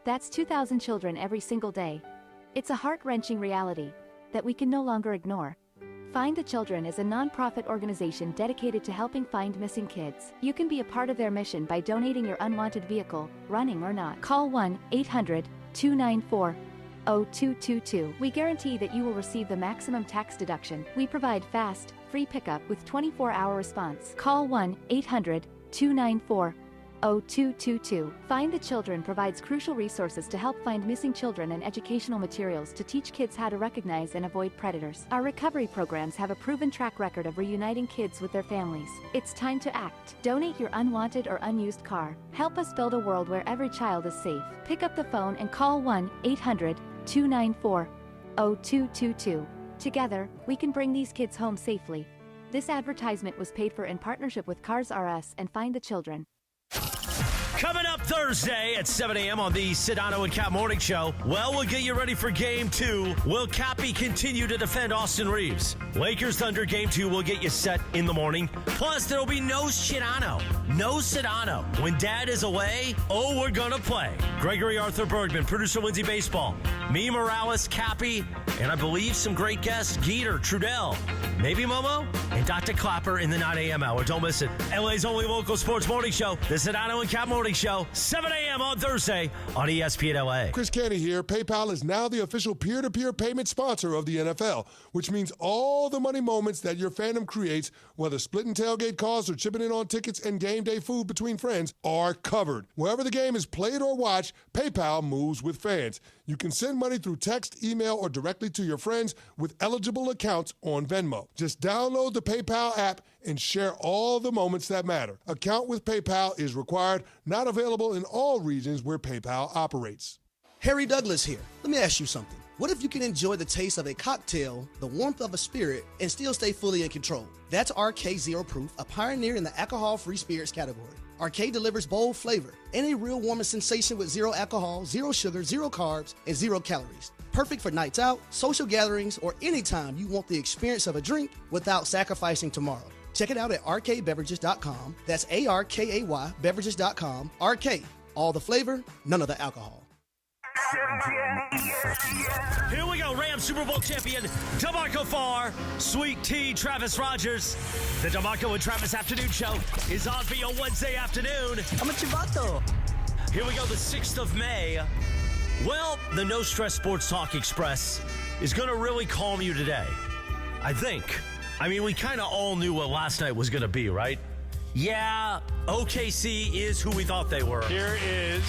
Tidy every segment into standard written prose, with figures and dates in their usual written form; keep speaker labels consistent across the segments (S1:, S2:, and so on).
S1: That's 2,000 children every single day. It's a heart-wrenching reality that we can no longer ignore. Find the Children is a non-profit organization dedicated to helping find missing kids. You can be a part of their mission by donating your unwanted vehicle, running or not. Call 1-800-294-0222. We guarantee that you will receive the maximum tax deduction. We provide fast, free pickup with 24-hour response. Call 1-800-294-0222. Find the Children provides crucial resources to help find missing children and educational materials to teach kids how to recognize and avoid predators. Our recovery programs have a proven track record of reuniting kids with their families. It's time to act. Donate your unwanted or unused car. Help us build a world where every child is safe. Pick up the phone and call 1-800-294-0222. Together, we can bring these kids home safely. This advertisement was paid for in partnership with Cars R Us and Find the Children.
S2: Coming up Thursday at 7 a.m. on the Sedano and Cap Morning Show. Well, we'll get you ready for Game 2. Will Cappy continue to defend Austin Reaves? Lakers Thunder Game 2 will get you set in the morning. Plus, there'll be no Sedano. No Sedano. When Dad is away, we're gonna play. Gregory Arthur Bergman, producer Lindsay Baseball, me, Morales, Cappy, and I believe some great guests, Geeter, Trudell, maybe Momo, and Dr. Clapper in the 9 a.m. hour. Don't miss it. LA's only local sports morning show, the Sedano and Cap Morning Show, 7 a.m. on Thursday on ESPN LA.
S3: Chris Canty here. PayPal is now the official peer-to-peer payment sponsor of the NFL, which means all the money moments that your fandom creates, whether splitting tailgate costs or chipping in on tickets and game day food between friends, are covered. Wherever the game is played or watched, PayPal moves with fans. You can send money through text, email, or directly to your friends with eligible accounts on Venmo. Just download the PayPal app and share all the moments that matter. Account with PayPal is required, not available in all regions where PayPal operates.
S4: Harry Douglas here. Let me ask you something. What if you can enjoy the taste of a cocktail, the warmth of a spirit, and still stay fully in control? That's RK Zero Proof, a pioneer in the alcohol-free spirits category. RK delivers bold flavor and a real warming sensation with zero alcohol, zero sugar, zero carbs, and 0 calories. Perfect for nights out, social gatherings, or anytime you want the experience of a drink without sacrificing tomorrow. Check it out at rkbeverages.com. That's ARKAY beverages.com. RK, all the flavor, none of the alcohol.
S2: Here we go, Rams Super Bowl champion, DeMarco Farr, Sweet Tea, Travis Rogers. The DeMarco and Travis Afternoon Show is on for you Wednesday afternoon.
S5: I'm a chivato.
S2: Here we go, the 6th of May. Well, the No Stress Sports Talk Express is going to really calm you today, I think. I mean, we kind of all knew what last night was going to be, right? Yeah, OKC is who we thought they were.
S6: Here is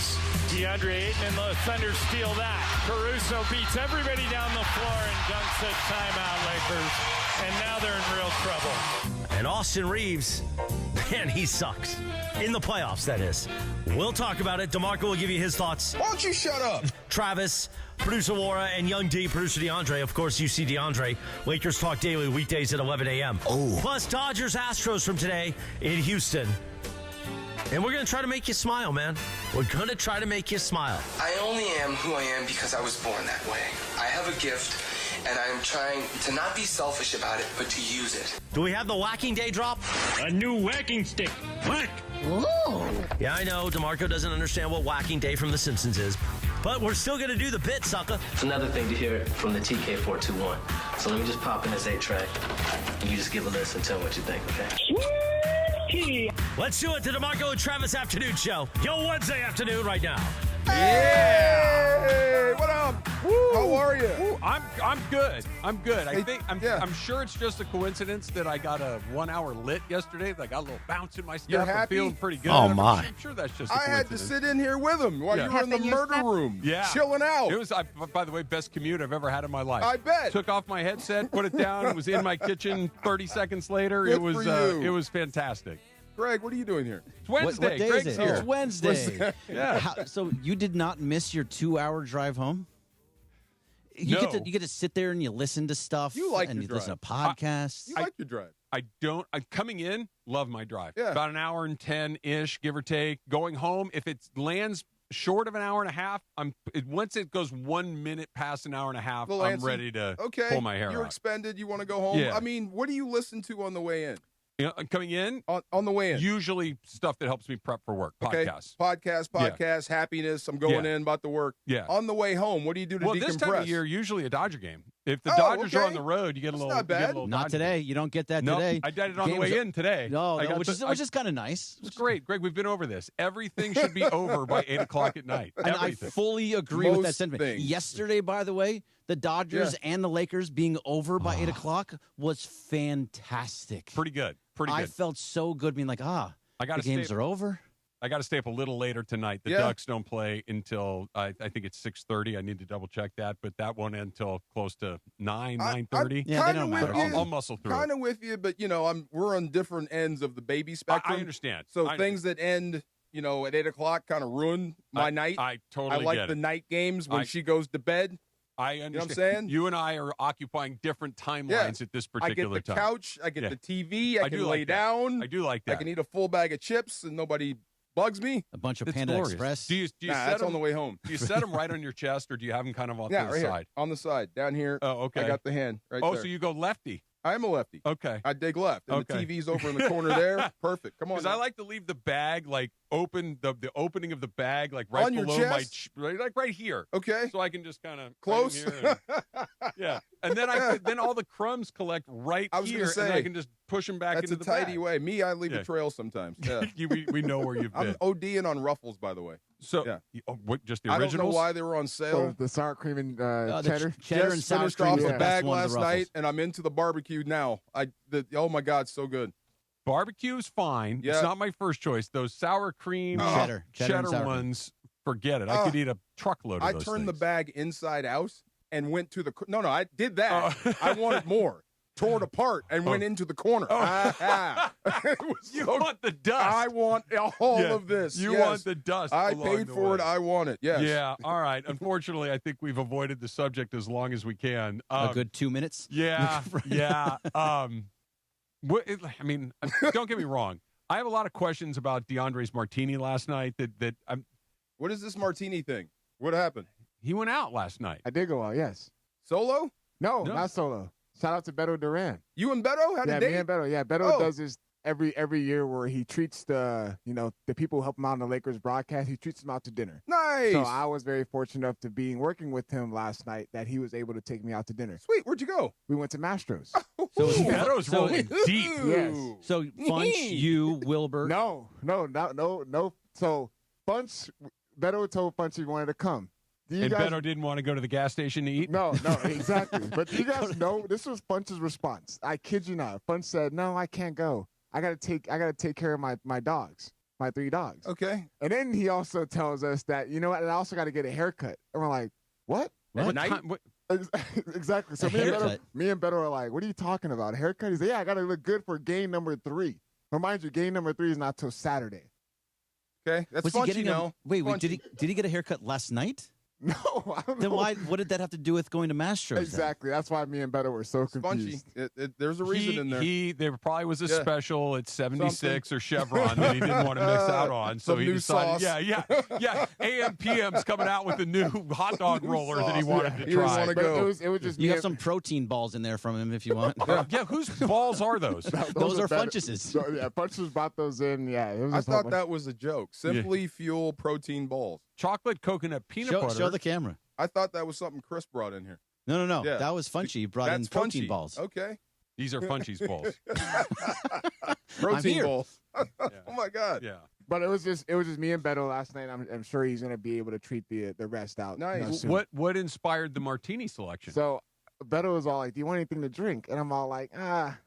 S6: DeAndre Ayton, and the Thunder steal that. Caruso beats everybody down the floor and dunks it. Timeout, Lakers. And now they're in real trouble.
S2: And Austin Reaves, man, he sucks. In the playoffs, that is. We'll talk about it. DeMarco will give you his thoughts.
S7: Why don't you shut up?
S2: Travis, producer Laura, and Young D, producer DeAndre. Of course, you see DeAndre. Lakers Talk Daily, weekdays at 11 a.m.
S7: Oh.
S2: Plus, Dodgers Astros from today in Houston. And we're going to try to make you smile, man. We're going to try to make you smile.
S8: I only am who I am because I was born that way. I have a gift, and I am trying to not be selfish about it, but to use it.
S2: Do we have the Whacking Day drop?
S6: A new whacking stick. Whack.
S2: Yeah, I know. DeMarco doesn't understand what Whacking Day from The Simpsons is. But we're still going to do the bit, sucker.
S9: It's another thing to hear it from the TK421. So let me just pop in this 8-track, and you just give a listen and tell me what you think, okay?
S2: Let's do it, the DeMarco and Travis Afternoon Show. Yo, Wednesday afternoon right now.
S7: Hey, what up? Woo. How are you?
S10: Woo. I'm good. I'm good.
S7: Hey,
S10: I'm sure it's just a coincidence that I got a 1 hour lit yesterday. I got a little bounce in my step.
S7: You're happy?
S10: I'm feeling pretty good.
S2: Oh, my.
S10: I'm sure that's just a
S7: I had to sit in here with him while you were in the murder room, chilling out.
S10: It was, by the way, best commute I've ever had in my life.
S7: I bet.
S10: Took off my headset, put it down, was in my kitchen 30 seconds later.
S7: Good
S10: it was
S7: for you.
S10: It was fantastic.
S7: Greg, what are you doing here?
S10: It's Wednesday.
S5: What day
S10: Greg's
S5: is it?
S10: here.
S5: It's Wednesday.
S10: Yeah.
S5: So you did not miss your 2-hour drive home? You
S10: No.
S5: get to sit there and you listen to stuff.
S7: You like
S5: and
S7: your
S5: you listen to
S7: drive.
S5: podcasts.
S7: You like your drive.
S10: I don't. I'm coming in. Love my drive.
S7: Yeah.
S10: About an hour and 10-ish, give or take. Going home, if it lands short of an hour and a half, once it goes 1 minute past an hour and a half, I'm ready to pull my hair
S7: You're
S10: out.
S7: expended. You want to go home.
S10: Yeah.
S7: I mean, what do you listen to on the way in?
S10: Coming in
S7: on the way in.
S10: Usually stuff that helps me prep for work. Podcasts.
S7: Podcast, happiness. I'm going in, about to work.
S10: Yeah.
S7: On the way home, what do you do to decompress?
S10: This time of year, usually a Dodger game. If the Dodgers are on the road, you get a little.
S7: Not bad.
S5: Not today. You don't get that today.
S10: I did it on the way in today.
S5: No, which is kind of nice.
S10: It's great, Greg. We've been over this. Everything should be over by 8:00 at night.
S5: And I fully agree with that sentiment. Yesterday, by the way, the Dodgers and the Lakers being over by 8:00 was fantastic.
S10: Pretty good.
S5: I felt so good being like, the games are over.
S10: I got to stay up a little later tonight. The Ducks don't play until I think it's 6:30. I need to double check that, but that won't end until close to 9:30.
S5: Yeah, they don't matter.
S10: I'll muscle through.
S7: Kind of with you, but we're on different ends of the baby spectrum.
S10: I understand.
S7: So things that end, at 8:00 kind of ruin my night.
S10: I totally
S7: like the night games when she goes to bed.
S10: I understand.
S7: You know what I'm saying?
S10: You and I are occupying different timelines at this particular time.
S7: I get the couch. I get the TV. I can lay down.
S10: I do like that.
S7: I can eat a full bag of chips and nobody bugs me.
S5: A bunch of Panda Express.
S10: Do you
S7: that's on the way home.
S10: Do you set them right on your chest, or do you have them kind of on the
S7: right
S10: side?
S7: Here, on the side, down here.
S10: Oh, okay.
S7: I got the hand right there.
S10: So you go lefty.
S7: I am a lefty.
S10: Okay.
S7: I dig left. And the TV's over in the corner there. Perfect. Come on.
S10: Because I like to leave the bag open, the opening of the bag right
S7: on
S10: below
S7: your chest?
S10: right here.
S7: Okay.
S10: So I can just kind of
S7: close.
S10: Yeah. And then then all the crumbs collect right here, and I can just push them back into the bag.
S7: That's a tidy way. Me, I leave a trail sometimes. Yeah.
S10: we know where you've been.
S7: I'm ODing on Ruffles, by the way.
S10: So, just the originals?
S7: I don't know why they were on sale.
S11: The sour cream and cheddar.
S5: Cheddar and sour cream.
S7: Off the bag last night, and I'm into the barbecue now. Oh my God, so good.
S10: Barbecue's fine. Yeah. It's not my first choice. Those sour cream, cheddar ones, forget it. I could eat a truckload of those
S7: I turned
S10: things.
S7: the bag inside out and went to the. No, I did that. I wanted more. Tore it apart and went into the corner.
S10: You want the dust.
S7: I want all of this.
S10: You want the dust.
S7: I paid for it. I want it. Yes.
S10: Yeah. All right. Unfortunately, I think we've avoided the subject as long as we can.
S5: A good 2 minutes.
S10: Yeah. Yeah. Don't get me wrong. I have a lot of questions about DeAndre's martini last night.
S7: What is this martini thing? What happened?
S10: He went out last night.
S11: I did go out. Yes.
S7: Solo?
S11: No, not solo. Shout out to Beto Duran.
S7: You and Beto had a date?
S11: Me and Beto. Yeah, Beto does this every year where he treats the people who help him out on the Lakers broadcast. He treats them out to dinner.
S7: Nice.
S11: So I was very fortunate enough to be working with him last night that he was able to take me out to dinner.
S7: Sweet. Where'd you go?
S11: We went to Mastro's.
S5: So
S10: Beto's rolling deep.
S11: Yes.
S5: So Funch, you, Wilbur.
S11: No. So Funch, Beto told Funch he wanted to come.
S10: Beto didn't want to go to the gas station to eat?
S11: No, exactly. But you guys know this was Funch's response. I kid you not. Funch said, "No, I can't go. I gotta take care of my dogs, my 3 dogs."
S7: Okay.
S11: And then he also tells us that, you know what, I also got to get a haircut. And we're like, what? Exactly. So me and Beto are like, what are you talking about? A haircut? He's like, yeah, I got to look good for game number 3. Remind you, game number 3 is not till Saturday.
S7: Okay, that's Funchy.
S5: Wait, did he get a haircut last night?
S11: No, I don't know.
S5: Then what did that have to do with going to Mastro's?
S11: Exactly. That's why me and Beto were so confused.
S7: There's a reason in there.
S10: There probably was a special at 76 or Chevron that he didn't want to miss out on. So he decided, yeah. AM PM's coming out with the new hot dog roller that he wanted to try.
S7: Want to go.
S11: It was just
S5: you have some protein balls in there from him if you want.
S10: Yeah, whose balls are those?
S5: Those are Funch's.
S11: So, Funch's brought those in. Yeah,
S7: I thought that was a joke. Simply Fuel protein balls.
S10: Chocolate coconut peanut butter.
S5: Show the camera.
S7: I thought that was something Chris brought in here.
S5: No. Yeah. That was Funchy. He brought in protein balls.
S7: Okay.
S10: These are Funchy's balls.
S7: Protein balls. Oh my God.
S10: Yeah.
S11: But it was just me and Beto last night. I'm sure he's going to be able to treat the rest out.
S7: Nice.
S10: What inspired the martini selection?
S11: So Beto was all like, "Do you want anything to drink?" And I'm all like, I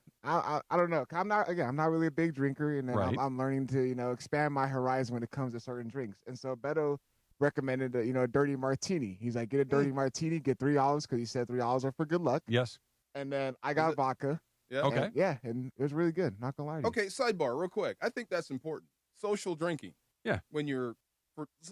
S11: don't know. I'm not really a big drinker, and then I'm learning to expand my horizon when it comes to certain drinks. And so Beto recommended a dirty martini. He's like, get a dirty martini, get 3 olives, because he said 3 olives are for good luck.
S10: Yes.
S11: And then I got vodka.
S7: Yeah.
S10: Okay.
S11: And it was really good. Not gonna lie to you.
S7: Okay, sidebar, real quick. I think that's important. Social drinking.
S10: Yeah.
S7: When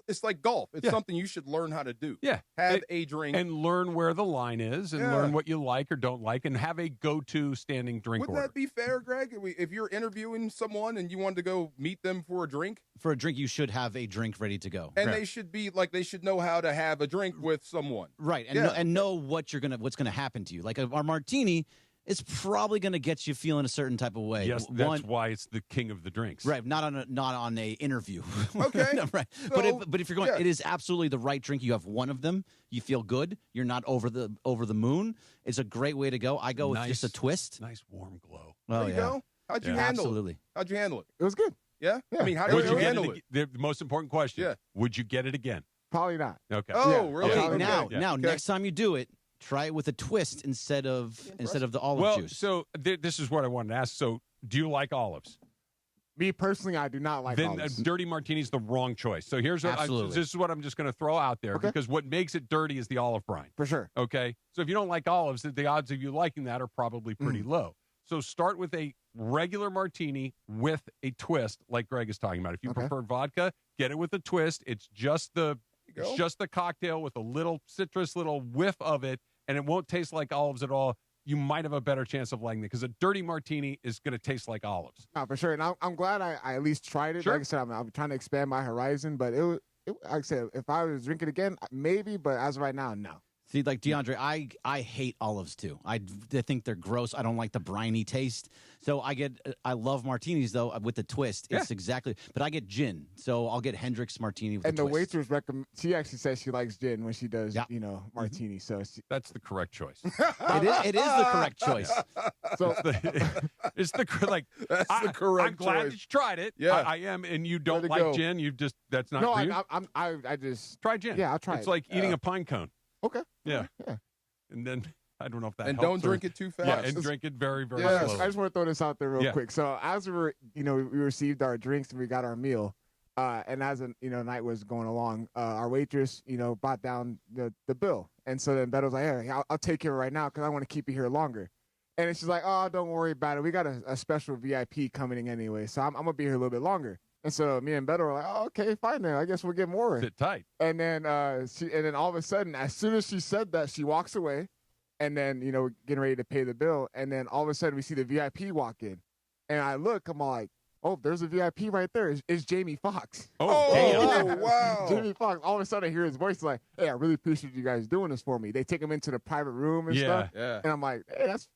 S7: it's like golf. It's something you should learn how to do.
S10: Yeah.
S7: Have a drink.
S10: And learn where the line is and learn what you like or don't like and have a go-to standing drink
S7: Wouldn't
S10: order.
S7: that be fair, Greg? If you're interviewing someone and you wanted to go meet them for a drink?
S5: For a drink, you should have a drink ready to go.
S7: And they should be they should know how to have a drink with someone.
S5: Right. And know what's gonna happen to you. Like our martini, it's probably going to get you feeling a certain type of way.
S10: Yes, that's why it's the king of the drinks.
S5: Right, not on a interview.
S7: Okay.
S5: No, right.
S7: So,
S5: but if you're going, it is absolutely the right drink. You have one of them. You feel good. You're not over the moon. It's a great way to go. I go with just a twist.
S10: Nice warm glow.
S5: Oh,
S7: there you go. How'd you handle it? How'd you handle it?
S11: It was good.
S7: Yeah? I mean, how did you handle it?
S10: The most important question. Yeah. Would you get it again?
S11: Probably not.
S10: Okay.
S7: Oh, really?
S5: Okay, now, next time you do it, try it with a twist instead of the olive juice.
S10: So this is what I wanted to ask. So, do you like olives?
S11: Me personally, I do not like olives.
S10: Then dirty martini is the wrong choice. So here's what this is what I'm just going to throw out there because what makes it dirty is the olive brine.
S11: For sure.
S10: Okay. So if you don't like olives, the odds of you liking that are probably pretty low. So start with a regular martini with a twist, like Greg is talking about. If you prefer vodka, get it with a twist. It's just the cocktail with a little citrus, little whiff of it, and it won't taste like olives at all. You might have a better chance of liking it because a dirty martini is going to taste like olives.
S11: No, for sure. And I'm glad I at least tried it.
S10: Sure.
S11: Like I said, I'm trying to expand my horizon, but it like I said, if I was drinking again, maybe, but as of right now, no.
S5: See, like DeAndre, I hate olives too. I think they're gross. I don't like the briny taste. So I love martinis though with the twist. It's exactly. But I get gin, so I'll get Hendrick's martini with
S11: and
S5: the twist.
S11: waitress recommend. She actually says she likes gin when she does, martini. So
S10: that's the correct choice.
S5: It is the correct choice.
S11: So
S10: it's the correct
S7: I'm glad
S10: that you tried it.
S7: Yeah,
S10: I am, and you don't like gin. You just that's not for you.
S11: I just
S10: try gin.
S11: Yeah, I'll try.
S10: It's like eating a pine cone.
S11: Okay.
S10: Yeah. And then I don't know if that
S7: and
S10: helps.
S7: Don't drink it too fast.
S10: Yeah, and drink it very, very
S11: slowly.
S10: slowly.
S11: I just want to throw this out there real quick. So as we received our drinks and we got our meal, and as night was going along, our waitress, brought down the bill, and so then Beto was like, "Hey, I'll take care of it right now because I want to keep you here longer." And she's like, "Oh, don't worry about it. We got a special VIP coming in anyway, so I'm gonna be here a little bit longer." And so me and Beto were like, "Oh, okay, fine then. I guess we'll get more."
S10: Sit tight.
S11: And then all of a sudden, as soon as she said that, she walks away, and then we're getting ready to pay the bill, and then all of a sudden we see the VIP walk in, and I look, I'm like, "Oh, there's a VIP right there. It's Jamie Foxx."
S7: Oh, wow!
S11: Jamie Foxx. All of a sudden I hear his voice like, "Hey, I really appreciate you guys doing this for me." They take him into the private room and stuff.
S7: Yeah.
S11: And I'm like, "Hey, that's."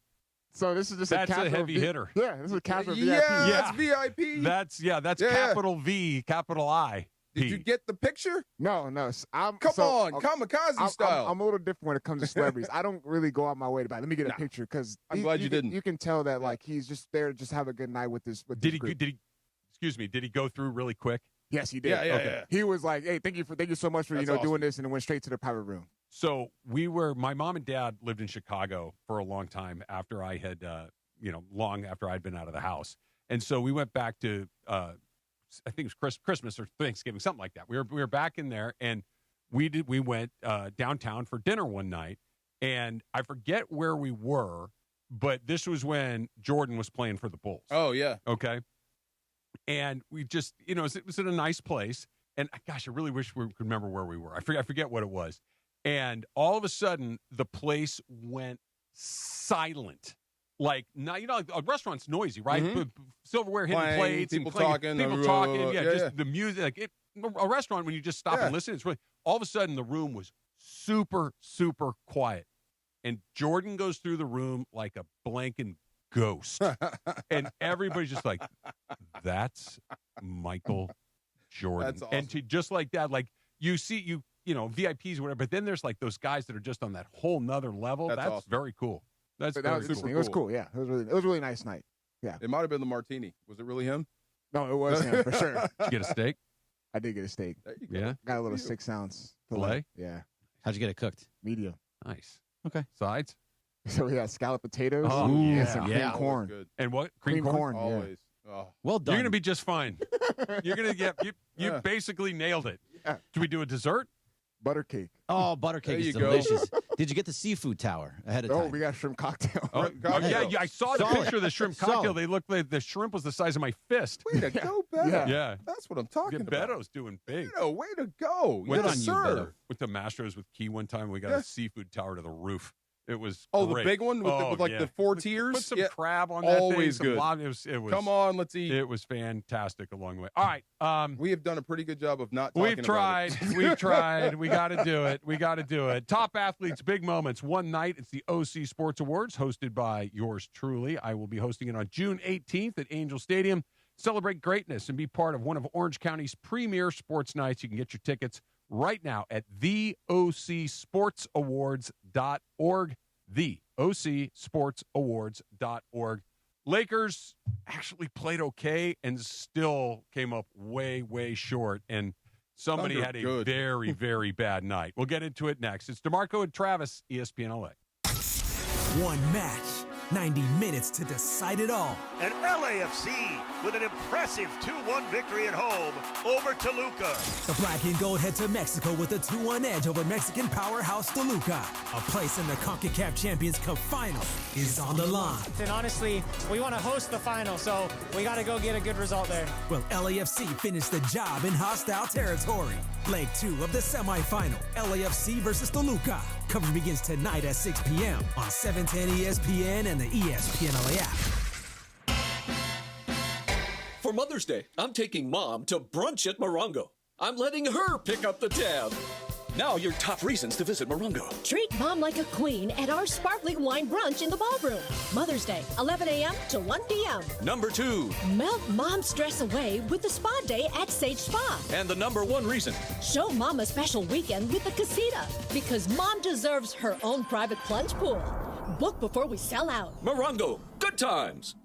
S11: So this is just
S10: that's
S11: a
S10: heavy hitter.
S11: Yeah, this is a casual VIP.
S7: That's VIP.
S10: That's capital V, capital I.
S7: Did you get the picture?
S11: No.
S7: Kamikaze style.
S11: I'm a little different when it comes to celebrities. I don't really go out my way to buy. Let me get a picture because
S7: I'm glad you didn't.
S11: You can tell that like he's just there, just have a good night with this.
S10: Did he go through really quick?
S11: Yes, he did.
S7: Yeah.
S11: He was like, "Hey, thank you so much for
S7: awesome.
S11: doing this," and then went straight to the private room.
S10: So my mom and dad lived in Chicago for a long time after I had, long after I'd been out of the house. And so we went back to, I think it was Christmas or Thanksgiving, something like that. We were back in there and we went downtown for dinner one night and I forget where we were, but this was when Jordan was playing for the Bulls.
S7: Oh yeah.
S10: Okay. And we just, it was in a nice place. And gosh, I really wish we could remember where we were. I forget what it was. And all of a sudden, the place went silent. Like, a restaurant's noisy, right?
S7: Mm-hmm.
S10: Silverware hitting plates,
S7: people
S10: talking.
S7: Yeah,
S10: the music. A restaurant, when you just stop and listen, it's really, all of a sudden, the room was super, super quiet. And Jordan goes through the room like a blanking ghost. And everybody's just like, that's Michael Jordan.
S7: That's awesome.
S10: And just like that, like, you see, VIPs or whatever, but then there's like those guys that are just on that whole nother level. That's
S7: awesome.
S10: very cool. That was
S11: super cool. It was cool. Yeah, it was a really nice night. Yeah,
S7: it might have been the martini. Was it really him?
S11: No, it was him for sure.
S10: Did you get a steak?
S11: I did get a steak.
S7: There you go.
S10: Yeah,
S11: got a little 6-ounce
S10: filet.
S11: Yeah.
S5: How'd you get it cooked?
S11: Medium.
S10: Nice.
S5: Okay.
S10: Sides.
S11: So we got scalloped potatoes.
S10: Oh,
S11: and some cream
S5: yeah.
S11: corn.
S7: Good.
S10: And what?
S11: Cream corn.
S7: Always.
S11: Yeah.
S7: Oh.
S5: Well done.
S10: You're gonna be just fine. You're gonna get you basically nailed it.
S11: Yeah.
S10: Should we do a dessert?
S11: Butter cake.
S5: Oh, butter cake is delicious. Did you get the seafood tower ahead of time?
S11: Oh, we got shrimp cocktail.
S10: Oh, yeah, I saw the picture of the shrimp cocktail. They looked like the shrimp was the size of my fist.
S7: Way to go, Beto.
S10: Yeah.
S7: That's what I'm talking about.
S10: Beto's doing big.
S7: Way to go.
S10: Went
S7: yes,
S10: on
S7: sir.
S10: With the Mastros with Key one time, we got a seafood tower to the roof. It was
S7: the
S10: great.
S7: big one with the 4 tiers.
S10: Put some crab on that
S7: Always
S10: thing.
S7: good.
S10: It was.
S7: Come on, let's eat.
S10: It was fantastic along the way. All right.
S7: We have done a pretty good job of not talking
S10: We've tried.
S7: about it.
S10: We've tried. We got to do it. We got to do it. Top athletes, big moments. One night, it's the OC Sports Awards, hosted by yours truly. I will be hosting it on June 18th at Angel Stadium. Celebrate greatness and be part of one of Orange County's premier sports nights. You can get your tickets right now at theocsportsawards.org. theocsportsawards.org. Lakers actually played okay and still came up way, way short. And somebody
S7: Thunder,
S10: had a
S7: good.
S10: very, very bad night. We'll get into it next. It's DeMarco and Travis, ESPN LA.
S12: One match, 90 minutes to decide it all.
S13: And LAFC with an impressive 2-1 victory at home over Toluca.
S12: The black and gold head to Mexico with a 2-1 edge over Mexican powerhouse Toluca. A place in the CONCACAF Champions Cup final is on the line.
S14: And honestly, we want to host the final, so we got to go get a good result there.
S12: Will LAFC finish the job in hostile territory? Leg 2 of the semifinal, LAFC versus Toluca. Coverage begins tonight at 6 p.m. on 710 ESPN and the ESPN LA app.
S15: For Mother's Day, I'm taking Mom to brunch at Morongo. I'm letting her pick up the tab. Now your top reasons to visit Morongo.
S16: Treat Mom like a queen at our sparkling wine brunch in the ballroom. Mother's Day, 11 a.m. to 1 p.m.
S15: Number 2.
S16: Melt Mom's stress away with the spa day at Sage Spa.
S15: And the number 1 reason.
S16: Show Mom a special weekend with the Casita, because Mom deserves her own private plunge pool. Book before we sell out.
S15: Morongo, good times.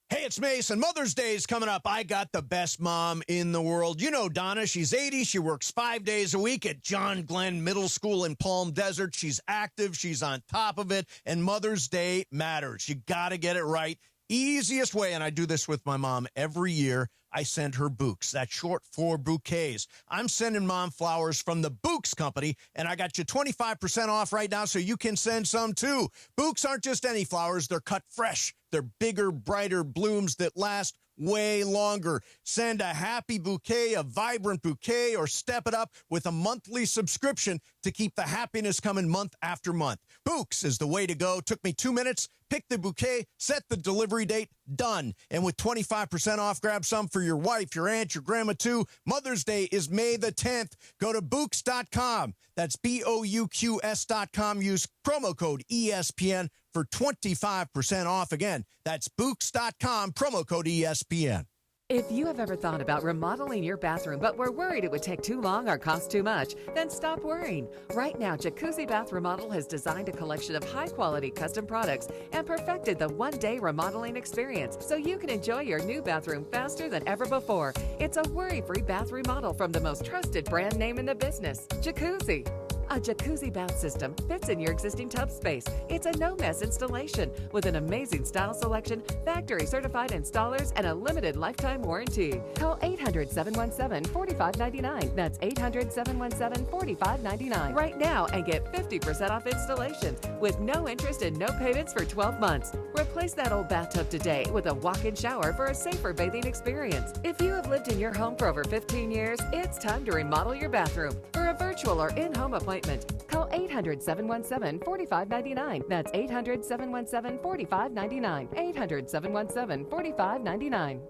S17: Hey, it's Mason. Mother's Day is coming up. I got the best mom in the world. You know Donna. She's 80. She works 5 days a week at John Glenn Middle School in Palm Desert. She's active. She's on top of it. And Mother's Day matters. You got to get it right. Easiest way, and I do this with my mom every year, I send her bouquets. That's short for bouquets. I'm sending Mom flowers from the Bouquets Company, and I got you 25% off right now so you can send some too. Bouquets aren't just any flowers. They're cut fresh. They're bigger, brighter blooms that last way longer. Send a happy bouquet, a vibrant bouquet, or step it up with a monthly subscription to keep the happiness coming month after month. Bouquets is the way to go. Took me 2 minutes. Pick the bouquet, set the delivery date, done. And with 25% off, grab some for your wife, your aunt, your grandma too. Mother's Day is May the 10th. Go to Bouquets.com. That's BOUQS.com. Use promo code ESPN for 25% off. Again, that's Bouquets.com, promo code ESPN.
S18: If you have ever thought about remodeling your bathroom but were worried it would take too long or cost too much, then stop worrying. Right now, Jacuzzi Bath Remodel has designed a collection of high-quality custom products and perfected the one-day remodeling experience so you can enjoy your new bathroom faster than ever before. It's a worry-free bath remodel from the most trusted brand name in the business, Jacuzzi. A jacuzzi bath system fits in your existing tub space. It's a no-mess installation with an amazing style selection, factory-certified installers, and a limited lifetime warranty. Call 800-717-4599. That's 800-717-4599 right now and get 50% off installations with no interest and no payments for 12 months. Replace that old bathtub today with a walk-in shower for a safer bathing experience. If you have lived in your home for over 15 years, it's time to remodel your bathroom. For a virtual or in-home appointment, call 800-717-4599. That's 800-717-4599. 800-717-4599.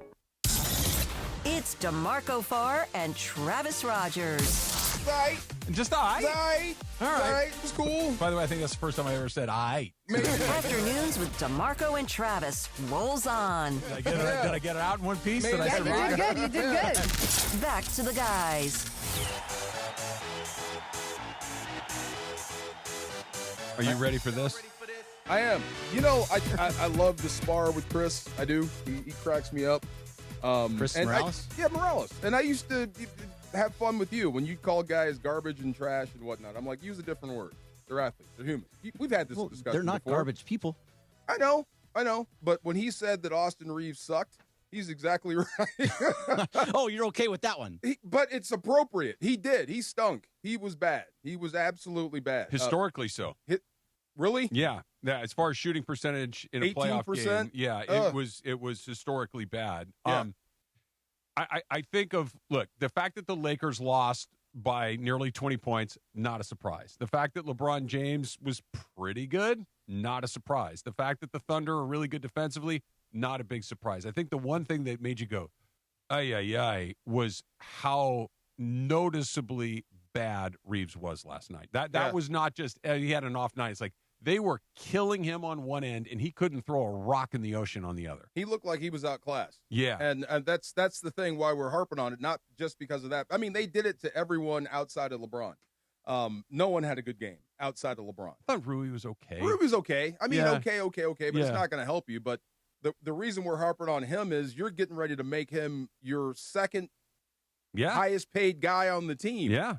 S19: It's DeMarco Farr and Travis Rogers.
S7: Right.
S10: Just all right.
S7: Right.
S10: All right.
S7: It was cool.
S10: By the way, I think that's the first time I ever said I.
S19: Afternoons with DeMarco and Travis rolls on.
S10: Did I get it out in one piece? Did I
S19: Yeah,
S10: survive?
S19: you did good. You did good. Back to the guys.
S10: Are you ready for this?
S7: I am. You know, I love the spar with Chris. I do. He cracks me up.
S5: Chris Morales?
S7: Morales. And I used to have fun with you when you call guys garbage and trash and whatnot. I'm like, use a different word. They're athletes. They're humans. We've had this discussion
S5: They're not
S7: before.
S5: garbage people.
S7: I know. But when he said that Austin Reaves sucked, he's exactly right.
S5: Oh, you're okay with that one?
S7: But it's appropriate. He did. He stunk. He was bad. He was absolutely bad.
S10: Historically so.
S7: Really?
S10: Yeah. As far as shooting percentage in a playoff
S7: 18%?
S10: game, yeah, it was historically bad.
S7: Yeah.
S10: I think of, look, the fact that the Lakers lost by nearly 20 points, not a surprise. The fact that LeBron James was pretty good, not a surprise. The fact that the Thunder are really good defensively, not a big surprise. I think the one thing that made you go, ay, ay, ay, was how noticeably bad Reaves was last night. That was not just he had an off night. It's like they were killing him on one end, and he couldn't throw a rock in the ocean on the other.
S7: He looked like he was outclassed.
S10: Yeah.
S7: And that's the thing why we're harping on it, not just because of that. I mean, they did it to everyone outside of LeBron. No one had a good game outside of LeBron.
S10: I thought Rui was okay.
S7: Rui was okay. I mean, okay, but it's not going to help you. But the reason we're harping on him is you're getting ready to make him your second highest paid guy on the team.
S10: Yeah.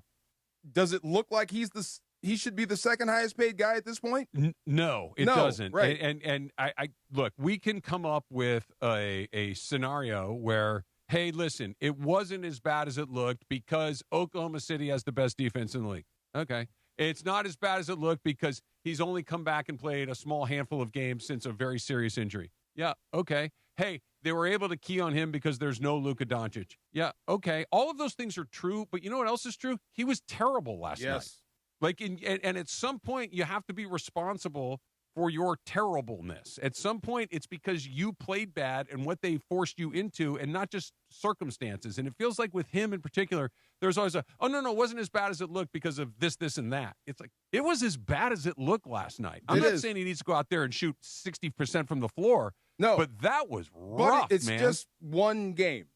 S7: Does it look like he should be the second highest paid guy at this point?
S10: No, it doesn't.
S7: Right.
S10: And I look, we can come up with a scenario where, hey, listen, it wasn't as bad as it looked because Oklahoma City has the best defense in the league. Okay. It's not as bad as it looked because he's only come back and played a small handful of games since a very serious injury. Yeah, okay. Hey, they were able to key on him because there's no Luka Doncic. Yeah, okay. All of those things are true, but you know what else is true? He was terrible last night. Like, and at some point, you have to be responsible for your terribleness. At some point, it's because you played bad and what they forced you into and not just circumstances. And it feels like with him in particular, there's always it wasn't as bad as it looked because of this, and that. It's like, it was as bad as it looked last night. I'm not saying he needs to go out there and shoot 60% from the floor. No. But that was rough,
S7: but it's
S10: man.
S7: just one game.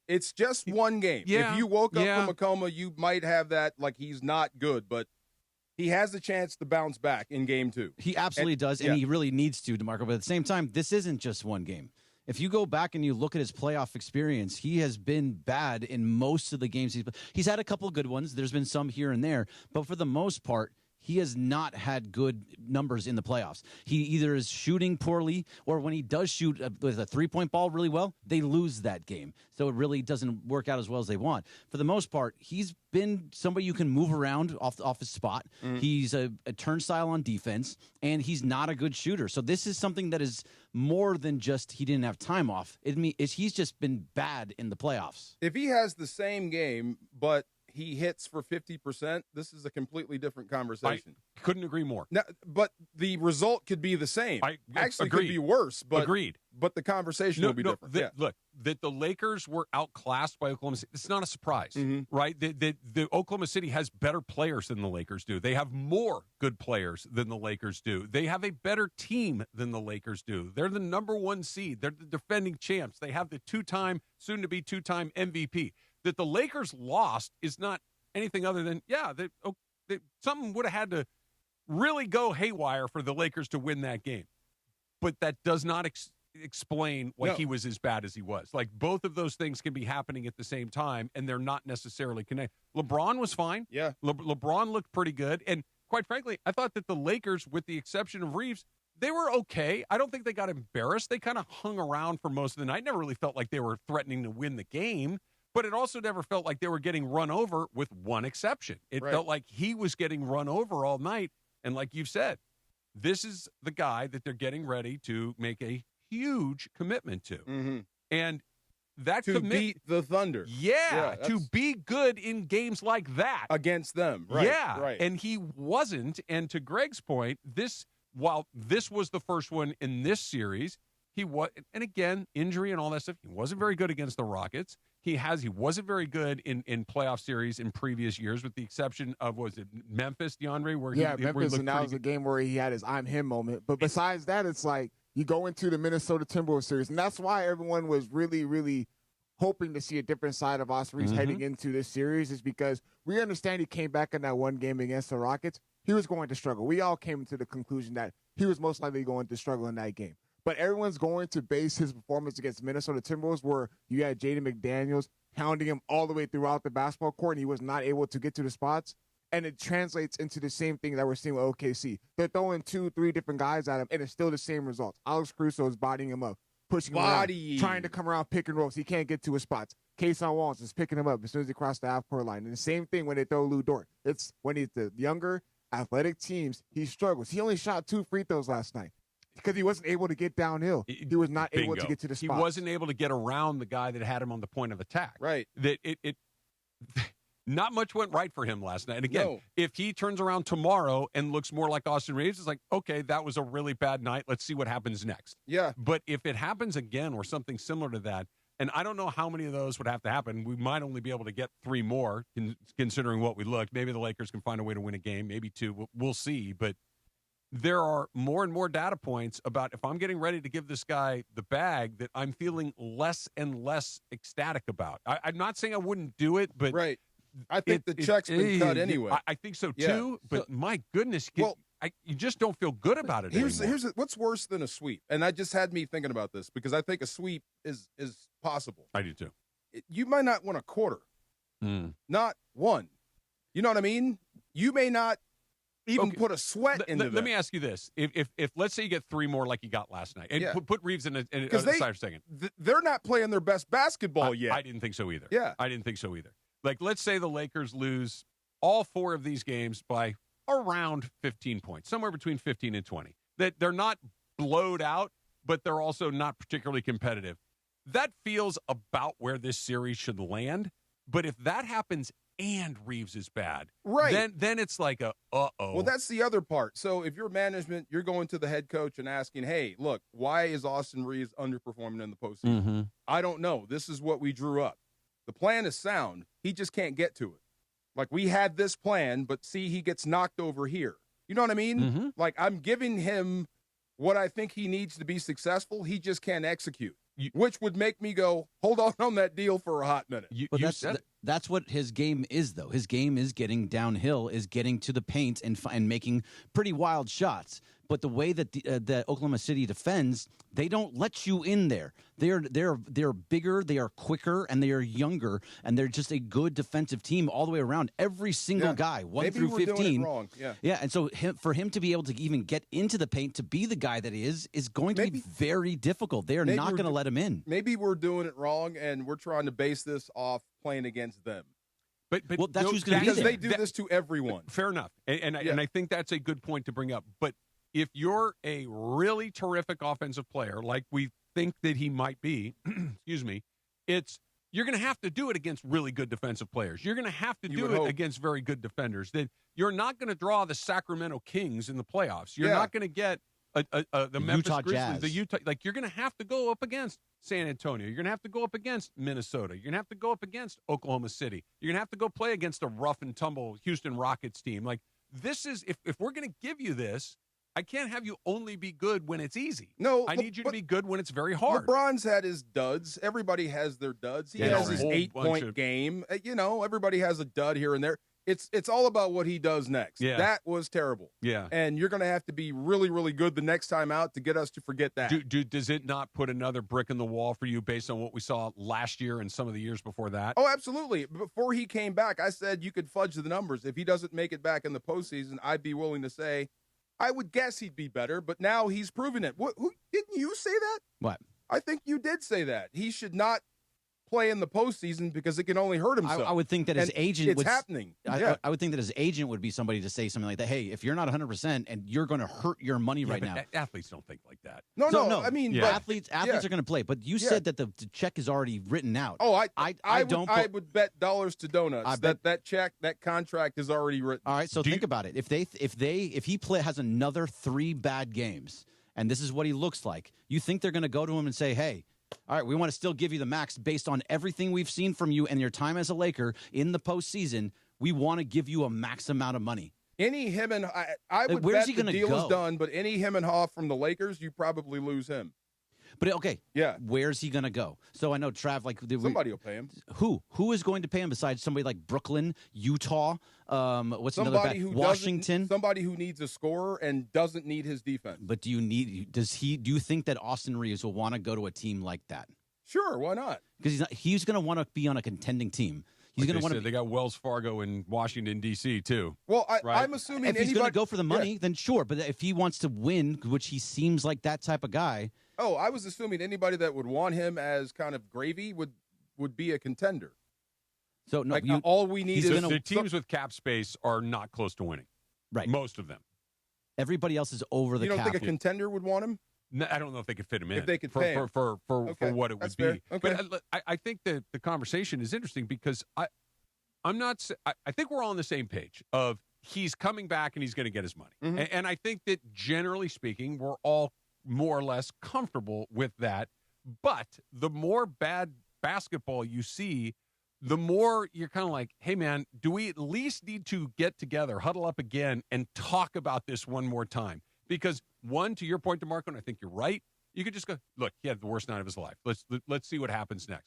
S7: It's just one game.
S10: Yeah.
S7: If you woke up from a coma, you might have that, like, he's not good, but he has the chance to bounce back in game 2.
S5: He absolutely does, and he really needs to, DeMarco. But at the same time, this isn't just one game. If you go back and you look at his playoff experience, he has been bad in most of the games he's had a couple of good ones. There's been some here and there, but for the most part, he has not had good numbers in the playoffs. He either is shooting poorly, or when he does shoot with a three-point ball really well, they lose that game. So it really doesn't work out as well as they want. For the most part, he's been somebody you can move around off his spot. He's a turnstile on defense, and he's not a good shooter. So this is something that is more than just he didn't have time off. He's just been bad in the playoffs.
S7: If he has the same game, but he hits for 50%, this is a completely different conversation.
S10: I couldn't agree more.
S7: Now, but the result could be the same. Actually,
S10: agreed.
S7: could be worse. But
S10: agreed.
S7: But the conversation will be different.
S10: Look, that the Lakers were outclassed by Oklahoma City, it's not a surprise, right? The Oklahoma City has better players than the Lakers do. They have more good players than the Lakers do. They have a better team than the Lakers do. They're the number 1 seed. They're the defending champs. They have the soon-to-be two-time MVP. That the Lakers lost is not anything other than, something would have had to really go haywire for the Lakers to win that game. But that does not explain why he was as bad as he was. Like, both of those things can be happening at the same time, and they're not necessarily connected. LeBron was fine.
S7: Yeah.
S10: LeBron looked pretty good. And quite frankly, I thought that the Lakers, with the exception of Reaves, they were okay. I don't think they got embarrassed. They kind of hung around for most of the night. Never really felt like they were threatening to win the game. But it also never felt like they were getting run over, with one exception. It felt like he was getting run over all night. And like you've said, this is the guy that they're getting ready to make a huge commitment to. And that
S7: to beat the Thunder.
S10: Yeah, to be good in games like that.
S7: Against them. Right.
S10: Yeah.
S7: Right.
S10: And he wasn't. And to Greg's point, while this was the first one in this series, he was, and again, injury and all that stuff, he wasn't very good against the Rockets. He wasn't very good in playoff series in previous years, with the exception of, was it Memphis, DeAndre?
S11: Memphis, and that was a game where he had his I'm him moment. But besides that, it's like you go into the Minnesota Timberwolves series, and that's why everyone was really, really hoping to see a different side of Austin Reaves heading into this series, is because we understand he came back in that one game against the Rockets. He was going to struggle. We all came to the conclusion that he was most likely going to struggle in that game. But everyone's going to base his performance against Minnesota Timberwolves, where you had Jaden McDaniels hounding him all the way throughout the basketball court, and he was not able to get to the spots. And it translates into the same thing that we're seeing with OKC. They're throwing 2-3 different guys at him, and it's still the same results. Alex Caruso is bodying him up, pushing him around, trying to come around pick and rolls. He can't get to his spots. Kason Wallace is picking him up as soon as he crosses the half-court line. And the same thing when they throw Lou Dort. It's when he's the younger, athletic teams, he struggles. He only shot 2 free throws last night because he wasn't able to get downhill. He was not able to get to the spots.
S10: He wasn't able to get around the guy that had him on the point of attack.
S7: Right.
S10: That not much went right for him last night. And again, if he turns around tomorrow and looks more like Austin Reaves, it's like, okay, that was a really bad night. Let's see what happens next.
S7: Yeah.
S10: But if it happens again or something similar to that, and I don't know how many of those would have to happen. We might only be able to get 3 more, considering what we looked. Maybe the Lakers can find a way to win a game, maybe 2. We'll see. But there are more and more data points about if I'm getting ready to give this guy the bag that I'm feeling less and less ecstatic about. I'm not saying I wouldn't do it, but
S7: right. I think the check's been cut anyway.
S10: I think so too. But my goodness, you just don't feel good about it
S7: here's
S10: anymore.
S7: What's worse than a sweep, and that just had me thinking about this because I think a sweep is possible.
S10: I do too.
S7: You might not win a quarter, not one. You know what I mean? You may not even put a sweat into that.
S10: Let me ask you this: if let's say you get 3 more like you got last night, and put Reaves in a side for a second,
S7: they're not playing their best basketball yet.
S10: I didn't think so either.
S7: Yeah,
S10: I didn't think so either. Like, let's say the Lakers lose all 4 of these games by around 15 points, somewhere between 15 and 20. That they're not blowed out, but they're also not particularly competitive. That feels about where this series should land. But if that happens and Reaves is bad,
S7: right?
S10: Then it's like a uh-oh.
S7: Well, that's the other part. So if you're management, you're going to the head coach and asking, hey, look, why is Austin Reaves underperforming in the postseason?
S10: Mm-hmm.
S7: I don't know. This is what we drew up. The plan is sound. He just can't get to it. Like, we had this plan, but see, he gets knocked over here. You know what I mean?
S10: Mm-hmm.
S7: Like, I'm giving him what I think he needs to be successful. He just can't execute, which would make me go, hold on that deal for a hot minute.
S5: That's what his game is, though. His game is getting downhill, is getting to the paint and making pretty wild shots. But the way that that Oklahoma City defends, they don't let you in there. They're bigger, they are quicker, and they are younger, and they're just a good defensive team all the way around. Every single guy, 1 through 15.
S7: Doing it wrong.
S5: Yeah, and so for him to be able to even get into the paint to be the guy that he is going to be very difficult. They are not going to let him in.
S7: Maybe we're doing it wrong, and we're trying to base this off playing against them.
S10: But
S5: that's who's going to be there.
S7: Because they do this to everyone.
S10: Fair enough, and I think that's a good point to bring up. But if you're a really terrific offensive player, like we think that he might be, excuse me, you're going to have to do it against really good defensive players. You're going to have to do it against very good defenders. Then you're not going to draw the Sacramento Kings in the playoffs. You're not going to get the Memphis
S5: Utah
S10: Grizzlies,
S5: Jazz.
S10: the Utah. Like, you're going to have to go up against San Antonio. You're going to have to go up against Minnesota. You're going to have to go up against Oklahoma City. You're going to have to go play against a rough and tumble Houston Rockets team. Like, this is if we're going to give you this, I can't have you only be good when it's easy.
S7: No,
S10: I need you to be good when it's very hard.
S7: LeBron's had his duds. Everybody has their duds. He has his 8-point game. You know, everybody has a dud here and there. It's all about what he does next.
S10: Yeah.
S7: That was terrible.
S10: Yeah.
S7: And you're going to have to be really, really good the next time out to get us to forget that.
S10: Does it not put another brick in the wall for you based on what we saw last year and some of the years before that?
S7: Oh, absolutely. Before he came back, I said you could fudge the numbers. If he doesn't make it back in the postseason, I'd be willing to say, I would guess he'd be better, but now he's proven it. Who didn't you say that?
S5: What?
S7: I think you did say that. He should not play in the postseason because it can only hurt himself.
S5: I would think that his agent
S7: it's happening.
S5: I would think that his agent would be somebody to say something like that. Hey, if you're not 100% and you're going to hurt your money right now.
S10: Athletes don't think like that.
S7: No. I mean,
S5: athletes are going to play. But you said that the check is already written out.
S7: Oh, I would bet dollars to donuts that check, that contract is already written.
S5: All right, so think about it. If he has another 3 bad games, and this is what he looks like, you think they're going to go to him and say, hey, all right, we want to still give you the max based on everything we've seen from you and your time as a Laker in the postseason. We want to give you a max amount of money.
S7: I would bet the deal is done, but any him and Hoff from the Lakers, you probably lose him.
S5: But okay, where's he going to go? So I know Trav,
S7: somebody will pay him.
S5: Who is going to pay him besides somebody like Brooklyn, Utah? Washington?
S7: Somebody who needs a scorer and doesn't need his defense.
S5: But do you think that Austin Reaves will want to go to a team like that?
S7: Sure, why not?
S5: Because he's going to want to be on a contending team. He's going to want to.
S10: They got Wells Fargo in Washington D.C. too.
S7: Well, I'm assuming
S5: if he's going to go for the money, then sure. But if he wants to win, which he seems like that type of guy.
S7: Oh, I was assuming anybody that would want him as kind of gravy would be a contender.
S5: So no,
S7: all we need is
S10: the teams with cap space are not close to winning.
S5: Right,
S10: most of them.
S5: Everybody else is over the cap.
S7: You don't think a contender would want him?
S10: No, I don't know if they could fit him in.
S7: If they could pay him.
S10: For what it would be.
S7: Okay.
S10: But I think that the conversation is interesting because I think we're all on the same page of he's coming back and he's going to get his money.
S7: Mm-hmm.
S10: And I think that generally speaking, we're all more or less comfortable with that. But the more bad basketball you see, the more you're kind of like, hey, man, do we at least need to get together, huddle up again, and talk about this one more time? Because, one, to your point, DeMarco, and I think you're right, you could just go, look, he had the worst night of his life. Let's see what happens next.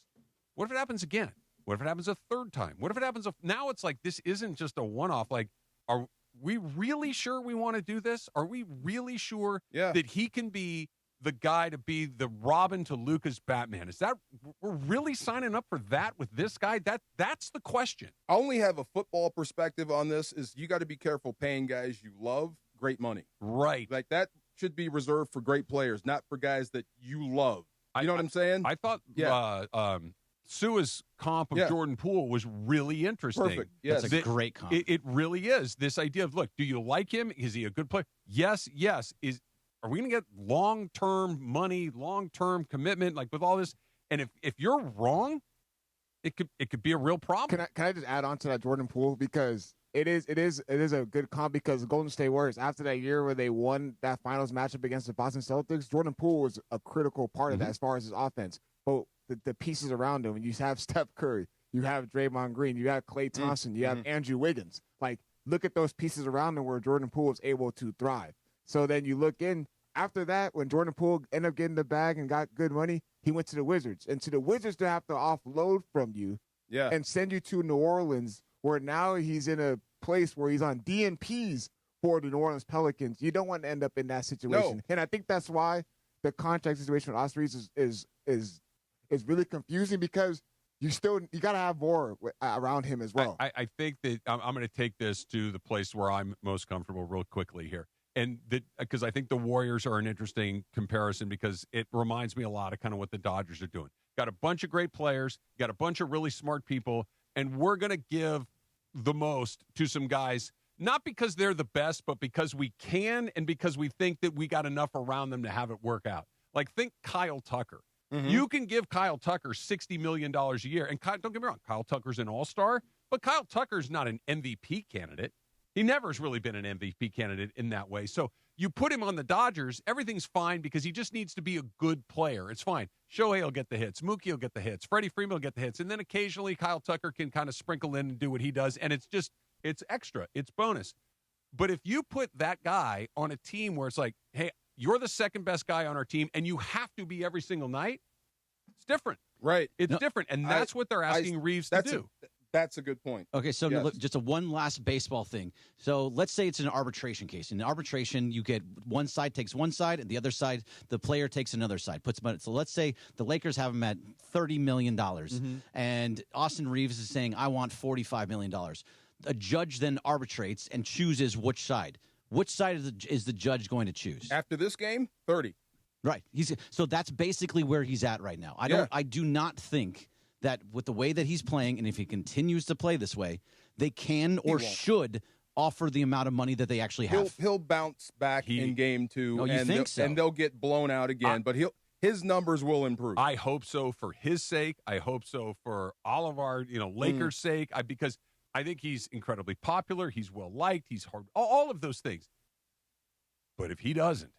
S10: What if it happens again? What if it happens a third time? What if it happens now it's like this isn't just a one-off. Like, are we really sure we want to do this? Are we really sure that he can be the guy to be the Robin to Luka's Batman? Is that we're really signing up for that with this guy? That's the question.
S7: I only have a football perspective on this. Is you got to be careful paying guys you love great money.
S10: Right.
S7: Like that should be reserved for great players, not for guys that you love. You know what I'm saying?
S10: I thought Sua's comp of Jordan Poole was really interesting.
S7: Perfect. Yes.
S5: That's a great comp.
S10: It really is. This idea of, look, do you like him? Is he a good player? Yes. Are we going to get long-term money, long-term commitment, like with all this? And if you're wrong, it could be a real problem.
S11: Can I just add on to that Jordan Poole, because it is a good comp, because Golden State Warriors, after that year where they won that finals matchup against the Boston Celtics, Jordan Poole was a critical part of that as far as his offense. But the pieces around him, you have Steph Curry, you have Draymond Green, you have Klay Thompson, you have Andrew Wiggins. Like, look at those pieces around him where Jordan Poole was able to thrive. So then you look in, after that, when Jordan Poole ended up getting the bag and got good money, he went to the Wizards. And to the Wizards to have to offload from you and send you to New Orleans, where now he's in a place where he's on DNPs for the New Orleans Pelicans. You don't want to end up in that situation. No. And I think that's why the contract situation with Austin Reaves is really confusing, because you got to have more around him as well.
S10: I think that I'm going to take this to the place where I'm most comfortable real quickly here. And because I think the Warriors are an interesting comparison, because it reminds me a lot of kind of what the Dodgers are doing. Got a bunch of great players, got a bunch of really smart people, and we're going to give the most to some guys, not because they're the best, but because we can and because we think that we got enough around them to have it work out. Like, think Kyle Tucker. Mm-hmm. You can give Kyle Tucker $60 million a year. And don't get me wrong, Kyle Tucker's an all-star, but Kyle Tucker's not an MVP candidate. He never has really been an MVP candidate in that way. So you put him on the Dodgers, everything's fine because he just needs to be a good player. It's fine. Shohei will get the hits. Mookie will get the hits. Freddie Freeman will get the hits. And then occasionally Kyle Tucker can kind of sprinkle in and do what he does. And it's extra. It's bonus. But if you put that guy on a team where it's like, hey, you're the second best guy on our team and you have to be every single night, it's different.
S7: Right.
S10: It's different. And that's what they're asking Reaves to do.
S7: That's a good point.
S5: Okay, so look, just one last baseball thing. So let's say it's an arbitration case. In arbitration, you get one side takes one side, and the other side, the player takes another side. So let's say the Lakers have him at $30 million, and Austin Reaves is saying, I want $45 million. A judge then arbitrates and chooses which side. Which side is the judge going to choose?
S7: After this game, 30.
S5: Right. So that's basically where he's at right now. I do not think that with the way that he's playing, and if he continues to play this way, they can or should offer the amount of money that they actually have.
S7: He'll bounce back in game 2,
S5: you think so?
S7: And they'll get blown out again. But his numbers will improve.
S10: I hope so for his sake. I hope so for all of our Lakers' sake. Because I think he's incredibly popular. He's well liked. He's hard. All of those things. But if he doesn't,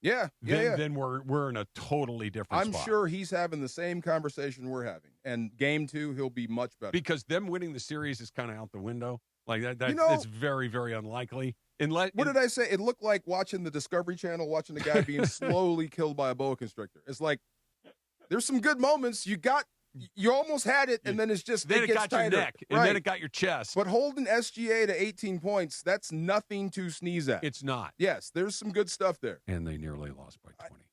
S10: then we're in a totally different spot.
S7: I'm sure he's having the same conversation we're having. And game 2, he'll be much better.
S10: Because them winning the series is kind of out the window. Like it's very, very unlikely. What
S7: did I say? It looked like watching the Discovery Channel, watching a guy being slowly killed by a boa constrictor. It's like there's some good moments. You almost had it, and then it's just
S10: then
S7: it
S10: got
S7: tighter.
S10: Your neck, and then it got your chest.
S7: But holding SGA to 18 points, that's nothing to sneeze at.
S10: It's not.
S7: Yes, there's some good stuff there.
S10: And they nearly lost by 20.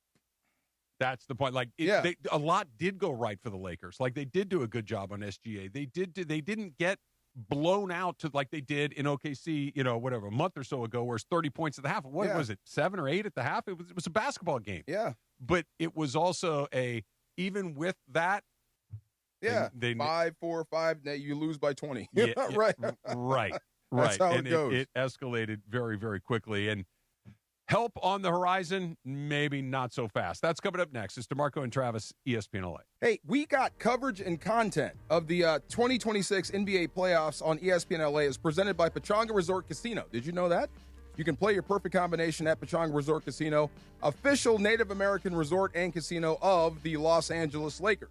S10: That's the point. Like, a lot did go right for the Lakers. Like, they did do a good job on SGA. They didn't get blown out to like they did in OKC, a month or so ago, where it's 30 points at the half. What was it, 7 or 8 at the half? It was a basketball game.
S7: Yeah.
S10: But it was also even with that.
S7: Yeah, 5, 4, 5. Now you lose by 20.
S10: Right.
S7: That's how it goes.
S10: It escalated very, very quickly. And Help on the horizon, maybe not so fast. That's coming up next. It's DeMarco and Travis, ESPN LA.
S7: Hey, we got coverage and content of the 2026 NBA playoffs on ESPN LA is presented by Pechanga Resort Casino. Did you know that? You can play your perfect combination at Pechanga Resort Casino, official Native American resort and casino of the Los Angeles Lakers.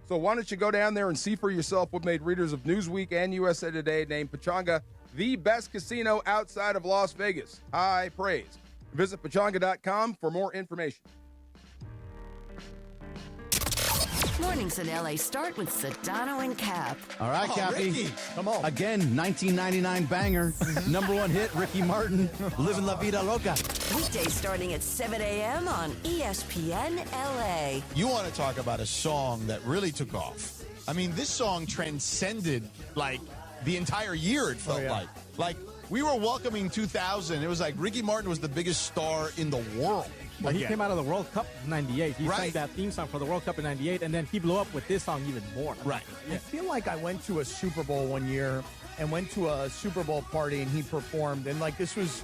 S7: So why don't you go down there and see for yourself what made readers of Newsweek and USA Today name Pechanga the best casino outside of Las Vegas. High praise. Visit Pechanga.com for more information.
S19: Mornings in LA start with Sedano and Cap.
S5: All right, Cappy.
S17: Ricky. Come on.
S5: Again, 1999 banger. Number one hit, Ricky Martin. Living La Vida Loca.
S19: Weekdays starting at 7 a.m. on ESPN LA.
S20: You want to talk about a song that really took off. I mean, this song transcended, like, the entire year, it felt like. Like, we were welcoming 2000. It was like Ricky Martin was the biggest star in the world.
S21: Well, he came out of the World Cup in 98. He sang
S20: Right.
S21: that theme song for the World Cup in 98, and then he blew up with this song even more.
S20: Right.
S17: I feel like I went to a Super Bowl one year and went to a Super Bowl party and he performed, and like this was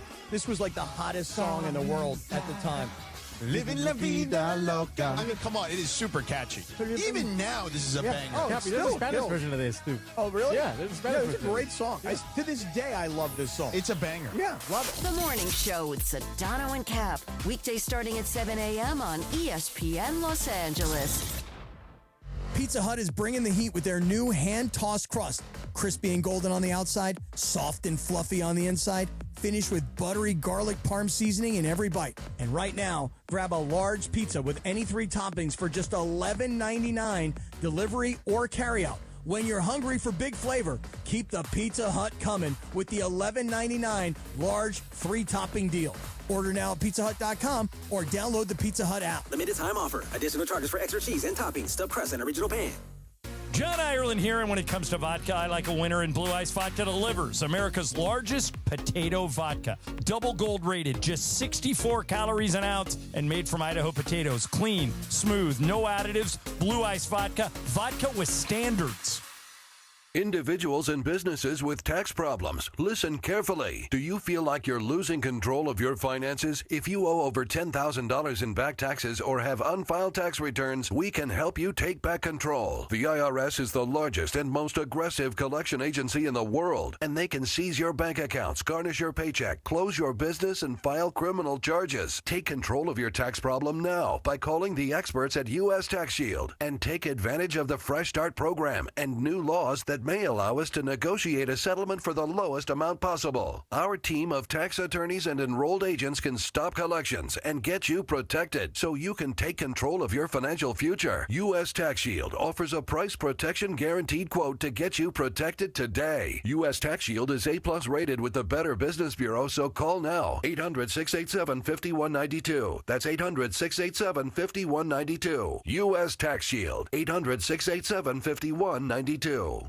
S17: like the hottest song in the world at the time.
S20: Living La Vida Loca. I mean, come on, it is super catchy. Even now, this is a banger.
S21: Oh, Cappy, there's a Spanish version of this, too.
S17: Oh, really?
S21: Yeah, there's a Spanish
S17: it's a
S21: version.
S17: great song.
S21: Yeah.
S17: To this day, I love this song.
S20: It's a banger.
S17: Yeah, love it.
S19: The Morning Show with Sedano and Cap. Weekdays starting at 7 a.m. on ESPN Los Angeles.
S22: Pizza Hut is bringing the heat with their new hand-tossed crust. Crispy and golden on the outside, soft and fluffy on the inside, finished with buttery garlic parm seasoning in every bite. And right now, grab a large pizza with any 3 toppings for just $11.99, delivery or carryout. When you're hungry for big flavor, keep the Pizza Hut coming with the $11.99 large 3-topping deal. Order now at pizzahut.com or download the Pizza Hut app.
S23: Limited time offer. Additional charges for extra cheese and toppings, stuffed crust, and original pan.
S24: John Ireland here, and when it comes to vodka, I like a winner, and Blue Ice Vodka delivers. America's largest potato vodka. Double gold rated, just 64 calories an ounce, and made from Idaho potatoes. Clean, smooth, no additives. Blue Ice Vodka. Vodka with standards.
S25: Individuals and businesses with tax problems, listen carefully. Do you feel like you're losing control of your finances? If you owe over $10,000 in back taxes or have unfiled tax returns, we can help you take back control. The IRS is the largest and most aggressive collection agency in the world, and they can seize your bank accounts, garnish your paycheck, close your business, and file criminal charges. Take control of your tax problem now by calling the experts at U.S. Tax Shield and take advantage of the Fresh Start program and new laws that may allow us to negotiate a settlement for the lowest amount possible. Our team of tax attorneys and enrolled agents can stop collections and get you protected so you can take control of your financial future. U.S. Tax Shield offers a price protection guaranteed quote to get you protected today. U.S. Tax Shield is A+ rated with the Better Business Bureau, so call now. 800-687-5192. That's 800-687-5192. U.S. Tax Shield. 800-687-5192.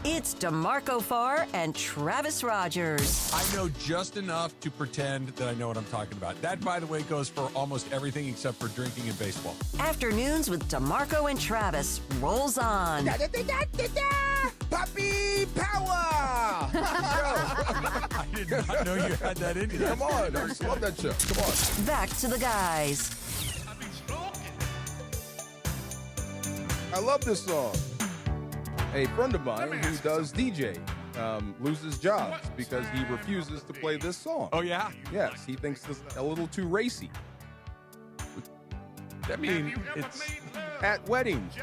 S19: It's DeMarco Farr and Travis Rogers.
S10: I know just enough to pretend that I know what I'm talking about. That, by the way, goes for almost everything except for drinking and baseball.
S19: Afternoons with DeMarco and Travis rolls on.
S17: Puppy power!
S10: I did not know you had that in you.
S7: Come on, I just love that show. Come on.
S19: Back to the guys.
S7: I love this song. A friend of mine who does DJ loses jobs because he refuses to play this song.
S10: Oh, yeah?
S7: Yes, he thinks this is a little too racy.
S10: I mean, it's
S7: at weddings.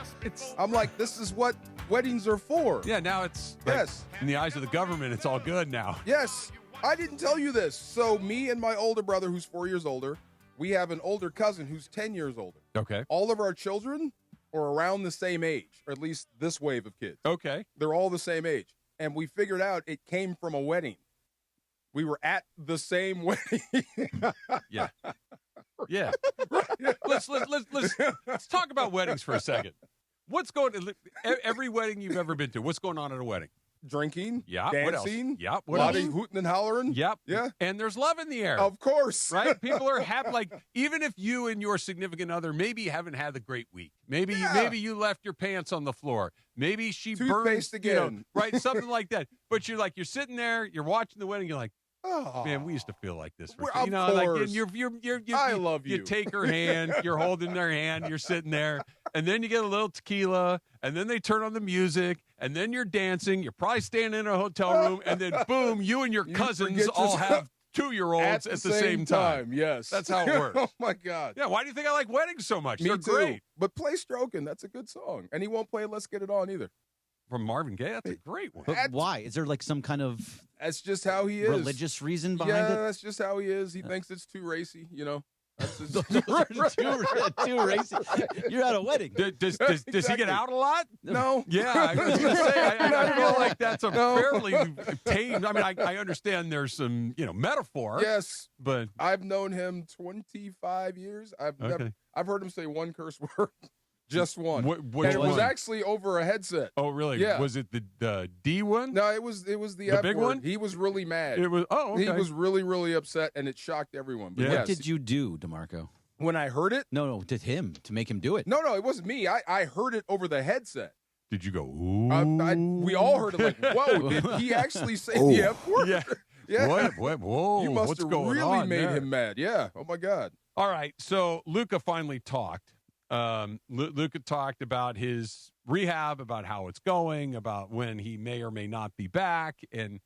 S7: I'm like, this is what weddings are for.
S10: Yeah, now it's like,
S7: yes.
S10: In the eyes of the government, it's all good now.
S7: Yes, I didn't tell you this. So me and my older brother, who's 4 years older, we have an older cousin who's 10 years older.
S10: Okay.
S7: All of our children are around the same age, or at least this wave of kids.
S10: Okay.
S7: They're all the same age. And we figured out it came from a wedding. We were at the same wedding.
S10: Yeah. Yeah. Let's talk about weddings for a second. What's going on? Every wedding you've ever been to, what's going on at a wedding?
S7: Drinking.
S10: Yeah.
S7: Dancing.
S10: What else? Yep.
S7: A lot of hooting and hollering.
S10: Yep.
S7: Yeah.
S10: And there's love in the air.
S7: Of course.
S10: Right? People are happy. Like, even if you and your significant other maybe haven't had a great week. Maybe you left your pants on the floor. Maybe she
S7: Toothpaste
S10: burned
S7: again.
S10: right? Something like that. But you're sitting there, you're watching the wedding, you're like,
S7: Oh,
S10: man, we used to feel like this.
S7: Of
S10: Like
S7: course.
S10: I
S7: love you.
S10: You take her hand, you're holding their hand, you're sitting there, and then you get a little tequila, and then they turn on the music, and then you're dancing. You're probably staying in a hotel room, and then boom, you and your cousins all have 2-year-olds at the same time.
S7: Yes,
S10: that's how it works.
S7: Oh my God.
S10: Yeah, why do you think I like weddings so much?
S7: Me
S10: They're
S7: too.
S10: great.
S7: But play Stroking. That's a good song, and he won't play Let's Get It On either.
S10: From Marvin Gaye, that's a great one.
S5: But why? Is there like some kind of
S7: That's just how he is.
S5: religious reason behind
S7: Yeah,
S5: it?
S7: that's just how he is. He thinks it's too racy, you know. That's just
S5: too racy. You're at a wedding.
S10: Does he get out a lot?
S7: No.
S10: Yeah, I was going to say, I feel like that's a fairly tame. I mean, I understand there's some, metaphor.
S7: Yes,
S10: but
S7: I've known him 25 years. I've heard him say one curse word. Just one.
S10: Which
S7: and it was
S10: one?
S7: actually over a headset.
S10: Oh, really?
S7: Yeah.
S10: Was it the D one?
S7: No, it was the F
S10: big
S7: word.
S10: one?
S7: He was really mad.
S10: It was. Oh, okay.
S7: He was really, really upset, and it shocked everyone. But
S5: What did you do, DeMarco?
S7: When I heard it?
S5: No, to him, to make him do it.
S7: No, it wasn't me. I heard it over the headset.
S10: Did you go, ooh?
S7: We all heard it like, whoa, did he actually say the F word?
S10: Yeah.
S7: Yeah.
S10: Whoa,
S7: You must
S10: what's
S7: have
S10: going
S7: really
S10: on
S7: made
S10: there?
S7: him mad. Yeah. Oh, my God.
S10: All right, so Luka finally talked. Luka talked about his rehab, about how it's going, about when he may or may not be back, and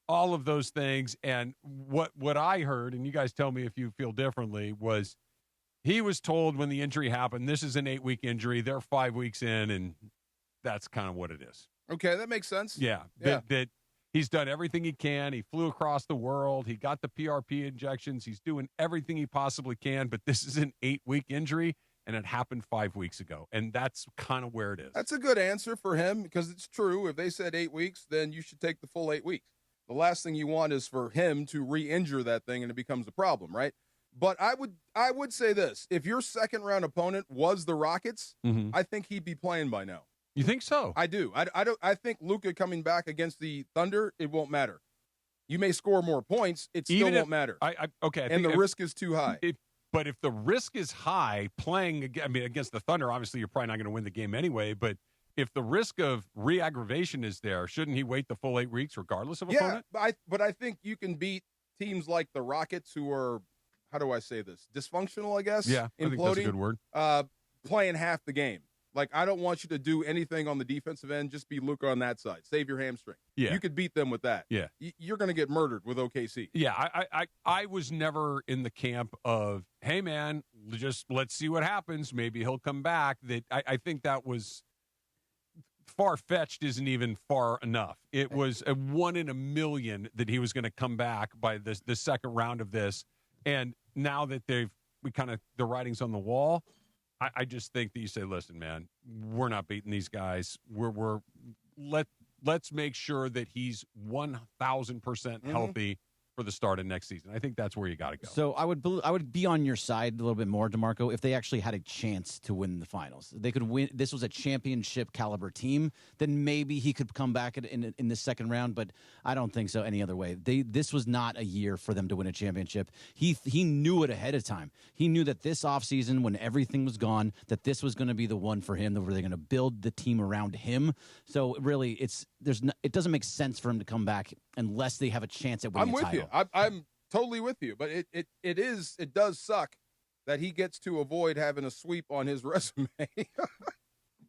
S10: all of those things. And what I heard, and you guys tell me if you feel differently, was he was told when the injury happened, this is an 8-week injury. They're 5 weeks in, and that's kind of what it is.
S7: Okay, that makes sense.
S10: Yeah. That he's done everything he can. He flew across the world. He got the PRP injections. He's doing everything he possibly can, but this is an 8-week injury, and it happened 5 weeks ago. And that's kind of where it is.
S7: That's a good answer for him because it's true. If they said 8 weeks, then you should take the full 8 weeks. The last thing you want is for him to re-injure that thing and it becomes a problem, right? But I would say this. If your second-round opponent was the Rockets, I think he'd be playing by now.
S10: You think so?
S7: I do. I think Luka coming back against the Thunder, it won't matter. You may score more points. It still won't matter.
S10: Okay.
S7: And the risk is too high.
S10: But if the risk is high playing, against the Thunder, obviously you're probably not going to win the game anyway. But if the risk of re-aggravation is there, shouldn't he wait the full 8 weeks regardless of opponent?
S7: Yeah, but I think you can beat teams like the Rockets who are, how do I say this, dysfunctional, I guess?
S10: Yeah, I think that's a good word.
S7: Playing half the game. Like, I don't want you to do anything on the defensive end. Just be Luka on that side. Save your hamstring.
S10: Yeah.
S7: You could beat them with that.
S10: Yeah.
S7: You're going to get murdered with OKC.
S10: Yeah, I was never in the camp of, hey, man, just let's see what happens. Maybe he'll come back. That I think that was far-fetched isn't even far enough. It was a 1 in a million that he was going to come back by the second round of this. And now that the writing's on the wall, I just think that you say, listen, man, we're not beating these guys. Let's make sure that he's 1,000% healthy for the start of next season. I think that's where you got to go.
S5: So I would be on your side a little bit more, DeMarco, if they actually had a chance to win the finals. They could win. This was a championship caliber team. Then maybe he could come back in the second round. But I don't think so any other way. This was not a year for them to win a championship. He knew it ahead of time. He knew that this offseason, when everything was gone, that this was going to be the one for him. That they're going to build the team around him. So really, it doesn't make sense for him to come back unless they have a chance at winning a title.
S7: I'm with you. I'm totally with you, but it does suck that he gets to avoid having a sweep on his resume,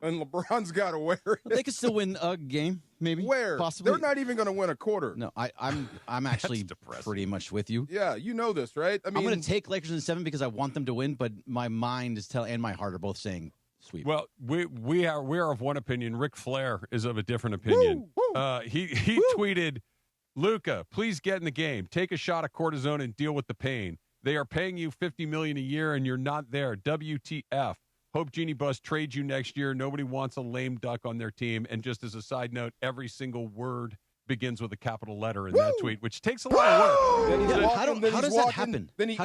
S7: and LeBron's got to wear it.
S5: They could still win a game, maybe.
S7: Where
S5: possibly
S7: they're not even going to win a quarter.
S5: No, I'm actually pretty much with you.
S7: Yeah, you know this, right? I mean,
S5: I'm going to take Lakers in 7 because I want them to win, but my mind is and my heart are both saying sweep.
S10: Well, we are of one opinion. Ric Flair is of a different opinion. He tweeted, Luka, please get in the game. Take a shot of cortisone and deal with the pain. They are paying you $50 million a year and you're not there. WTF. Hope Jeannie Buss trades you next year. Nobody wants a lame duck on their team. And just as a side note, every single word begins with a capital letter in that tweet, which takes a lot of work.
S5: How does that happen?
S7: Then he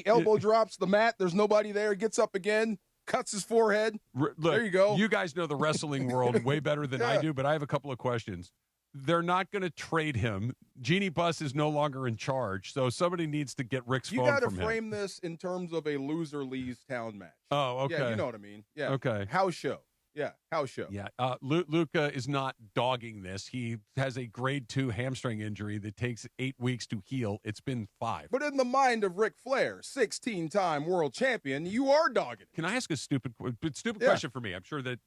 S7: elbow drops the mat. There's nobody there. Gets up again. Cuts his forehead.
S10: Look,
S7: there you go.
S10: You guys know the wrestling world way better than I do, but I have a couple of questions. They're not going to trade him. Jeannie Buss is no longer in charge, so somebody needs to get Rick's phone from him.
S7: You got to frame this in terms of a loser leaves town match.
S10: Oh, okay.
S7: Yeah, you know what I mean. Yeah.
S10: Okay.
S7: House show. Yeah, house show.
S10: Yeah, Luka is not dogging this. He has a grade 2 hamstring injury that takes 8 weeks to heal. It's been 5.
S7: But in the mind of Ric Flair, 16-time world champion, you are dogging it.
S10: Can I ask a stupid question for me? I'm sure that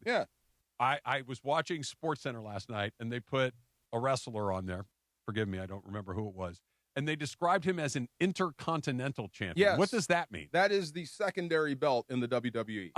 S10: I was watching SportsCenter last night, and they put a wrestler on there. Forgive me, I don't remember who it was. And they described him as an intercontinental champion.
S7: Yes.
S10: What does that mean?
S7: That is the secondary belt in the WWE.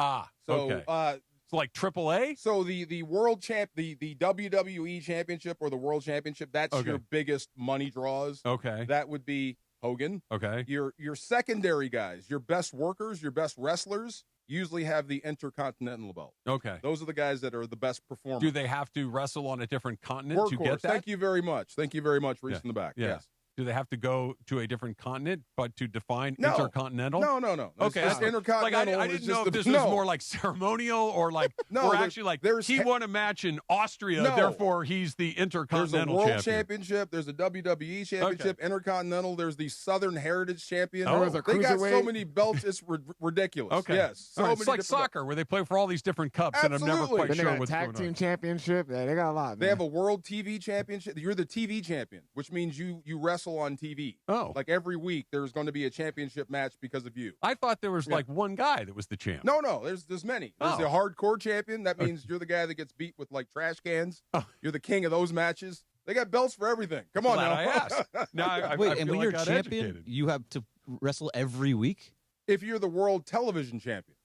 S10: Okay. It's like AAA?
S7: So the world champ, the WWE championship or the world championship, that's your biggest money draws.
S10: Okay.
S7: That would be Hogan.
S10: Okay.
S7: Your secondary guys, your best workers, your best wrestlers usually have the intercontinental belt.
S10: Okay.
S7: Those are the guys that are the best performers.
S10: Do they have to wrestle on a different continent to get that?
S7: Thank you very much. Thank you very much, Reese in the back.
S10: Yeah.
S7: Yes.
S10: Do they have to go to a different continent, but to define intercontinental?
S7: No.
S10: Okay,
S7: it's intercontinental.
S10: I didn't know if this was more like ceremonial or like we're actually like he won a match in Austria, therefore he's the intercontinental champion.
S7: There's a world championship. There's a WWE championship, intercontinental. There's the Southern Heritage champion. They got so many belts, it's ridiculous.
S10: Okay.
S7: Yes. So
S10: it's like soccer where they play for all these different cups, and I'm never quite sure what's going on.
S11: Tag team championship. Yeah, they got a lot.
S7: They have a world TV championship. You're the TV champion, which means you wrestle on TV.
S10: Oh.
S7: Like every week there's going to be a championship match because of you.
S10: I thought there was like one guy that was the champ.
S7: No, there's many. There's the hardcore champion. That means you're the guy that gets beat with like trash cans. You're the king of those matches. They got belts for everything. Come on now.
S10: I asked. Now,
S5: Wait,
S10: I
S5: and when you're champion, you have to wrestle every week?
S7: If you're the world television champion.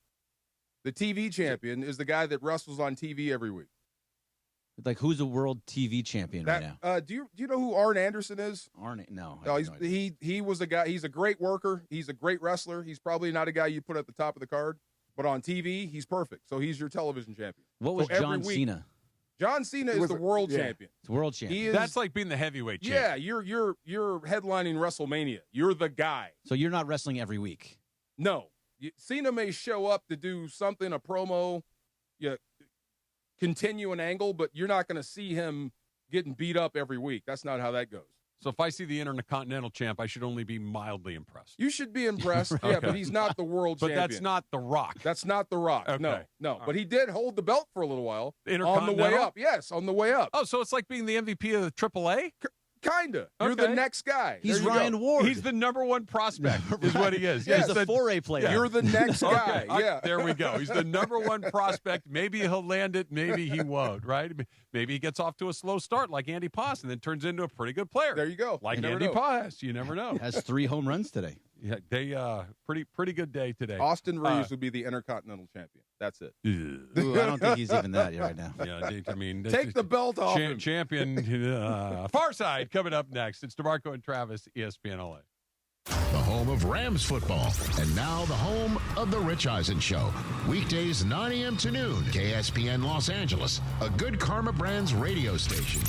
S7: The TV champion is the guy that wrestles on TV every week.
S5: Like, who's a world TV champion right now?
S7: Do you know who Arn Anderson is?
S5: No.
S7: He was a guy. He's a great worker. He's a great wrestler. He's probably not a guy you put at the top of the card, but on TV, he's perfect. So he's your television champion.
S5: What was John Cena?
S7: John Cena is the world champion.
S5: It's world champion.
S10: That's like being the heavyweight champion.
S7: Yeah, you're headlining WrestleMania. You're the guy.
S5: So you're not wrestling every week?
S7: No. Cena may show up to do something, a promo, continue an angle, but you're not going to see him getting beat up every week. That's not how that goes.
S10: So if I see the Intercontinental champ, I should only be mildly impressed.
S7: You should be impressed, yeah, but he's not the world champion.
S10: But that's not The Rock.
S7: That's not The Rock.
S10: Okay.
S7: No. But he did hold the belt for a little while.
S10: Intercontinental?
S7: On the way up. Yes, on the way up.
S10: Oh, so it's like being the MVP of the AAA?
S7: Kinda. You're the next guy.
S5: He's Ryan Ward.
S10: He's the #1 prospect, is what he is.
S5: He's a 4A player.
S7: You're the next guy. Yeah.
S10: There we go. He's the #1 prospect. Maybe he'll land it. Maybe he won't, right? Maybe he gets off to a slow start like Andy Paas and then turns into a pretty good player.
S7: There you go.
S10: Like Andy Paas. You never know.
S5: Has 3 home runs today.
S10: Yeah, they pretty good day today.
S7: Austin Reaves would be the Intercontinental champion. That's it.
S5: Ooh, I don't think he's even that right now.
S10: Yeah, I mean,
S7: take the belt off him.
S10: Champion. Far Side coming up next. It's DeMarco and Travis, ESPN LA.
S1: The home of Rams football, and now the home of the Rich Eisen Show. Weekdays 9 a.m. to noon, KSPN Los Angeles, a Good Karma Brands radio station.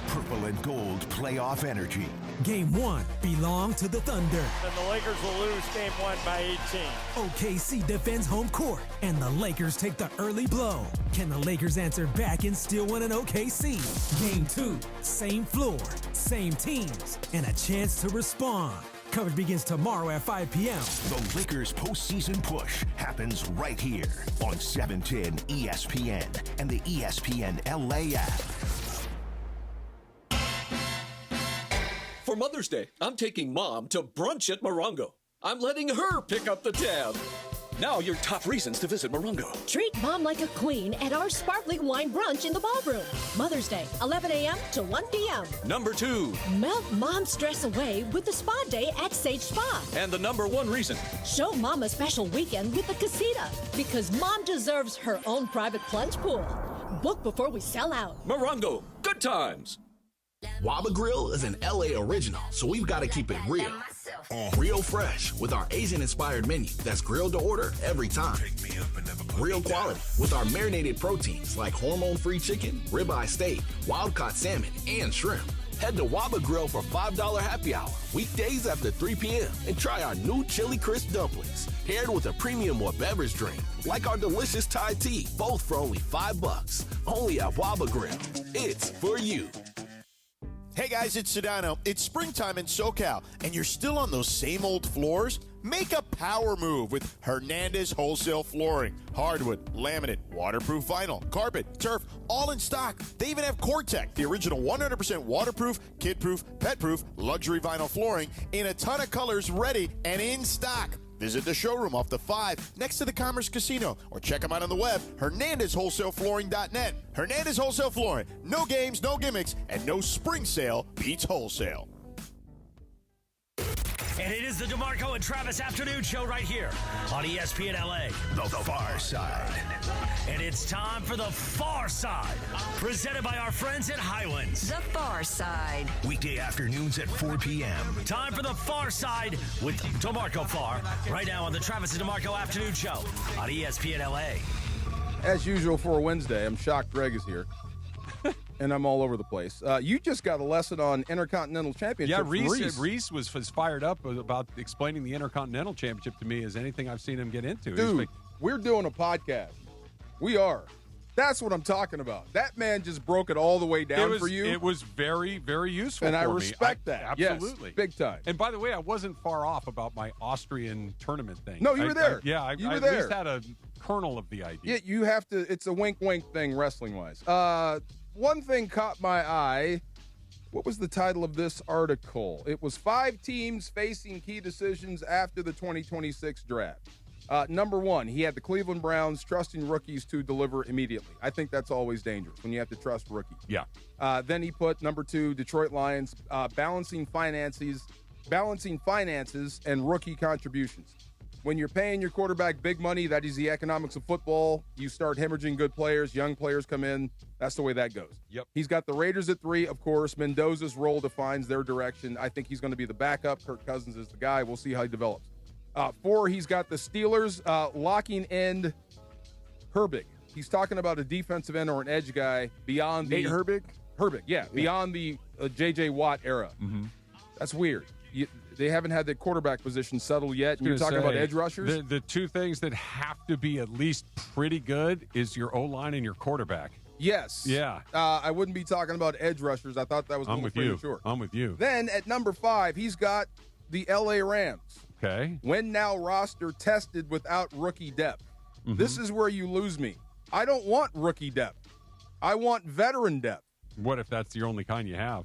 S13: Purple and gold playoff energy.
S12: Game 1 belonged to the Thunder.
S14: And the Lakers will lose game 1 by 18.
S12: OKC defends home court, and the Lakers take the early blow. Can the Lakers answer back and still win an OKC? Game 2, same floor, same teams, and a chance to respond. Coverage begins tomorrow at 5 p.m.
S13: The Lakers postseason push happens right here on 710 ESPN and the ESPN LA app.
S15: For Mother's Day, I'm taking Mom to brunch at Morongo. I'm letting her pick up the tab. Now your top reasons to visit Morongo.
S16: Treat Mom like a queen at our sparkling wine brunch in the ballroom. Mother's Day, 11 a.m. to 1 p.m.
S15: Number 2.
S16: Melt Mom's stress away with the spa day at Sage Spa.
S15: And the #1 reason.
S16: Show Mom a special weekend with the Casita, because Mom deserves her own private plunge pool. Book before we sell out.
S15: Morongo, good times.
S3: Waba Grill is an LA original, so we've got to keep it real. Real fresh with our Asian-inspired menu that's grilled to order every time. Real quality with our marinated proteins like hormone-free chicken, ribeye steak, wild-caught salmon, and shrimp. Head to Waba Grill for $5 happy hour, weekdays after 3 p.m. and try our new chili crisp dumplings, paired with a premium or beverage drink, like our delicious Thai tea, both for only $5. Only at Waba Grill. It's for you.
S20: Hey guys, it's Sedano. It's springtime in SoCal, and you're still on those same old floors? Make a power move with Hernandez Wholesale Flooring. Hardwood, laminate, waterproof vinyl, carpet, turf, all in stock. They even have Cortec, the original 100% waterproof, kid-proof, pet-proof, luxury vinyl flooring in a ton of colors ready and in stock. Visit the showroom off the 5 next to the Commerce Casino or check them out on the web, HernandezWholesaleFlooring.net. Hernandez Wholesale Flooring. No games, no gimmicks, and no spring sale beats wholesale.
S2: And it is the DeMarco and Travis Afternoon Show right here on ESPN LA.
S13: The Far Side.
S2: And it's time for The Far Side, presented by our friends at Highlands.
S19: The Far Side.
S13: Weekday afternoons at 4 p.m.
S2: Time for The Far Side with DeMarco Far, right now on the Travis and DeMarco Afternoon Show on ESPN LA.
S7: As usual for a Wednesday, I'm shocked Greg is here. And I'm all over the place. You just got a lesson on Intercontinental Championship.
S10: Yeah, Reaves was fired up about explaining the Intercontinental Championship to me as anything I've seen him get into.
S7: Dude, we're doing a podcast. We are. That's what I'm talking about. That man just broke it all the way down for you.
S10: It was very, very useful
S7: and
S10: for
S7: I
S10: me.
S7: respect that.
S10: Absolutely.
S7: Yes, big time.
S10: And by the way, I wasn't far off about my Austrian tournament thing.
S7: No, you were there.
S10: I
S7: you were
S10: at
S7: there.
S10: least had a kernel of the idea.
S7: Yeah, you have to. It's a wink thing wrestling-wise. One thing caught my eye. What was the title of this article? It was 5 teams facing key decisions after the 2026 draft. Number 1, he had the Cleveland Browns trusting rookies to deliver immediately. I think that's always dangerous when you have to trust rookies.
S10: Yeah.
S7: Then he put number 2, Detroit Lions, balancing finances and rookie contributions. When you're paying your quarterback big money, that is the economics of football. You start hemorrhaging good players, young players come in. That's the way that goes.
S10: Yep.
S7: He's got the Raiders at 3, of course. Mendoza's role defines their direction. I think he's going to be the backup. Kirk Cousins is the guy. We'll see how he develops. 4, he's got the Steelers locking in Herbig. He's talking about a defensive end or an edge guy beyond the...
S11: Nate Herbig?
S7: Herbig, yeah. Beyond the J.J. Watt era.
S10: Mm-hmm.
S7: That's weird. They haven't had the quarterback position settled yet, and you're talking about edge rushers?
S10: The 2 things that have to be at least pretty good is your O-line and your quarterback.
S7: Yes.
S10: Yeah.
S7: I wouldn't be talking about edge rushers. I thought that was a little premature.
S10: I'm with you.
S7: Then at number 5, he's got the L.A. Rams.
S10: Okay.
S7: When now roster tested without rookie depth.
S10: Mm-hmm.
S7: This is where you lose me. I don't want rookie depth. I want veteran depth.
S10: What if that's the only kind you have?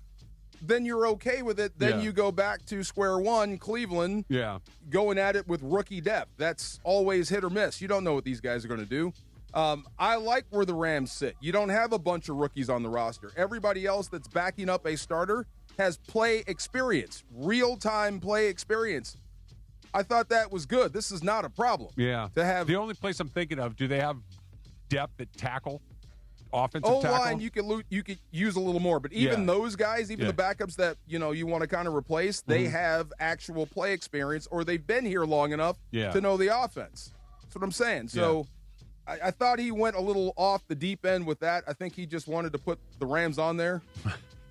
S7: Then you're okay with it. Then you go back to square one, Cleveland, going at it with rookie depth. That's always hit or miss. You don't know what these guys are going to do. I like where the Rams sit. You don't have a bunch of rookies on the roster. Everybody else that's backing up a starter has play experience, real-time play experience. I thought that was good. This is not a problem.
S10: Yeah.
S7: To have
S10: the only place I'm thinking of, do they have depth at tackle? Offensive tackle?
S7: O-line, you could use a little more, but even those guys, even the backups that you want to kind of replace, they have actual play experience, or they've been here long enough to know the offense. That's what I'm saying. So I thought he went a little off the deep end with that. I think he just wanted to put the Rams on there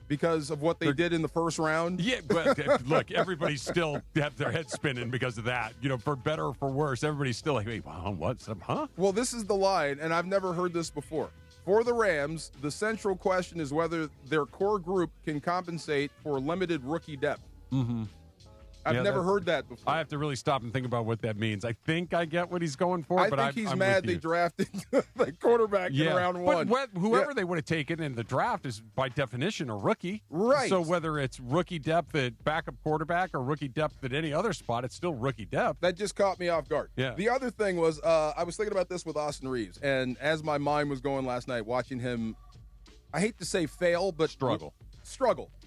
S7: because of what they did in the first round.
S10: Yeah, but look, everybody's still have their head spinning because of that. For better or for worse, everybody's still like, wait, wow, what's up, huh?
S7: Well, this is the line, and I've never heard this before. For the Rams, the central question is whether their core group can compensate for limited rookie depth.
S10: Mm-hmm.
S7: I've never heard that before.
S10: I have to really stop and think about what that means. I think I get what he's going for, but
S7: I think he's mad they drafted the quarterback in round one.
S10: But whoever they would have taken in the draft is, by definition, a rookie.
S7: Right.
S10: So whether it's rookie depth at backup quarterback or rookie depth at any other spot, it's still rookie depth.
S7: That just caught me off guard.
S10: Yeah.
S7: The other thing was I was thinking about this with Austin Reaves, and as my mind was going last night, watching him, I hate to say fail, but struggle.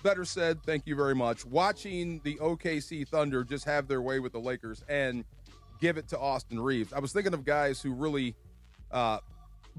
S7: Better said, thank you very much. Watching the OKC Thunder just have their way with the Lakers and give it to Austin Reaves. I was thinking of guys who really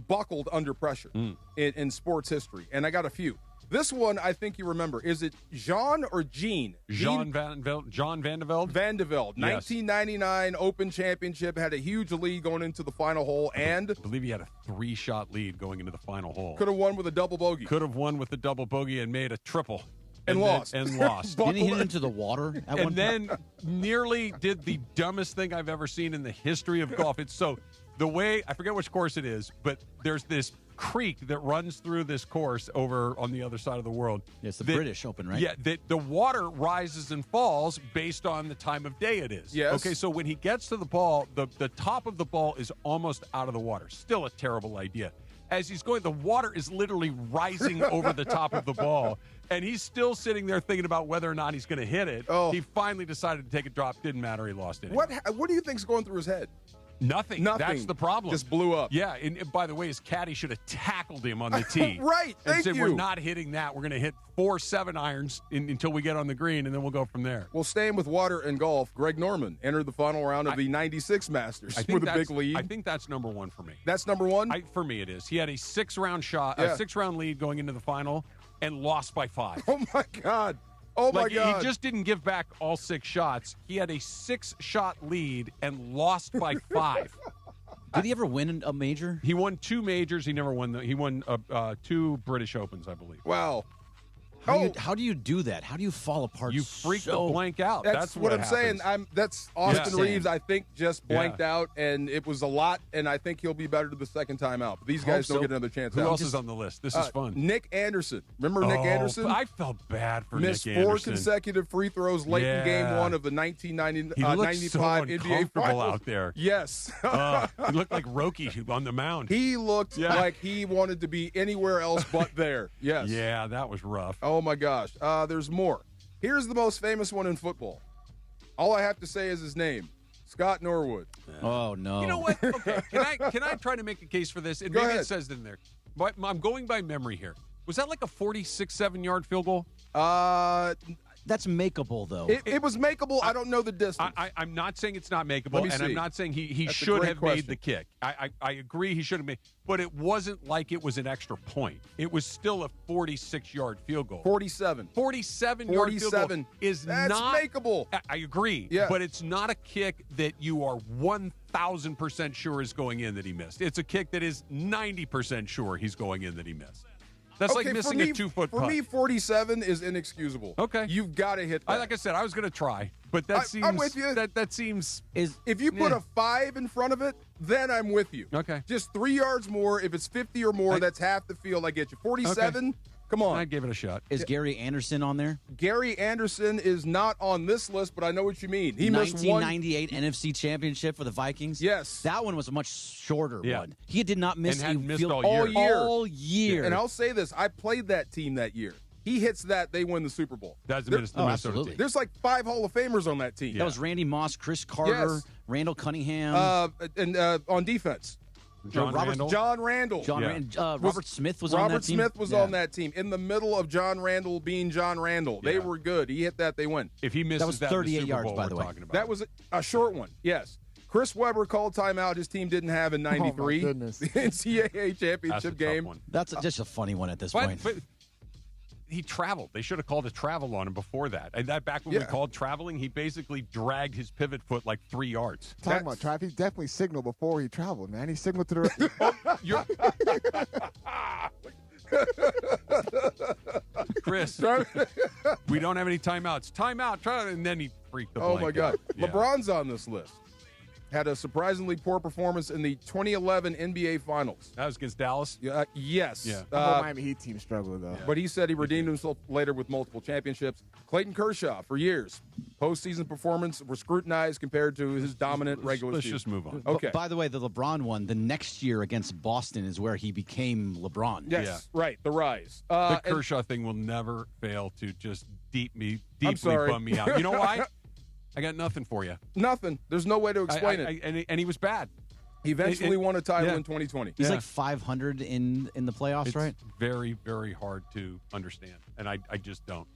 S7: buckled under pressure in sports history, and I got a few. This one, I think you remember. Is it Jean or Gene?
S10: John Van de Velde?
S7: Van de Velde.
S10: Yes.
S7: 1999 Open Championship, had a huge lead going into the final hole, and...
S10: I believe he had a 3-shot lead going into the final hole.
S7: Could have won with a double bogey.
S10: Could have won with a double bogey and made a triple.
S7: And lost.
S5: Didn't he hit into the water at one
S10: And then nearly did the dumbest thing I've ever seen in the history of golf. It's so... The way, I forget which course it is, but there's this creek that runs through this course over on the other side of the world.
S5: Yeah, it's the British Open, right?
S10: Yeah, the water rises and falls based on the time of day it is.
S7: Yes.
S10: Okay, so when he gets to the ball, the top of the ball is almost out of the water. Still a terrible idea. As he's going, the water is literally rising over the top of the ball, and he's still sitting there thinking about whether or not he's going to hit it.
S7: Oh.
S10: He finally decided to take a drop. Didn't matter. He lost it.
S7: What do you think's going through his head?
S10: Nothing. That's the problem.
S7: Just blew up.
S10: Yeah, and by the way, his caddy should have tackled him on the tee.
S7: Right,
S10: and
S7: thank
S10: said,
S7: you.
S10: we're not hitting that. We're going to hit 4 7-irons until we get on the green, and then we'll go from there.
S7: Well, staying with water and golf, Greg Norman entered the final round of the 96 Masters with a big lead.
S10: I think that's number one for me.
S7: That's number one?
S10: For me, it is. He had a 6-round shot,
S7: Yeah.
S10: a 6-round lead going into the final, and lost by 5.
S7: Oh, my God. Oh, my God.
S10: He just didn't give back all 6 shots. He had a 6-shot lead and lost by 5.
S5: Did he ever win a major?
S10: He won 2 majors. He never won. He won 2 British Opens, I believe.
S7: Wow.
S5: How do you do that? How do you fall apart?
S10: You freak the blank out.
S7: That's what I'm saying. That's Austin
S5: Yeah.
S7: Reaves, I think, just blanked out, and it was a lot, and I think he'll be better the second time out. But these guys don't get another chance
S10: Who
S7: out.
S10: else is on the list? This is fun.
S7: Nick Anderson. Remember Nick Anderson?
S10: I felt bad for
S7: Missed
S10: Nick
S7: 4
S10: Anderson.
S7: consecutive free throws late in Game
S10: Yeah.
S7: 1 of the
S10: He
S7: 1995
S10: looked so
S7: NBA
S10: uncomfortable
S7: Finals.
S10: out there.
S7: Yes.
S10: He looked like Roki on the mound.
S7: He looked like he wanted to be anywhere else but there. Yes.
S10: Yeah, that was rough.
S7: Oh, my gosh. There's more. Here's the most famous one in football. All I have to say is his name, Scott Norwood.
S5: Oh, no.
S10: You know what? Okay, can I try to make a case for this? And
S7: Go
S10: maybe
S7: ahead.
S10: it says it in there. But I'm going by memory here. Was that like a 46-7-yard field goal?
S5: That's makeable, though.
S7: It was makeable. I don't know the distance.
S10: I'm not saying it's not makeable,
S7: Let me
S10: and
S7: see.
S10: I'm not saying he
S7: That's a
S10: should
S7: great
S10: have
S7: question.
S10: made the kick. I agree he should have made, but it wasn't like it was an extra point. It was still a 46-yard field goal.
S7: 47.
S10: 47-yard field goal is
S7: That's
S10: not
S7: makeable.
S10: I agree,
S7: Yeah.
S10: but it's not a kick that you are 1,000% sure is going in that he missed. It's a kick that is 90% sure he's going in that he missed. That's like missing a 2-foot putt.
S7: For me, 47 is inexcusable.
S10: Okay.
S7: You've got to hit that.
S10: Like I said, I was going to try, but that seems.
S7: I'm with you.
S10: That seems.
S7: If you put a 5 in front of it, then I'm with you.
S10: Okay.
S7: Just 3 yards more. If it's 50 or more, that's half the field. I get you. 47. Come on.
S10: I gave it a shot.
S5: Is Gary Anderson on there?
S7: Gary Anderson is not on this list, but I know what you mean. He missed
S5: 1998 NFC Championship for the Vikings.
S7: Yes.
S5: That one was a much shorter
S10: Yeah.
S5: one. He did not miss
S10: And hadn't missed
S5: field
S10: all year.
S5: All year.
S7: And I'll say this. I played that team that year. He hits that, they win the Super Bowl.
S10: That's the
S7: There-
S10: Minnesota
S5: absolutely.
S10: team.
S7: There's like 5 Hall of Famers on that team.
S5: That was Randy Moss, Chris Carter,
S7: Yes.
S5: Randall Cunningham.
S7: And on defense.
S10: John Randall.
S7: John Randall.
S5: Robert Smith was on that team.
S7: Robert Smith was on that team. In the middle of John Randall being John Randall. They were good. He hit that, they win.
S10: If he misses
S5: That was
S10: in the
S5: 38
S10: Super
S5: yards,
S10: Bowl,
S5: by
S10: we're
S5: the way.
S10: talking about.
S7: That was a short one, yes. Chris Webber called timeout his team didn't have in 93.
S11: goodness.
S7: The NCAA
S10: That's a
S7: championship
S10: tough
S7: game.
S10: one.
S5: That's just a funny one at this
S10: But-
S5: point.
S10: but he traveled. They should have called a travel on him before that. And that back when we
S7: Yeah.
S10: called traveling, he basically dragged his pivot foot like 3 yards.
S11: Talking about traffic, he definitely signaled before he traveled, man. He signaled to the
S10: You're- Chris, we don't have any timeouts. Timeout. And then he freaked the
S7: Oh,
S10: blank
S7: my God.
S10: out. Yeah.
S7: LeBron's on this list. Had a surprisingly poor performance in the 2011 NBA Finals.
S10: That was against Dallas?
S7: Yes.
S10: Yeah.
S11: The whole Miami Heat team struggled, though.
S7: But he said he redeemed himself later with multiple championships. Clayton Kershaw, for years, postseason performance were scrutinized compared to his dominant regular
S10: Let's
S7: season.
S10: just move on.
S7: Okay.
S5: By the way, the LeBron one, the next year against Boston is where he became LeBron.
S7: Yes, right, the rise.
S10: The
S7: And-
S10: Kershaw thing will never fail to just deeply
S7: sorry.
S10: bum me out. You know why? I got nothing for you.
S7: Nothing. There's no way to explain it.
S10: And he was bad.
S7: He eventually won a title
S10: yeah.
S7: in 2020.
S5: He's
S10: Yeah.
S5: like 500 in the playoffs,
S10: It's
S5: right?
S10: very, very hard to understand, and I just don't.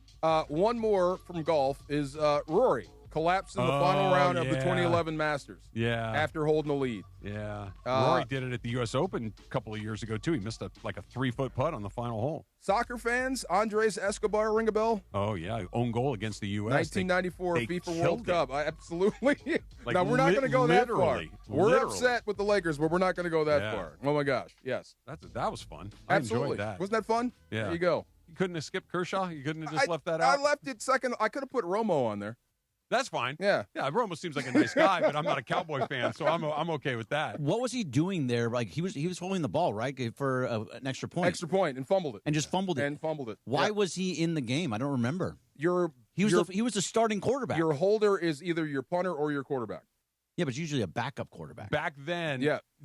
S7: One more from golf is Rory collapsed in the final round of the
S10: yeah.
S7: 2011 Masters.
S10: Yeah.
S7: After holding the lead.
S10: Yeah. Rory did it at the U.S. Open a couple of years ago, too. He missed a 3-foot putt on the final hole.
S7: Soccer fans, Andres Escobar, ring a bell?
S10: Oh, yeah. Own goal against the U.S.
S7: 1994
S10: They
S7: FIFA
S10: killed
S7: World
S10: him.
S7: Cup. Absolutely.
S10: Like,
S7: now, we're not going to go that far.
S10: literally.
S7: We're
S10: Literally.
S7: upset with the Lakers, but we're not going to go that
S10: Yeah.
S7: far. Oh, my gosh. Yes.
S10: That was fun. I
S7: Absolutely.
S10: enjoyed that.
S7: Wasn't that fun?
S10: Yeah.
S7: There you go.
S10: You couldn't have skipped Kershaw? You couldn't have just left that out?
S7: I left it second. I could have put Romo on there.
S10: That's fine.
S7: Yeah.
S10: Yeah, Romo seems like a nice guy, but I'm not a Cowboy fan, so I'm okay with that.
S5: What was he doing there? Like he was holding the ball, right, for an extra point.
S7: Extra point, and fumbled it.
S5: And just fumbled it.
S7: And fumbled it.
S5: Why was he in the game? I don't remember. He was the starting quarterback.
S7: Your holder is either your punter or your quarterback.
S5: Yeah, but it's usually a backup quarterback.
S10: Back then,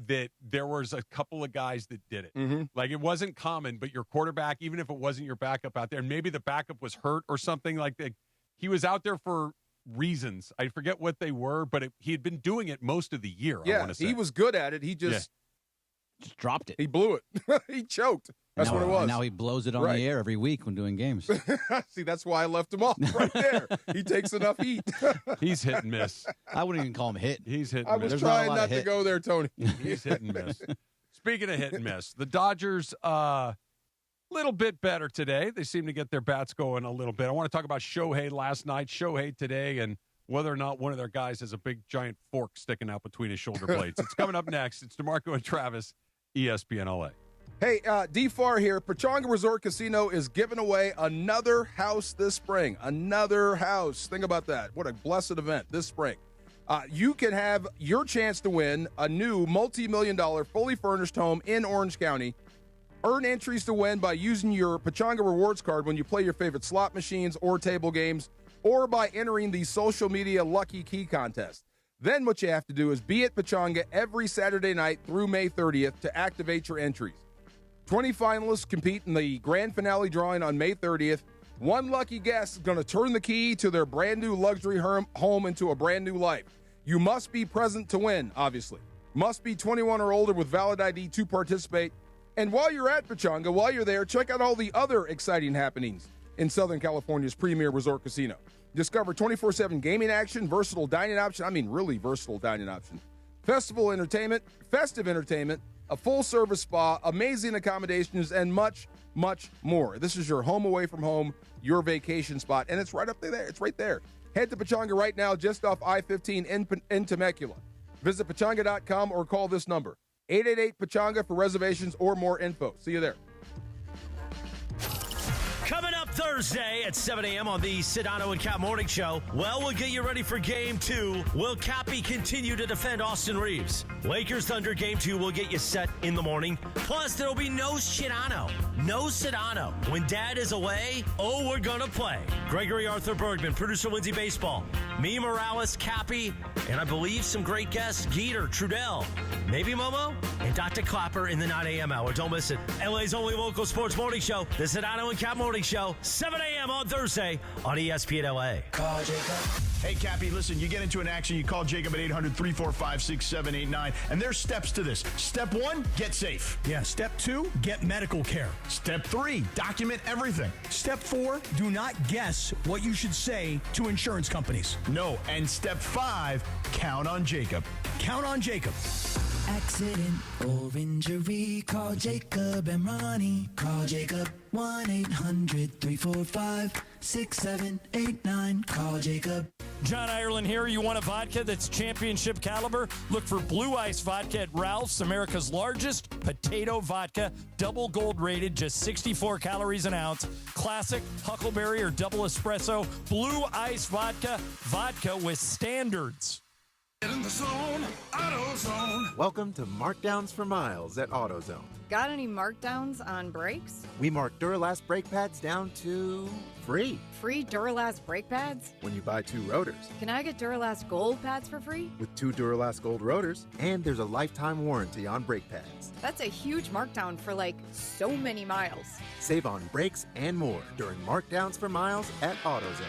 S10: that there was a couple of guys that did it.
S7: Mm-hmm.
S10: Like, it wasn't common, but your quarterback, even if it wasn't your backup out there, and maybe the backup was hurt or something like that, he was out there for reasons. I forget what they were, but he had been doing it most of the year, I want to say.
S7: He was good at it. He just
S5: dropped it.
S7: He blew it. He choked. That's what it was.
S5: And now he blows it on the air every week when doing games.
S7: See, that's why I left him off right there. He takes enough heat.
S10: He's hit and miss.
S5: I wouldn't even call him hit.
S10: He's hit and
S7: I
S10: miss.
S7: was trying not to go there, Tony.
S10: He's hit and miss. Speaking of hit and miss, the Dodgers, little bit better today. They seem to get their bats going a little bit. I want to talk about Shohei last night, Shohei today, and whether or not one of their guys has a big, giant fork sticking out between his shoulder blades. It's coming up next. It's DeMarco and Travis, ESPN LA.
S7: Hey, D-Far here. Pechanga Resort Casino is giving away another house this spring. Another house. Think about that. What a blessed event this spring. You can have your chance to win a new multi-million-dollar fully furnished home in Orange County. Earn entries to win by using your Pechanga Rewards card when you play your favorite slot machines or table games, or by entering the social media Lucky Key contest. Then what you have to do is be at Pechanga every Saturday night through May 30th to activate your entries. 20 finalists compete in the grand finale drawing on May 30th. One lucky guest is going to turn the key to their brand new luxury home into a brand new life. You must be present to win, obviously. Must be 21 or older with valid ID to participate. And while you're at Pechanga, while you're there, check out all the other exciting happenings in Southern California's premier resort casino. Discover 24/7 gaming action, versatile dining option. Really versatile dining option. Festive entertainment, a full-service spa, amazing accommodations, and much, much more. This is your home away from home, your vacation spot, and it's right up there. It's right there. Head to Pechanga right now, just off I-15 in Temecula. Visit Pechanga.com or call this number, 888-PECHANGA, for reservations or more info. See you there.
S2: Coming up Thursday at 7 a.m. on the Sedano and Cap Morning Show. Well, we'll get you ready for Game 2. Will Cappy continue to defend Austin Reaves? Lakers Thunder Game 2 will get you set in the morning. Plus, there'll be no Sedano. No Sedano. When Dad is away, we're gonna play. Gregory Arthur Bergman, producer Lindsay Baseball, me, Morales, Cappy, and I believe some great guests, Geeter, Trudell, maybe Momo, and Dr. Clapper in the 9 a.m. hour. Don't miss it. LA's only local sports morning show, the Sedano and Cap Morning Show, 7 a.m. on Thursday on ESPN LA.
S4: Call Jacob. Hey, Cappy, listen, you get into an action, you call Jacob at 800-345-6789, and there's steps to this. Step 1, get safe.
S22: Yeah, step 2, get medical care.
S4: Step 3, document everything.
S22: Step 4, do not guess what you should say to insurance companies.
S4: No, and step 5, count on Jacob.
S22: Count on Jacob.
S6: Accident or injury, call Jacob and Ronnie. Call Jacob, 1-800-345-6789. Call Jacob.
S24: John Ireland here. You want a vodka that's championship caliber? Look for Blue Ice Vodka at Ralph's, America's largest potato vodka. Double gold rated, just 64 calories an ounce. Classic, Huckleberry, or double espresso. Blue Ice Vodka. Vodka with standards.
S8: Get in the zone, AutoZone.
S9: Welcome to Markdowns for Miles at AutoZone.
S18: Got any markdowns on brakes?
S9: We mark Duralast brake pads down to free.
S18: Free Duralast brake pads?
S9: When you buy 2 rotors.
S18: Can I get Duralast Gold pads for free?
S9: With 2 Duralast Gold rotors, and there's a lifetime warranty on brake pads.
S18: That's a huge markdown for so many miles.
S9: Save on brakes and more during Markdowns for Miles at AutoZone.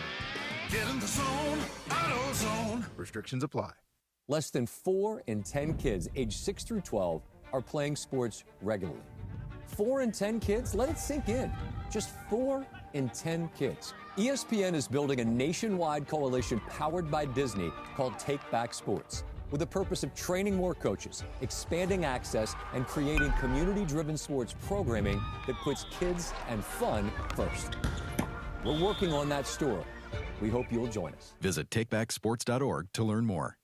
S8: Get in the zone, AutoZone.
S9: Restrictions apply.
S26: Less than 4 in 10 kids aged 6 through 12 are playing sports regularly. 4 in 10 kids? Let it sink in. Just 4 in 10 kids. ESPN is building a nationwide coalition powered by Disney called Take Back Sports, with the purpose of training more coaches, expanding access, and creating community-driven sports programming that puts kids and fun first. We're working on that story. We hope you'll join us.
S27: Visit takebacksports.org to learn more.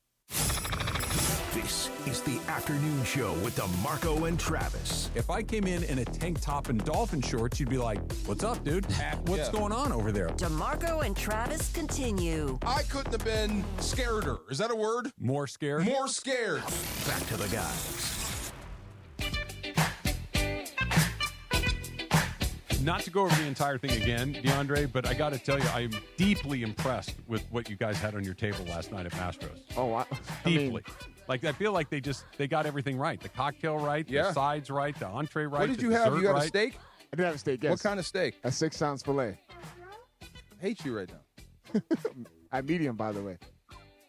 S13: This is the afternoon show with DeMarco and Travis.
S10: If I came in a tank top and dolphin shorts, you'd be like, what's up, dude? What's going on over there?
S19: DeMarco and Travis continue.
S7: I couldn't have been scareder. Is that a word?
S10: More scared?
S7: More scared.
S13: Back to the guys.
S10: Not to go over the entire thing again, DeAndre, but I got to tell you, I am deeply impressed with what you guys had on your table last night at Mastro's.
S11: Oh, I
S10: Deeply. I feel like they got everything right. The cocktail right, the sides right, the entree right.
S7: What did you have? You had a steak?
S11: I did have a steak, yes.
S7: What kind of steak?
S11: A 6-ounce filet.
S7: I hate you right now.
S11: At medium, by the way.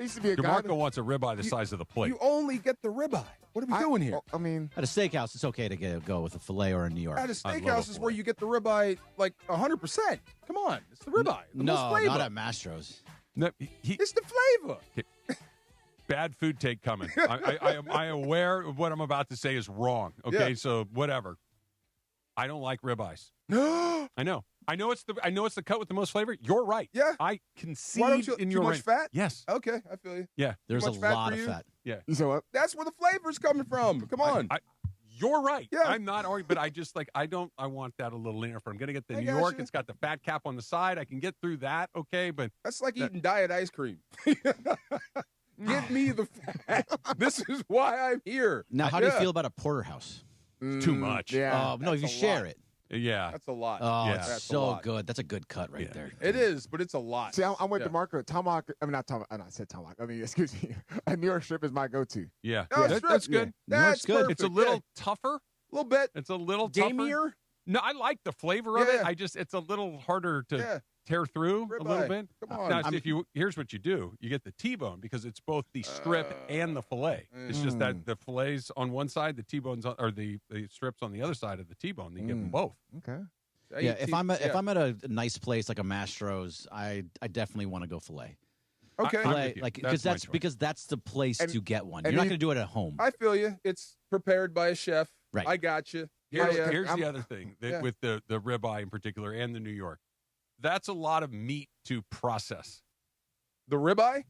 S11: Used to be a
S10: DeMarco wants a ribeye the size of the plate.
S7: You only get the ribeye. What are we doing here?
S11: I mean,
S5: at a steakhouse, it's okay to go with a filet or a New York.
S7: At a steakhouse is where you get the ribeye like 100%. Come on, it's the ribeye. The most flavor.
S5: Not at Mastro's.
S10: No,
S7: it's the flavor.
S10: Bad food take coming. I am aware of what I'm about to say is wrong. Okay, so whatever. I don't like ribeyes. I know. I know it's the cut with the most flavor. You're right.
S7: Yeah.
S10: I concede in your
S7: too much fat?
S10: Yes.
S7: Okay, I feel you.
S10: Yeah.
S5: There's a lot of fat.
S10: Yeah.
S11: So what?
S7: That's where the flavor's coming from. Come on.
S10: You're right.
S7: Yeah.
S10: I'm not arguing, but I just I want that a little leaner. If I'm going to get the New York, it's got the fat cap on the side. I can get through that. Okay, but
S7: that's like eating diet ice cream. Give me the fat. This is why I'm here.
S5: Now, how do you feel about a porterhouse?
S10: Too much.
S11: Yeah.
S5: No, if you share it.
S10: Yeah.
S7: That's a lot.
S5: Oh,
S10: Yeah.
S5: it's
S7: That's a
S5: so
S7: lot.
S5: good. That's a good cut right there.
S7: It is, but it's a lot.
S11: See, I'm with DeMarco. Tomahawk. I mean, not Tomahawk. I said Tomahawk. I mean, excuse me. A New York strip is my go-to.
S10: Yeah.
S7: Oh,
S10: That's good.
S7: That's good.
S10: It's a little tougher.
S7: A little bit.
S10: It's a little
S7: gamier.
S10: Tougher. No, I like the flavor of it. It's a little harder to tear through a little bit.
S7: Come on.
S10: Now, here's what you do. You get the T-bone because it's both the strip and the fillet. It's just that the fillet's on one side, the T-bone's or the strips on the other side of the T-bone. You get them both.
S11: Okay.
S5: Yeah, if I'm at a nice place like a Mastro's, I definitely want to go fillet.
S7: Okay.
S5: Fillet, because that's the place to get one. You're not going to do it at home.
S7: I feel you. It's prepared by a chef.
S5: Right.
S7: I got you.
S10: Here's the other thing with the ribeye in particular and the New York. That's a lot of meat to process.
S7: The ribeye?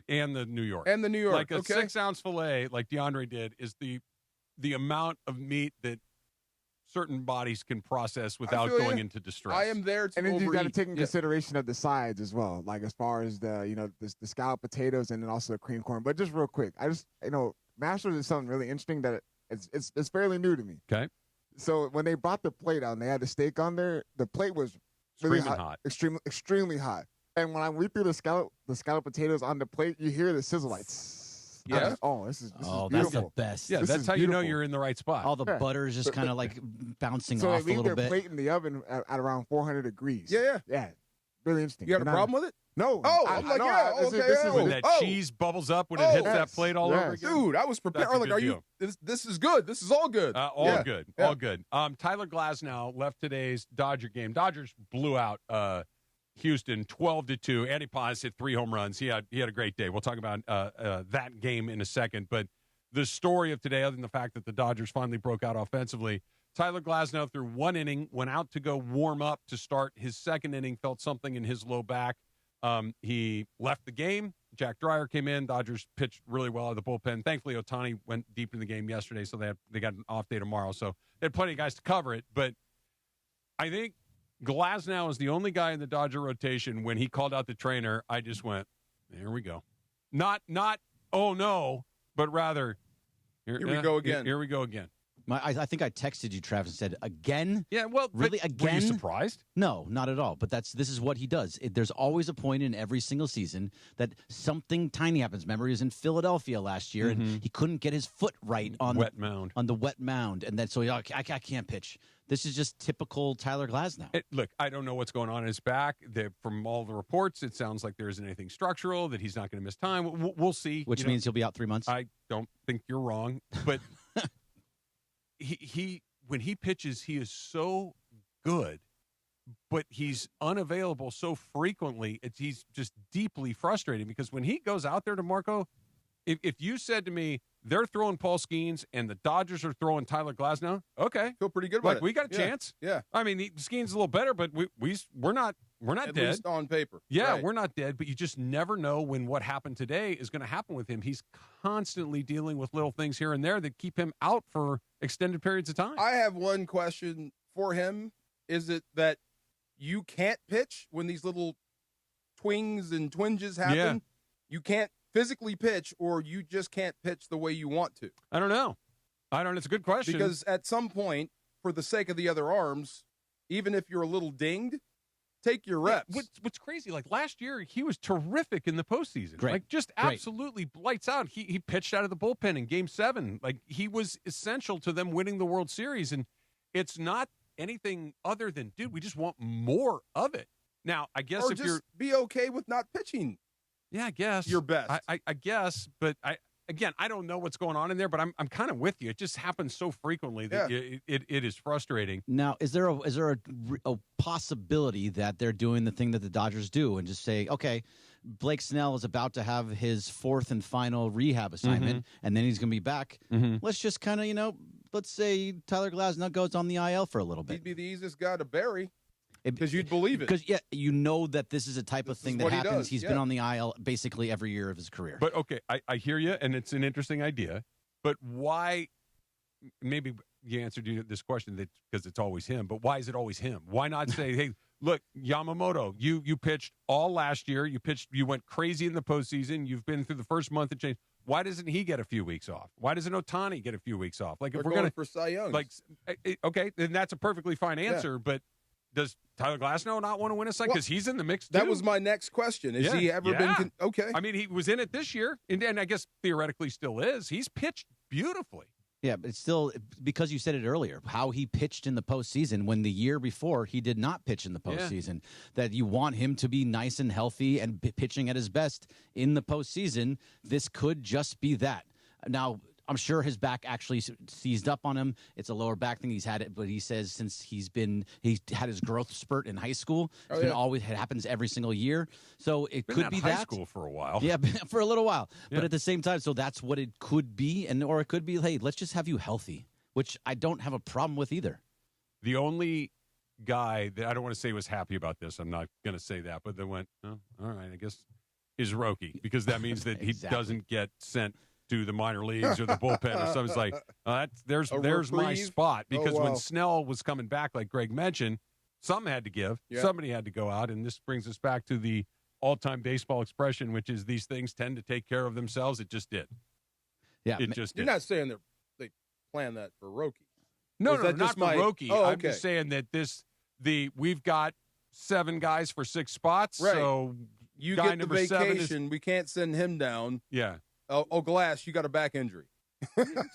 S10: And the New York.
S7: And the New York.
S10: Like a 6-ounce fillet, like DeAndre did, is the amount of meat that certain bodies can process without going into distress.
S7: I am there to
S11: And then you got to
S7: overeat.
S11: take in consideration of the sides as well, like as far as the scalloped potatoes and then also the cream corn. But just real quick, Masters is something really interesting that it's fairly new to me.
S10: Okay.
S11: So when they brought the plate out and they had the steak on there, the plate was really hot. Extremely hot. And when we threw the scalloped potatoes on the plate, you hear the sizzle like.
S7: Yeah.
S11: This is
S5: that's
S11: beautiful.
S5: the best.
S10: Yeah, that's how you know you're in the right spot.
S5: All the butter is just kind of like bouncing
S11: so
S5: off
S11: they
S5: a
S11: leave
S5: little
S11: their
S5: bit.
S11: plate in the oven at around 400 degrees.
S7: Yeah.
S11: Really interesting.
S7: You got a problem with it?
S11: No.
S7: Oh, I'm like,
S10: when that cheese bubbles up when it hits that plate all over again.
S7: Dude, I was prepared. I'm like, are you? This is good. This is all good.
S10: All good. Tyler Glasnow left today's Dodger game. Dodgers blew out Houston 12-2. Andy Paz hit 3 home runs. He had a great day. We'll talk about that game in a second. But the story of today, other than the fact that the Dodgers finally broke out offensively, Tyler Glasnow threw 1 inning, went out to go warm up to start his second inning, felt something in his low back. He left the game. Jack Dreyer came in. Dodgers pitched really well out of the bullpen. Thankfully, Ohtani went deep in the game yesterday, so they got an off day tomorrow. So they had plenty of guys to cover it. But I think Glasnow is the only guy in the Dodger rotation. When he called out the trainer, I just went, here we go. Not oh no, but rather, here we go again. Here we go again.
S5: I think I texted you, Travis, and said, again?
S10: Yeah, well,
S5: really, again?
S10: Were you surprised?
S5: No, not at all. But this is what he does. There's always a point in every single season that something tiny happens. Remember, he was in Philadelphia last year, and he couldn't get his foot right on the wet mound. And then so I can't pitch. This is just typical Tyler Glasnow.
S10: Look, I don't know what's going on in his back. From all the reports, it sounds like there isn't anything structural, that he's not going to miss time. We'll see.
S5: Which means he'll be out 3 months?
S10: I don't think you're wrong. But he when he pitches, he is so good, but he's unavailable so frequently. He's just deeply frustrating because when he goes out there to Marco, if you said to me, they're throwing Paul Skeens and the Dodgers are throwing Tyler Glasnow, okay.
S7: Feel pretty good about it.
S10: We got a chance.
S7: Yeah.
S10: I mean, Skeens is a little better, but we're not we're not
S7: At
S10: dead.
S7: least on paper.
S10: Yeah,
S7: Right.
S10: we're not dead, but you just never know when what happened today is going to happen with him. He's constantly dealing with little things here and there that keep him out for extended periods of time.
S7: I have one question for him. Is it that you can't pitch when these little twings and twinges happen?
S10: Yeah.
S7: You can't physically pitch, or you just can't pitch the way you want to?
S10: I don't know. It's a good question.
S7: Because at some point, for the sake of the other arms, even if you're a little dinged, take your reps.
S10: What's crazy, like last year, he was terrific in the postseason.
S5: Great.
S10: Like just
S5: Great.
S10: absolutely lights out. He pitched out of the bullpen in Game 7. Like he was essential to them winning the World Series. And it's not anything other than, dude, we just want more of it. Now, I guess
S7: or
S10: if
S7: just
S10: you're
S7: be okay with not pitching.
S10: Yeah, I guess
S7: your best.
S10: I guess, but I don't know what's going on in there, but I'm kind of with you. It just happens so frequently that it is frustrating.
S5: Now, is there a possibility that they're doing the thing that the Dodgers do and just say, okay, Blake Snell is about to have his fourth and final rehab assignment, and then he's going to be back. Let's just kind of, let's say Tyler Glasnow goes on the IL for a little bit.
S7: He'd be the easiest guy to bury. Because you'd believe it.
S5: Because, you know that this is a type of thing that happens.
S7: Does.
S5: He's been on the IL basically every year of his career.
S10: But, okay, I hear you, and it's an interesting idea. But why – maybe you answered this question because it's always him. But why is it always him? Why not say, hey, look, Yamamoto, you pitched all last year. You went crazy in the postseason. You've been through the first month of change. Why doesn't he get a few weeks off? Why doesn't Ohtani get a few weeks off? Like, if we're going
S7: for Cy Young.
S10: Like, okay, then that's a perfectly fine answer. But does Tyler Glasnow not want to win a Cy? Because he's in the mix, too.
S7: That was my next question. Has he ever been okay.
S10: I mean, he was in it this year, and I guess theoretically still is. He's pitched beautifully.
S5: Yeah, but it's still, because you said it earlier, how he pitched in the postseason when the year before he did not pitch in the postseason, that you want him to be nice and healthy and pitching at his best in the postseason. This could just be that. Now, I'm sure his back actually seized up on him. It's a lower back thing. He's had it, but he says since he had his growth spurt in high school. It's been always, it happens every single year. So it could be
S10: high
S5: that.
S10: School for a while.
S5: Yeah, for a little while.
S10: Yeah.
S5: But at the same time, so that's what it could be. Or it could be, hey, let's just have you healthy, which I don't have a problem with either.
S10: The only guy that I don't want to say was happy about this, I'm not going to say that, but they went, oh, all right, I guess, is Roki, because that means that he doesn't get sent to the minor leagues or the bullpen or something. It's like, there's my spot. Because when Snell was coming back, like Greg mentioned, something had to give. Yeah. Somebody had to go out. And this brings us back to the all-time baseball expression, which is these things tend to take care of themselves. It just did.
S5: Yeah,
S10: it just did.
S7: You're not saying they plan that for Roki.
S10: No, not for Roki.
S7: Oh, okay.
S10: I'm just saying that we've got 7 guys for 6 spots.
S7: Right.
S10: So
S7: you
S10: guy
S7: get the
S10: number 7
S7: vacation. We can't send him down.
S10: Yeah.
S7: Oh, Glass, you got a back injury.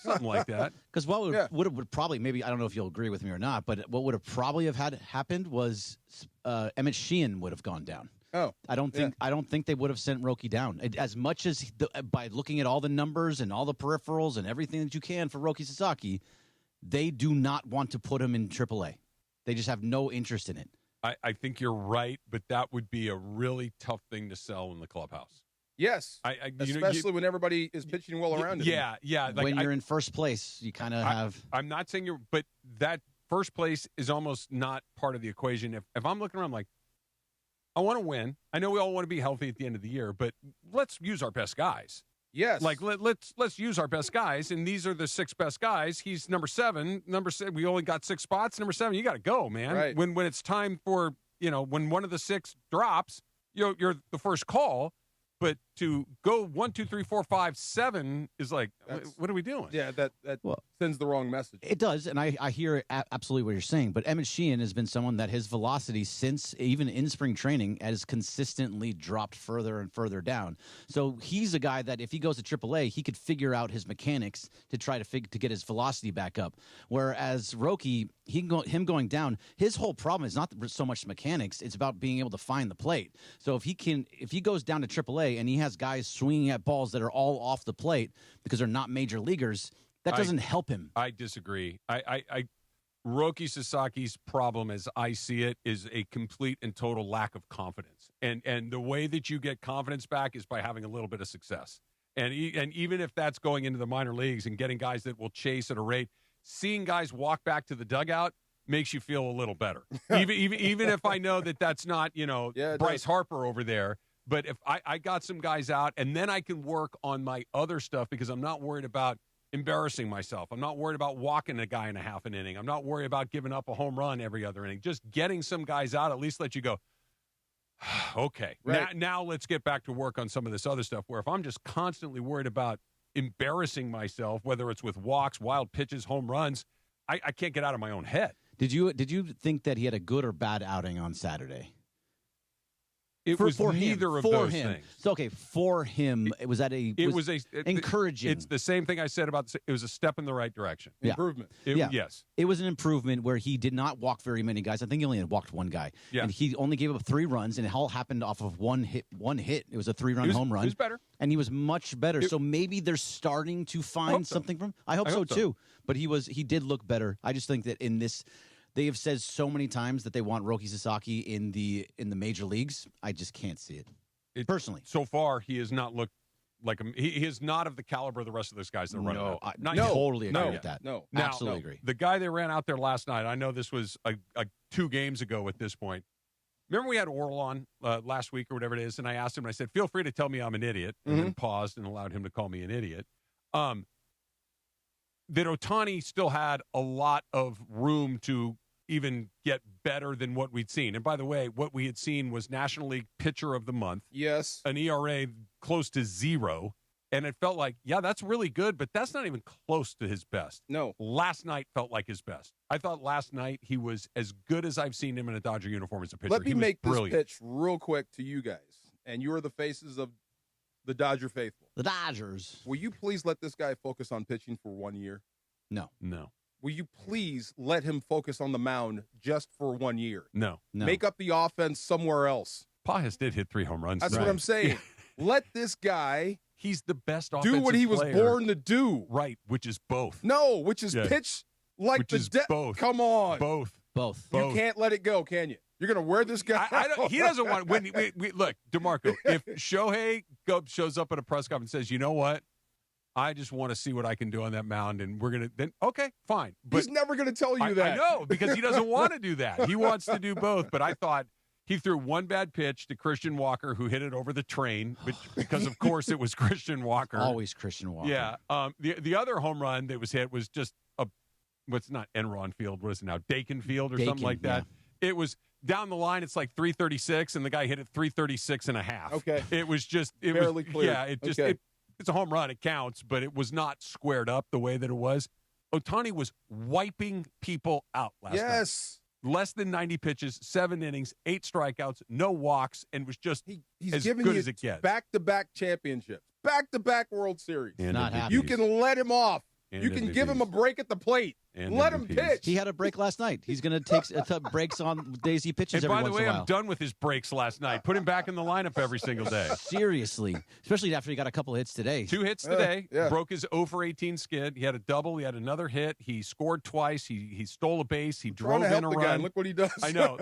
S10: Something like that.
S5: Because what would probably, maybe, I don't know if you'll agree with me or not, but what would have probably have happened was Emmett Sheehan would have gone down.
S7: Oh,
S5: I don't think they would have sent Roki down. As much as by looking at all the numbers and all the peripherals and everything that you can for Roki Sasaki, they do not want to put him in AAA. They just have no interest in it.
S10: I think you're right, but that would be a really tough thing to sell in the clubhouse.
S7: Yes, especially when everybody is pitching well around him.
S10: Yeah. Like
S5: when you're in first place, you kind of have.
S10: I'm not saying but that first place is almost not part of the equation. If I'm looking around, like, I want to win. I know we all want to be healthy at the end of the year, but let's use our best guys.
S7: Yes,
S10: like let's use our best guys, and these are the 6 best guys. He's number 7. Number 7, we only got 6 spots. Number 7, you got to go, man.
S7: Right.
S10: When it's time for when one of the 6 drops, you're the first call. But to go 1, 2, 3, 4, 5, 7 is like, what are we doing?
S7: Yeah, that sends the wrong message.
S5: It does, and I hear absolutely what you're saying. But Emmett Sheehan has been someone that his velocity since even in spring training has consistently dropped further and further down. So he's a guy that if he goes to AAA, he could figure out his mechanics to try to get his velocity back up. Whereas Roki, him going down, his whole problem is not so much mechanics; it's about being able to find the plate. So if he goes down to AAA and he has guys swinging at balls that are all off the plate because they're not major leaguers, that doesn't help him.
S10: I disagree. Roki Sasaki's problem, as I see it, is a complete and total lack of confidence. And the way that you get confidence back is by having a little bit of success. And even if that's going into the minor leagues and getting guys that will chase at a rate, seeing guys walk back to the dugout, makes you feel a little better. even if I know that that's not, Bryce Harper over there. But if I got some guys out, and then I can work on my other stuff because I'm not worried about embarrassing myself. I'm not worried about walking a guy in a half an inning. I'm not worried about giving up a home run every other inning. Just getting some guys out at least let you go, okay,
S7: right.
S10: Now let's get back to work on some of this other stuff, where if I'm just constantly worried about embarrassing myself, whether it's with walks, wild pitches, home runs, I can't get out of my own head.
S5: Did you think that he had a good or bad outing on Saturday?
S10: It was neither of those things.
S5: So, okay, for him, was that encouraging?
S10: It's the same thing I said about it was a step in the right direction.
S5: Yeah.
S7: Improvement.
S10: Yes.
S5: It was an improvement where he did not walk very many guys. I think he only had walked one guy.
S10: Yeah.
S5: And he only gave up 3 runs, and it all happened off of one hit. It was a 3-run home run.
S10: He was better.
S5: And he was much better. So maybe they're starting to find something from him. I hope so, too. But he did look better. I just think that in this – they have said so many times that they want Roki Sasaki in the major leagues. I just can't see it. Personally.
S10: So far, he has not looked like him. He is not of the caliber of the rest of those guys that are running out.
S5: I totally agree with that.
S7: No.
S5: Absolutely agree.
S10: The guy they ran out there last night, I know this was 2 games ago at this point. Remember we had Oral on last week or whatever it is, and I asked him, and I said, feel free to tell me I'm an idiot, and then paused and allowed him to call me an idiot. That Ohtani still had a lot of room to even get better than what we'd seen. And by the way, what we had seen was National League Pitcher of the Month.
S7: Yes.
S10: An ERA close to 0. And it felt like, yeah, that's really good, but that's not even close to his best.
S7: No.
S10: Last night felt like his best. I thought last night he was as good as I've seen him in a Dodger uniform as a pitcher.
S7: Let me make
S10: brilliant.
S7: this pitch real quick to you guys. And you are the faces of the Dodger faithful.
S5: The Dodgers.
S7: Will you please let this guy focus on pitching for 1 year?
S5: No.
S7: Will you please let him focus on the mound just for 1 year?
S10: No.
S7: Make up the offense somewhere else.
S10: Pajas did hit 3 home runs.
S7: That's what I'm saying. Let this guy
S10: He's the best
S7: do
S10: offensive
S7: what he was
S10: player.
S7: born to do.
S10: Right, which is both.
S7: No, which is pitch like
S10: which
S7: the
S10: is both.
S7: Come on.
S10: Both.
S7: You can't let it go, can you? You're going to wear this guy out.
S10: He doesn't want when we look, DeMarco, if Shohei shows up at a press conference and says, you know what? I just want to see what I can do on that mound, and we're going to – then okay, fine. But
S7: he's never going to tell you that.
S10: I know, because he doesn't want to do that. He wants to do both. But I thought he threw one bad pitch to Christian Walker, who hit it over the train, because, of course, it was Christian Walker.
S5: Always Christian Walker.
S10: Yeah. The other home run that was hit was just what's not Enron Field. What is it now? Dakin Field or something like that. Yeah. It was – down the line, it's like 336, and the guy hit it 336 and a half.
S7: Okay.
S10: It was just –
S7: barely clear.
S10: Yeah, it just it's a home run. It counts, but it was not squared up the way that it was. Ohtani was wiping people out last night. Less than 90 pitches, 7 innings, 8 strikeouts, no walks, and was just
S7: he's
S10: as
S7: giving
S10: good
S7: you
S10: as it gets.
S7: Back-to-back championships, back-to-back World Series.
S10: And not happy.
S7: You can let him off.
S10: And
S7: you can
S10: MVPs.
S7: give him a break at the plate.
S10: And
S7: let him
S10: MVPs.
S7: pitch.
S5: He had a break last night. He's going to take breaks on days he pitches
S10: And
S5: every
S10: by the
S5: once in
S10: way,
S5: a while.
S10: I'm done with his breaks last night. Put him back in the lineup every single day.
S5: Seriously. Especially after he got a couple hits today.
S10: 2 hits today. Broke his 0-for-18 skid. He had a double. He had another hit. He scored twice. He stole a base. He drove in a run.
S7: Guy. Look what he does.
S10: I know.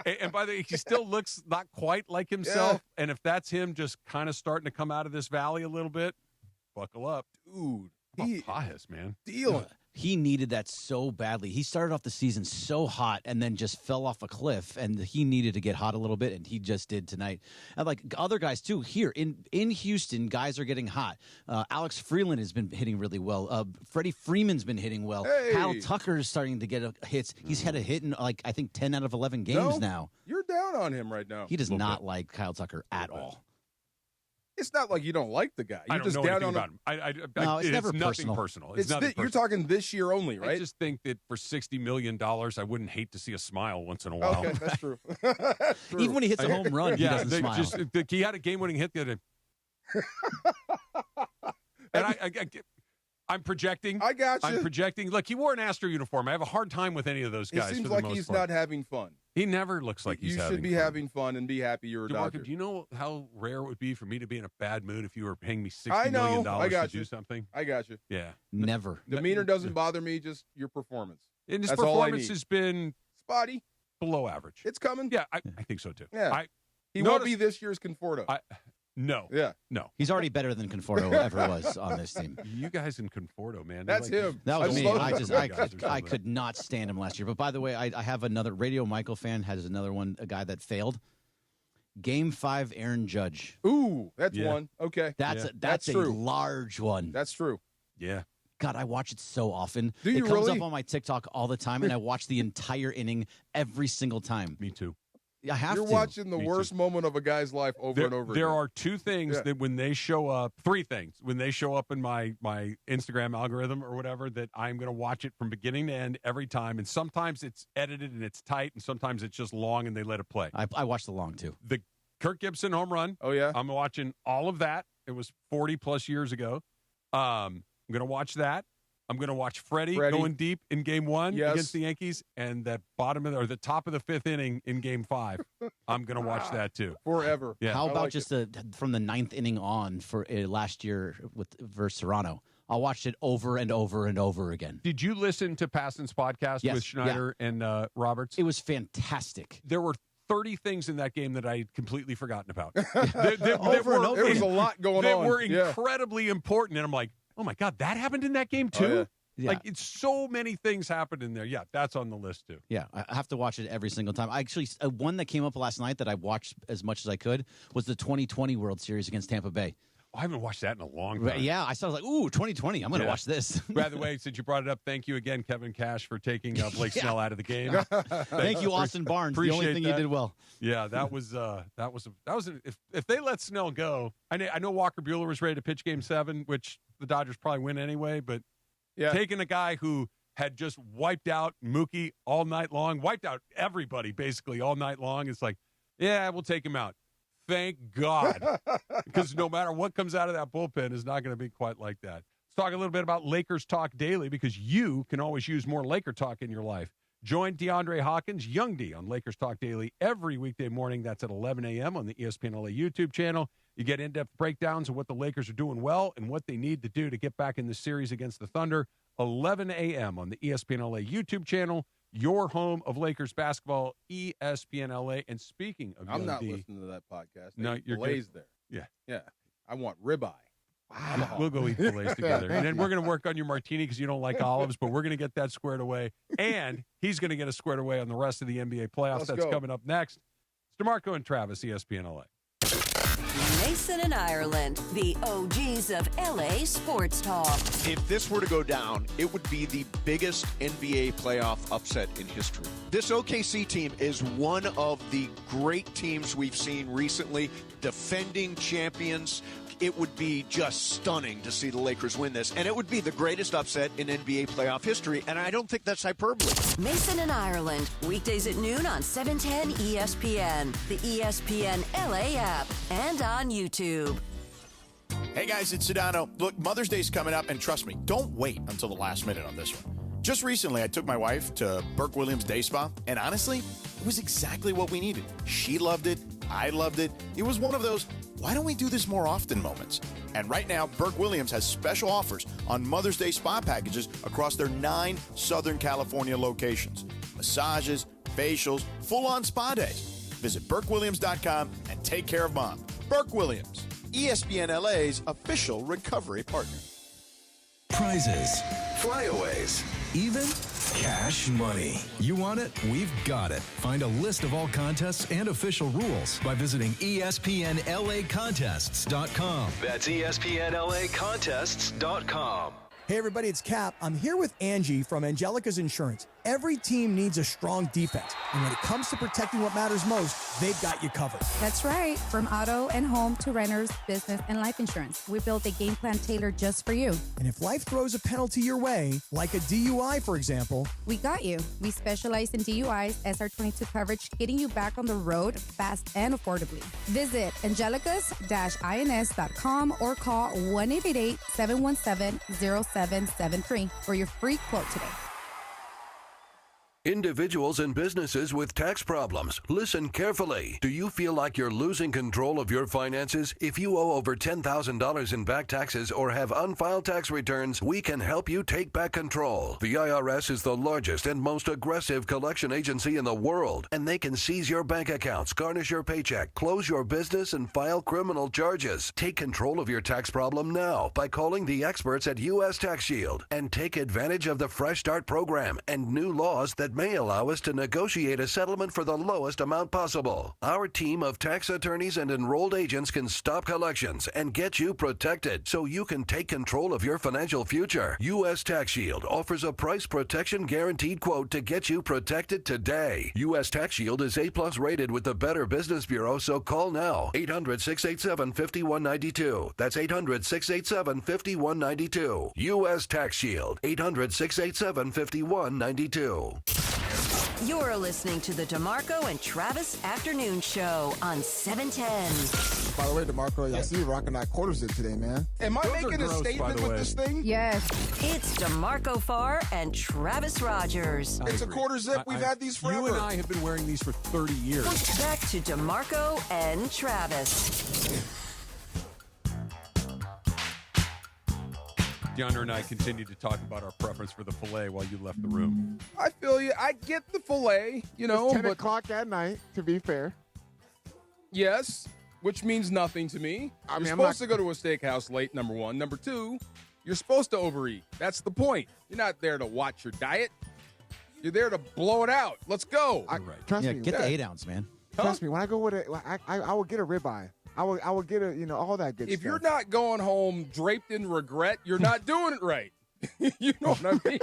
S10: And by the way, he still looks not quite like himself. Yeah. And if that's him just kind of starting to come out of this valley a little bit, buckle up.
S7: Dude.
S10: Pajas, man.
S7: Dealing.
S5: He needed that so badly. He started off the season so hot and then just fell off a cliff, and he needed to get hot a little bit, and he just did tonight. And like other guys, too, here in Houston, guys are getting hot. Alex Freeland has been hitting really well. Freddie Freeman's been hitting well.
S7: Hey.
S5: Kyle Tucker is starting to get hits. He's had a hit in, I think, 10 out of 11 games now.
S7: You're down on him right now.
S5: He does not like Kyle Tucker at all.
S7: It's not like you don't like the guy. You're
S10: I don't
S7: just
S10: know
S7: down
S10: anything
S7: on
S10: about him.
S5: No, it's never
S10: nothing
S5: personal.
S10: It's nothing personal.
S7: You're talking this year only, right?
S10: I just think that for $60 million, I wouldn't hate to see a smile once in a while.
S7: Okay, that's true. That's true.
S5: Even when he hits a home run, he doesn't smile.
S10: He had a game-winning hit the other day. And I'm projecting.
S7: I got you.
S10: I'm projecting. Look, he wore an Astro uniform. I have a hard time with any of those guys.
S7: It seems
S10: for the
S7: like
S10: most
S7: he's
S10: part.
S7: not having fun.
S10: He never looks like he's having fun.
S7: You should be having fun and be happy you're a Dodger.
S10: Do you know how rare it would be for me to be in a bad mood if you were paying me $60 million to do something?
S7: I got you.
S10: Yeah.
S5: Never.
S7: Demeanor doesn't bother me, just your performance.
S10: And his
S7: That's all I
S10: performance
S7: need.
S10: has been
S7: spotty,
S10: below average.
S7: It's coming.
S10: Yeah, I think so too.
S7: Yeah. He won't be this year's Conforto.
S10: No.
S7: Yeah.
S10: No.
S5: He's already better than Conforto ever was on this team.
S10: You guys in Conforto, man.
S7: That's him.
S5: That was me. I
S10: could
S5: could not stand him last year. But by the way, I have another Radio Michael fan has another one, a guy that failed. Game 5, Aaron Judge.
S7: Ooh, that's one. Okay.
S5: That's a
S7: true.
S5: large one.
S7: That's true.
S10: Yeah.
S5: God, I watch it so often.
S7: Do you
S5: it comes
S7: really?
S5: up on my TikTok all the time, and I watch the entire inning every single time.
S10: Me too.
S5: I have
S7: You're
S5: to.
S7: watching the worst moment of a guy's life over and over
S10: There
S7: again.
S10: are two things that when they show up, three things, when they show up in my Instagram algorithm or whatever, that I'm going to watch it from beginning to end every time. And sometimes it's edited and it's tight, and sometimes it's just long and they let it play.
S5: I watch the long, too.
S10: The Kirk Gibson home run.
S7: Oh, yeah?
S10: I'm watching all of that. It was 40-plus years ago. I'm going to watch that. I'm going to watch Freddie going deep in Game 1 against the Yankees, and that the top of the 5th inning in Game 5. I'm going to watch that too
S7: forever.
S10: Yeah.
S5: How about from the 9th inning on for last year versus Toronto? I watched it over and over and over again.
S10: Did you listen to Paston's podcast with Schneider and Roberts?
S5: It was fantastic.
S10: There were 30 things in that game that I had completely forgotten about.
S7: There was a lot going on.
S10: They were incredibly important, and I'm like, oh, my God, that happened in that game, too?
S5: Oh, yeah.
S10: Like, it's so many things happened in there. Yeah, that's on the list, too.
S5: Yeah, I have to watch it every single time. I actually, one that came up last night that I watched as much as I could was the 2020 World Series against Tampa Bay.
S10: I haven't watched that in a long time.
S5: Yeah, I saw like, ooh, 2020. I'm going to watch this.
S10: By the way, since you brought it up, thank you again, Kevin Cash, for taking Blake Snell out of the game.
S5: Thank you, Austin Barnes. The only thing you did well.
S10: Yeah, that was if they let Snell go, I know Walker Buehler was ready to pitch Game 7, which the Dodgers probably win anyway, but taking a guy who had just wiped out Mookie all night long, wiped out everybody basically all night long, it's like, yeah, we'll take him out. Thank God, because no matter what comes out of that bullpen is not going to be quite like that. Let's talk a little bit about Lakers Talk Daily, because you can always use more Laker talk in your life. Join DeAndre Hawkins, Young D, on Lakers Talk Daily every weekday morning. That's at 11 a.m. on the ESPN LA YouTube channel. You get in-depth breakdowns of what the Lakers are doing well and what they need to do to get back in the series against the Thunder. 11 a.m. on the ESPN LA YouTube channel. Your home of Lakers basketball, ESPN LA. And speaking of
S7: I'm not
S10: D,
S7: listening to that podcast.
S10: No, you're
S7: fillets
S10: good.
S7: there.
S10: Yeah.
S7: I want ribeye. Wow.
S10: We'll go eat fillets together. And then we're going to work on your martini because you don't like olives, but we're going to get that squared away. And he's going to get us squared away on the rest of the NBA playoffs. That's coming up next. It's DeMarco and Travis, ESPN LA.
S19: Mason and Ireland, the OGs of LA sports talk.
S1: If this were to go down, it would be the biggest NBA playoff upset in history. This OKC team is one of the great teams we've seen recently, defending champions. It would be just stunning to see the Lakers win this, and it would be the greatest upset in NBA playoff history, and I don't think that's hyperbole.
S19: Mason and Ireland, weekdays at noon on 710 ESPN, the ESPN LA app, and on YouTube.
S14: Hey guys, it's Sedano. Look, Mother's Day's coming up, and trust me, don't wait until the last minute on this one. Just recently, I took my wife to Burke Williams Day Spa, and honestly, it was exactly what we needed. She loved it. I loved it. It was one of those, why don't we do this more often moments? And right now, Burke Williams has special offers on Mother's Day spa packages across their 9 Southern California locations. Massages, facials, full-on spa days. Visit BurkeWilliams.com and take care of Mom. Burke Williams, ESPN LA's official recovery partner.
S17: Prizes, flyaways, even cash money. You want it? We've got it. Find a list of all contests and official rules by visiting ESPNLAcontests.com. That's ESPNLAcontests.com.
S22: Hey everybody, it's Cap. I'm here with Angie from Angelica's Insurance. Every team needs a strong defense, and when it comes to protecting what matters most, they've got you covered.
S21: That's right. From auto and home to renters, business, and life insurance, we built a game plan tailored just for you.
S22: And if life throws a penalty your way, like a DUI, for example,
S21: we got you. We specialize in DUIs, SR22 coverage, getting you back on the road fast and affordably. Visit angelicas-ins.com or call 1-888-717-0773 for your free quote today.
S3: Individuals and businesses with tax problems, listen carefully. Do you feel like you're losing control of your finances? If you owe over $10,000 in back taxes or have unfiled tax returns, we can help you take back control. The IRS is the largest and most aggressive collection agency in the world, and they can seize your bank accounts, garnish your paycheck, close your business, and file criminal charges. Take control of your tax problem now by calling the experts at U.S. Tax Shield and take advantage of the Fresh Start program and new laws that may allow us to negotiate a settlement for the lowest amount possible. Our team of tax attorneys and enrolled agents can stop collections and get you protected so you can take control of your financial future. U.S. Tax Shield offers a price protection guaranteed quote to get you protected today. U.S. Tax Shield is A+ rated with the Better Business Bureau, so call now. 800-687-5192. That's 800-687-5192. U.S. Tax Shield. 800-687-5192.
S19: You're listening to the DeMarco and Travis Afternoon Show on 710.
S11: By the way, DeMarco, I see you rocking that quarter zip today, man.
S7: Am I
S11: Those
S7: making a
S11: gross,
S7: statement with this thing?
S21: Yes.
S19: It's DeMarco Farr and Travis Rogers.
S7: It's a quarter zip. We've had these forever.
S10: You and I have been wearing these for 30 years.
S19: Back to DeMarco and Travis.
S10: DeAndre and I continued to talk about our preference for the filet while you left the room.
S7: I feel you. I get the filet, you know.
S11: It's 10 o'clock at night, to be fair.
S7: Yes, which means nothing to me. You're supposed to go to a steakhouse late, number one. Number two, you're supposed to overeat. That's the point. You're not there to watch your diet. You're there to blow it out. Let's go.
S11: Trust me.
S5: Get the 8-ounce, man.
S11: Trust me. When I go with it, I will get a ribeye. I will get all that good stuff.
S7: If you're not going home draped in regret, you're not doing it right. You know what I mean?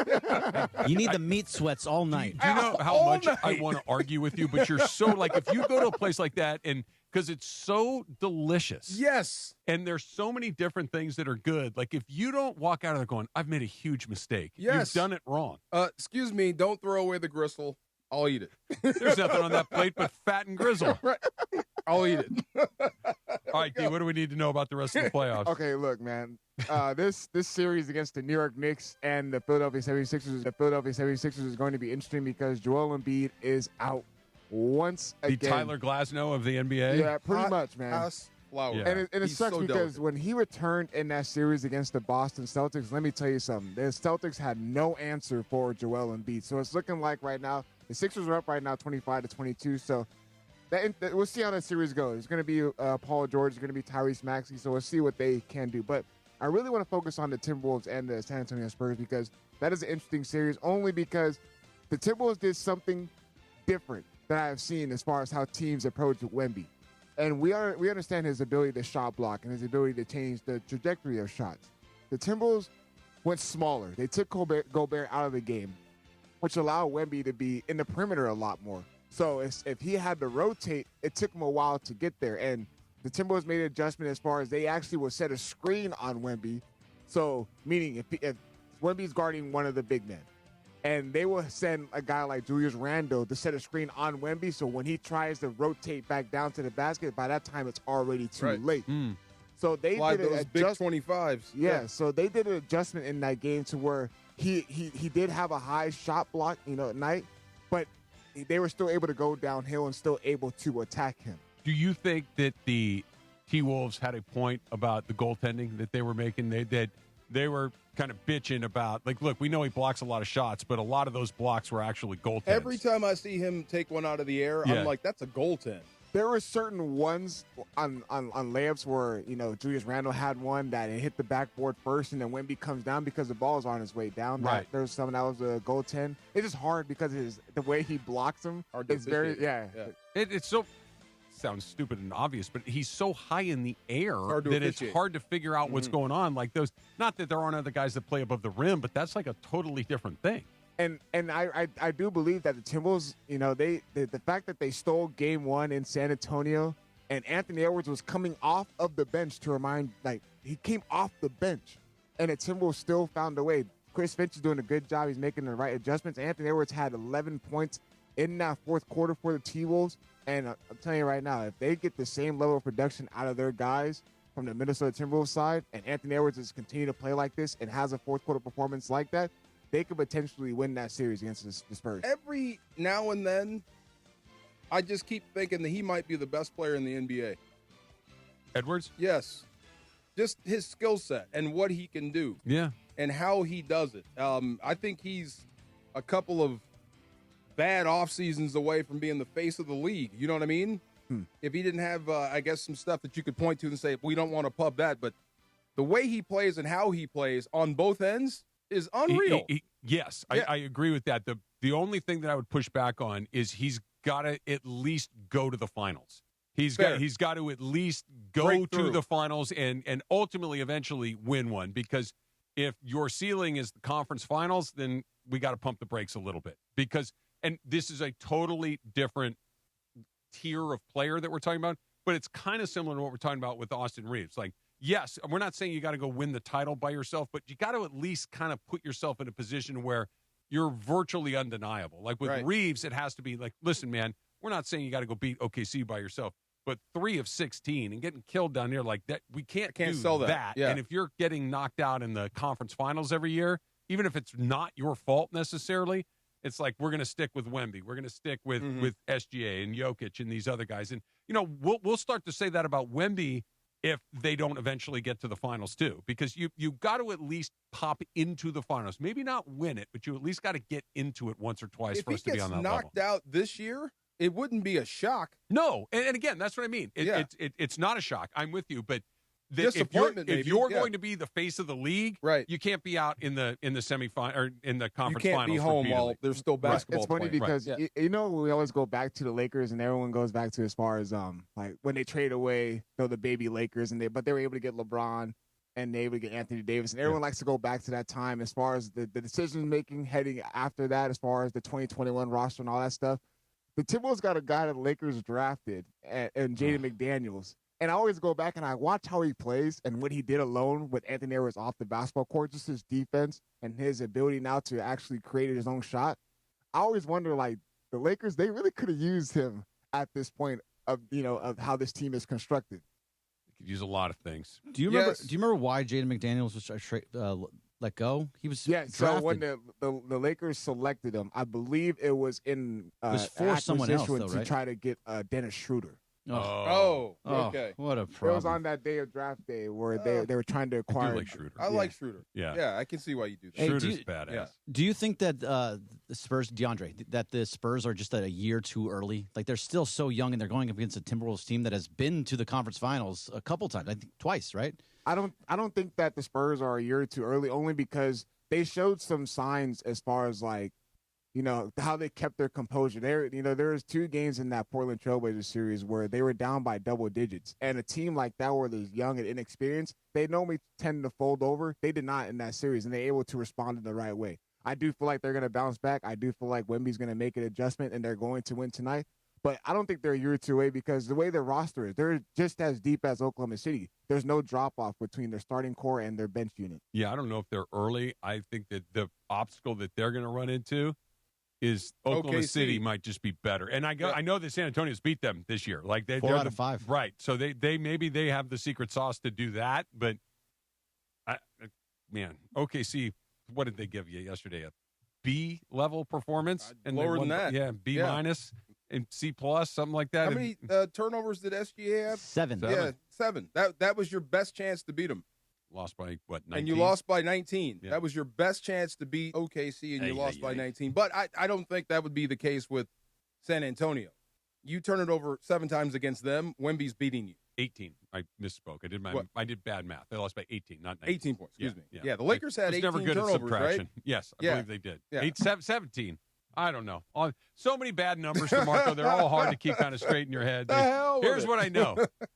S5: You need the meat sweats all night.
S10: Do you know how much I want to argue with you? But you're so like, if you go to a place like that, and because it's so delicious.
S7: Yes.
S10: And there's so many different things that are good. Like, if you don't walk out of there going, I've made a huge mistake.
S7: Yes.
S10: You've done it wrong.
S7: Excuse me, don't throw away the gristle. I'll eat it.
S10: There's nothing on that plate but fat and grizzle.
S7: Right. I'll eat it.
S10: All right, D, what do we need to know about the rest of the playoffs?
S11: Okay, look, man. This series against the New York Knicks and the Philadelphia 76ers is going to be interesting because Joel Embiid is out once again.
S10: The Tyler Glasnow of the NBA?
S11: Yeah, pretty much, man.
S7: Flower.
S11: Yeah. And it sucks so because when he returned in that series against the Boston Celtics, let me tell you something. The Celtics had no answer for Joel Embiid. So it's looking like right now, the Sixers are up right now 25-22. So we'll see how that series goes. It's going to be Paul George. It's going to be Tyrese Maxey. So we'll see what they can do. But I really want to focus on the Timberwolves and the San Antonio Spurs because that is an interesting series only because the Timberwolves did something different that I have seen as far as how teams approach Wemby. And we understand his ability to shot block and his ability to change the trajectory of shots. The Timberwolves went smaller. They took Gobert out of the game, which allowed Wemby to be in the perimeter a lot more. So if he had to rotate, it took him a while to get there. And the Timberwolves made an adjustment as far as they actually will set a screen on Wemby. So meaning if Wemby's guarding one of the big men, and they will send a guy like Julius Randle to set a screen on Wemby, so when he tries to rotate back down to the basket, by that time it's already too late. So they did
S7: those big 25s.
S11: Yeah, so they did an adjustment in that game to where he did have a high shot block, at night, but they were still able to go downhill and still able to attack him.
S10: Do you think that the T-Wolves had a point about the goaltending that they were making? They were kind of bitching about, like, look, we know he blocks a lot of shots, but a lot of those blocks were actually goaltends.
S7: Every time I see him take one out of the air, I'm like, that's a goaltend.
S11: There were certain ones on layups where, Julius Randle had one that it hit the backboard first, and then Wemby comes down because the ball's on his way down.
S10: Right.
S11: There's some that was a goaltend. It's just hard because the way he blocks them. It's very,
S10: It's so... sounds stupid and obvious, but he's so high in the air that it's hard to figure out what's going on. Like those, not that there aren't other guys that play above the rim, but that's like a totally different thing.
S11: And I do believe that the Timberwolves, the fact that they stole game one in San Antonio and Anthony Edwards was coming off of the bench he came off the bench and the Timberwolves still found a way. Chris Finch is doing a good job. He's making the right adjustments. Anthony Edwards had 11 points in that fourth quarter for the T-Wolves. And I'm telling you right now, if they get the same level of production out of their guys from the Minnesota Timberwolves side, and Anthony Edwards is continue to play like this and has a fourth quarter performance like that, they could potentially win that series against the Spurs.
S7: Every now and then, I just keep thinking that he might be the best player in the NBA.
S10: Edwards?
S7: Yes. Just his skill set and what he can do.
S10: Yeah.
S7: And how he does it. I think he's a couple of bad off seasons away from being the face of the league. You know what I mean? If he didn't have, I guess, some stuff that you could point to and say, we don't want to pub that. But the way he plays and how he plays on both ends is unreal.
S10: Yes, I agree with that. The only thing that I would push back on is he's got to at least go to the finals. He's got to at least go to the finals and ultimately eventually win one, because if your ceiling is the conference finals, then we got to pump the brakes a little bit, because and this is a totally different tier of player that we're talking about, but it's kind of similar to what we're talking about with Austin Reaves. Like, yes, we're not saying you got to go win the title by yourself, but you got to at least kind of put yourself in a position where you're virtually undeniable. Like with Reaves, it has to be like, listen, man, we're not saying you got to go beat OKC by yourself, but 3 of 16 and getting killed down here like that, we can't do
S7: sell that. Yeah.
S10: And if you're getting knocked out in the conference finals every year, even if it's not your fault necessarily, it's like we're going to stick with Wemby. We're going to stick with SGA and Jokic and these other guys. And, you know, we'll start to say that about Wemby if they don't eventually get to the finals too, because you got to at least pop into the finals. Maybe not win it, but you at least got to get into it once or twice for us to be on that level.
S7: If he gets knocked out this year, it wouldn't be a shock.
S10: No, and again, that's what I mean. It's not a shock. I'm with you, but
S7: disappointment.
S10: If you're going to be the face of the league, you can't be out in the semifinal or in the conference finals.
S7: You can't be home while there's still basketball.
S11: It's funny because you know, we always go back to the Lakers, and everyone goes back to as far as like when they trade away the baby Lakers, but they were able to get LeBron and they would get Anthony Davis, and everyone likes to go back to that time as far as the decision making heading after that, as far as the 2021 roster and all that stuff. The Timberwolves got a guy that the Lakers drafted, and Jaden McDaniels. And I always go back and I watch how he plays and what he did alone with Anthony Edwards off the basketball court, just his defense and his ability now to actually create his own shot. I always wonder, like, the Lakers, they really could have used him at this point of how this team is constructed.
S10: They could use a lot of things.
S5: Do you remember why Jaden McDaniels was let go? He was drafted.
S11: So when the Lakers selected him, I believe it was in
S5: it was for someone else, though,
S11: to try to get Dennis Schroeder.
S7: Okay.
S5: What a problem.
S11: It was on that day of draft day where they were trying to acquire.
S10: I do like Schroeder.
S7: I like Schroeder.
S10: Yeah,
S7: I can see why you do that.
S5: Hey,
S10: Schroeder's badass.
S7: Yeah.
S5: Do you think that the Spurs, DeAndre, that the Spurs are just a year too early? Like, they're still so young, and they're going up against a Timberwolves team that has been to the conference finals a couple times, I think twice, right?
S11: I don't think that the Spurs are a year too early, only because they showed some signs as far as, like, how they kept their composure. There was 2 games in that Portland Trailblazers series where they were down by double digits. And a team like that, where they're young and inexperienced, they normally tend to fold over. They did not in that series, and they're able to respond in the right way. I do feel like they're going to bounce back. I do feel like Wemby's going to make an adjustment, and they're going to win tonight. But I don't think they're a year or two away, because the way their roster is, they're just as deep as Oklahoma City. There's no drop-off between their starting core and their bench unit.
S10: Yeah, I don't know if they're early. I think that the obstacle that they're going to run into is Oklahoma
S7: OKC.
S10: City might just be better. And I know that San Antonio's beat them this year. Like
S5: 4 out of 5.
S10: Right. So they maybe they have the secret sauce to do that, but OKC, what did they give you yesterday? A B level performance? And
S7: lower than that.
S10: Yeah, B minus and C plus, something like that.
S7: How many turnovers did SGA have?
S5: 7.
S7: Yeah, 7. That was your best chance to beat them.
S10: Lost by, 19?
S7: And you lost by 19.
S10: Yeah.
S7: That was your best chance to beat OKC, and you lost by 19. But I don't think that would be the case with San Antonio. You turn it over 7 times against them, Wemby's beating you.
S10: 18. I misspoke. I did bad math. They lost by 18, not 19.
S7: 18 points. Excuse me. Yeah, the Lakers had 18
S10: never good
S7: turnovers,
S10: at subtraction.
S7: right?
S10: Yes, I believe they did.
S7: Yeah.
S10: 17. I don't know. So many bad numbers, DeMarco. They're all hard to keep kind of straight in your head. Here's what I know.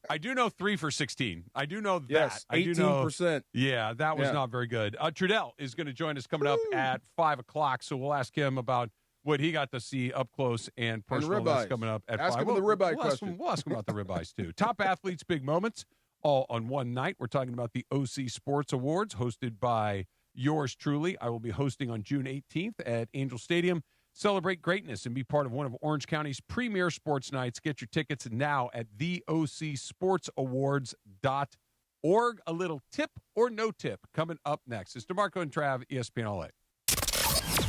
S10: I do know 3 for 16. I do know that.
S7: Yes, 18%.
S10: Yeah, that was not very good. Trudell is going to join us coming up at 5 o'clock, so we'll ask him about what he got to see up close and personal. That's coming up at 5.
S7: Ask him the ribeye question.
S10: We'll ask him about the ribeyes, too. Top athletes, big moments, all on one night. We're talking about the OC Sports Awards, hosted by yours truly. I will be hosting on June 18th at Angel Stadium. Celebrate greatness and be part of one of Orange County's premier sports nights. Get your tickets now at theocsportsawards.org. A little tip or no tip coming up next. It's DeMarco and Trav, ESPN LA.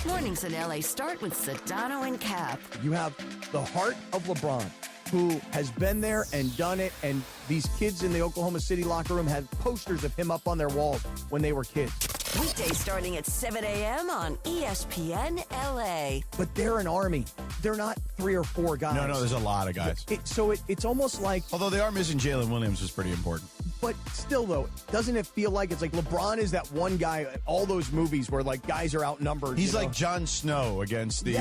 S19: Mornings in LA start with Sedano and Cap.
S22: You have the heart of LeBron, who has been there and done it, and these kids in the Oklahoma City locker room had posters of him up on their walls when they were kids.
S19: Weekdays starting at 7 a.m. on ESPN LA.
S22: But they're an army. They're not 3 or 4 guys.
S4: No, there's a lot of guys.
S22: It's almost like...
S4: Although they are missing Jalen Williams, is pretty important.
S22: But still, though, doesn't it feel like it's like LeBron is that one guy, all those movies where, like, guys are outnumbered.
S4: He's like Jon Snow against the,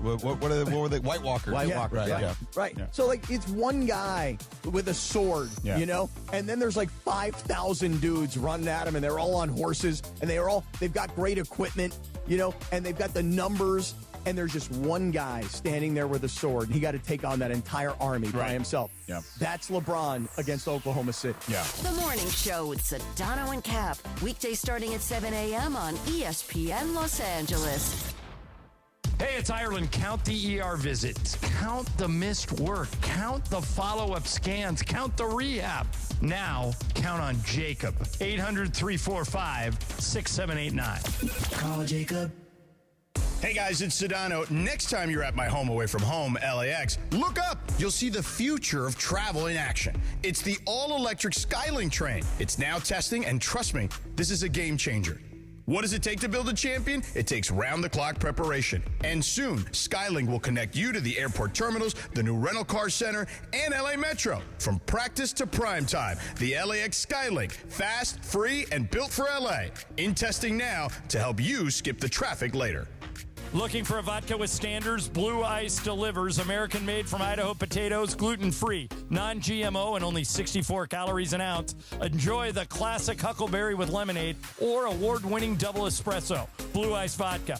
S4: what were they? White Walkers.
S22: Right.
S4: Yeah.
S22: So, like, it's one guy with a sword, you know? And then there's, like, 5,000 dudes running at him, and they're all on horses, and they've got great equipment, you know? And they've got the numbers, and there's just one guy standing there with a sword. He got to take on that entire army by himself.
S4: Yeah.
S22: That's LeBron against Oklahoma City.
S4: Yeah.
S19: The Morning Show with Sedano and Cap. Weekdays starting at 7 a.m. on ESPN Los Angeles.
S24: Hey, it's Ireland. Count the ER visits. Count the missed work. Count the follow-up scans. Count the rehab. Now, count on Jacob. 800-345-6789.
S22: Call Jacob.
S4: Hey guys, it's Sedano. Next time you're at my home away from home, LAX, look up. You'll see the future of travel in action. It's the all-electric Skylink train. It's now testing, and trust me, this is a game changer. What does it take to build a champion? It takes round-the-clock preparation. And soon, Skylink will connect you to the airport terminals, the new rental car center, and LA Metro. From practice to prime time, the LAX Skylink. Fast, free, and built for LA. In testing now to help you skip the traffic later.
S24: Looking for a vodka with standards? Blue Ice delivers. American-made from Idaho potatoes, gluten-free, non-GMO, and only 64 calories an ounce. Enjoy the classic Huckleberry with lemonade or award-winning double espresso. Blue Ice vodka.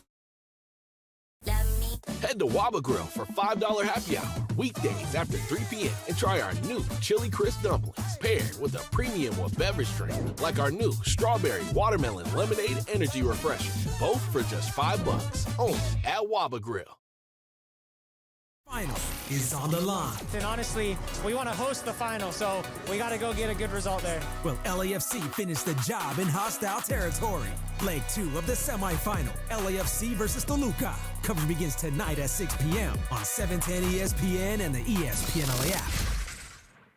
S12: Head to Waba Grill for $5 happy hour weekdays after 3 p.m. and try our new Chili Crisp dumplings paired with a premium beverage drink like our new Strawberry Watermelon Lemonade Energy Refresher. Both for just $5 only at Waba Grill.
S15: Final is on the line.
S16: And honestly, we want to host the final, so we got to go get a good result there.
S15: Well, LAFC finished the job in hostile territory. Leg 2 of the semifinal, LAFC versus Toluca. Coverage begins tonight at 6 p.m. on 710 ESPN and the ESPN LA app.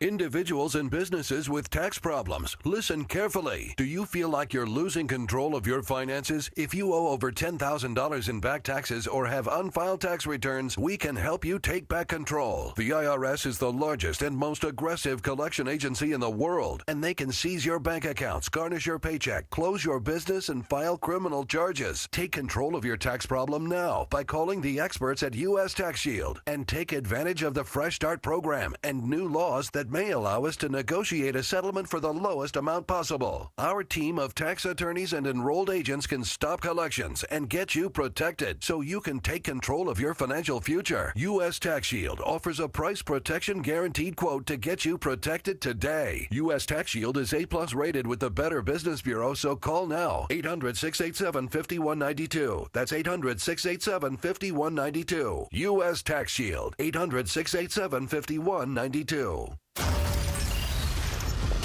S3: Individuals and businesses with tax problems, listen carefully. Do you feel like you're losing control of your finances? If you owe over $10,000 in back taxes or have unfiled tax returns, we can help you take back control. The IRS is the largest and most aggressive collection agency in the world, and they can seize your bank accounts, garnish your paycheck, close your business, and file criminal charges. Take control of your tax problem now by calling the experts at U.S. Tax Shield and take advantage of the Fresh Start program and new laws that may allow us to negotiate a settlement for the lowest amount possible. Our team of tax attorneys and enrolled agents can stop collections and get you protected so you can take control of your financial future. U.S. Tax Shield offers a price protection guaranteed quote to get you protected today. U.S. Tax Shield is A+ rated with the Better Business Bureau, so call now. 800-687-5192. That's 800-687-5192. U.S. Tax Shield. 800-687-5192.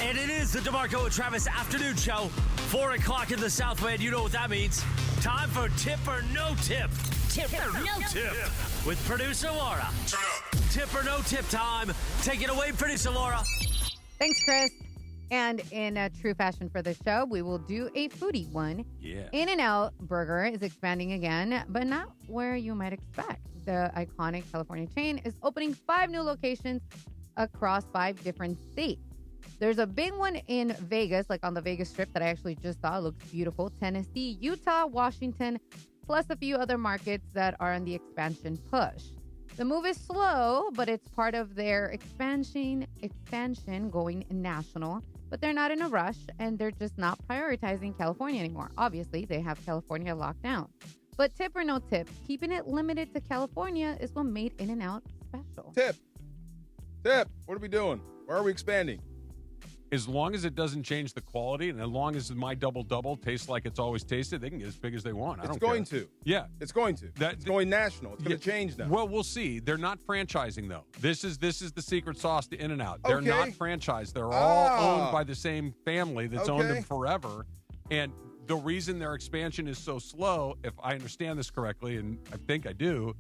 S2: And it is the DeMarco and Travis Afternoon Show. 4 o'clock in the Southland. You know what that means. Time for Tip or No Tip. Tip or No Tip. With producer Laura. Tip or No Tip time. Take it away, producer Laura.
S21: Thanks, Chris. And in true fashion for the show, we will do a foodie one.
S2: Yeah.
S21: In-N-Out Burger is expanding again, but not where you might expect. The iconic California chain is opening 5 new locations across 5 different states. There's a big one in Vegas, like on the Vegas Strip that I actually just saw. It looks beautiful. Tennessee, Utah, Washington, plus a few other markets that are on the expansion push. The move is slow, but it's part of their expansion going national. But they're not in a rush, and they're just not prioritizing California anymore. Obviously, they have California locked down. But tip or no tip, keeping it limited to California is what made In-N-Out special.
S7: Tip. What are we doing? Where are we expanding?
S10: As long as it doesn't change the quality, and as long as my double-double tastes like it's always tasted, they can get as big as they want.
S7: It's going to.
S10: Yeah.
S7: It's going to. It's going national. It's going to change now.
S10: Well, we'll see. They're not franchising, though. This is the secret sauce to In-N-Out. They're not franchised. They're all owned by the same family that's owned them forever. And the reason their expansion is so slow, if I understand this correctly, and I think I do,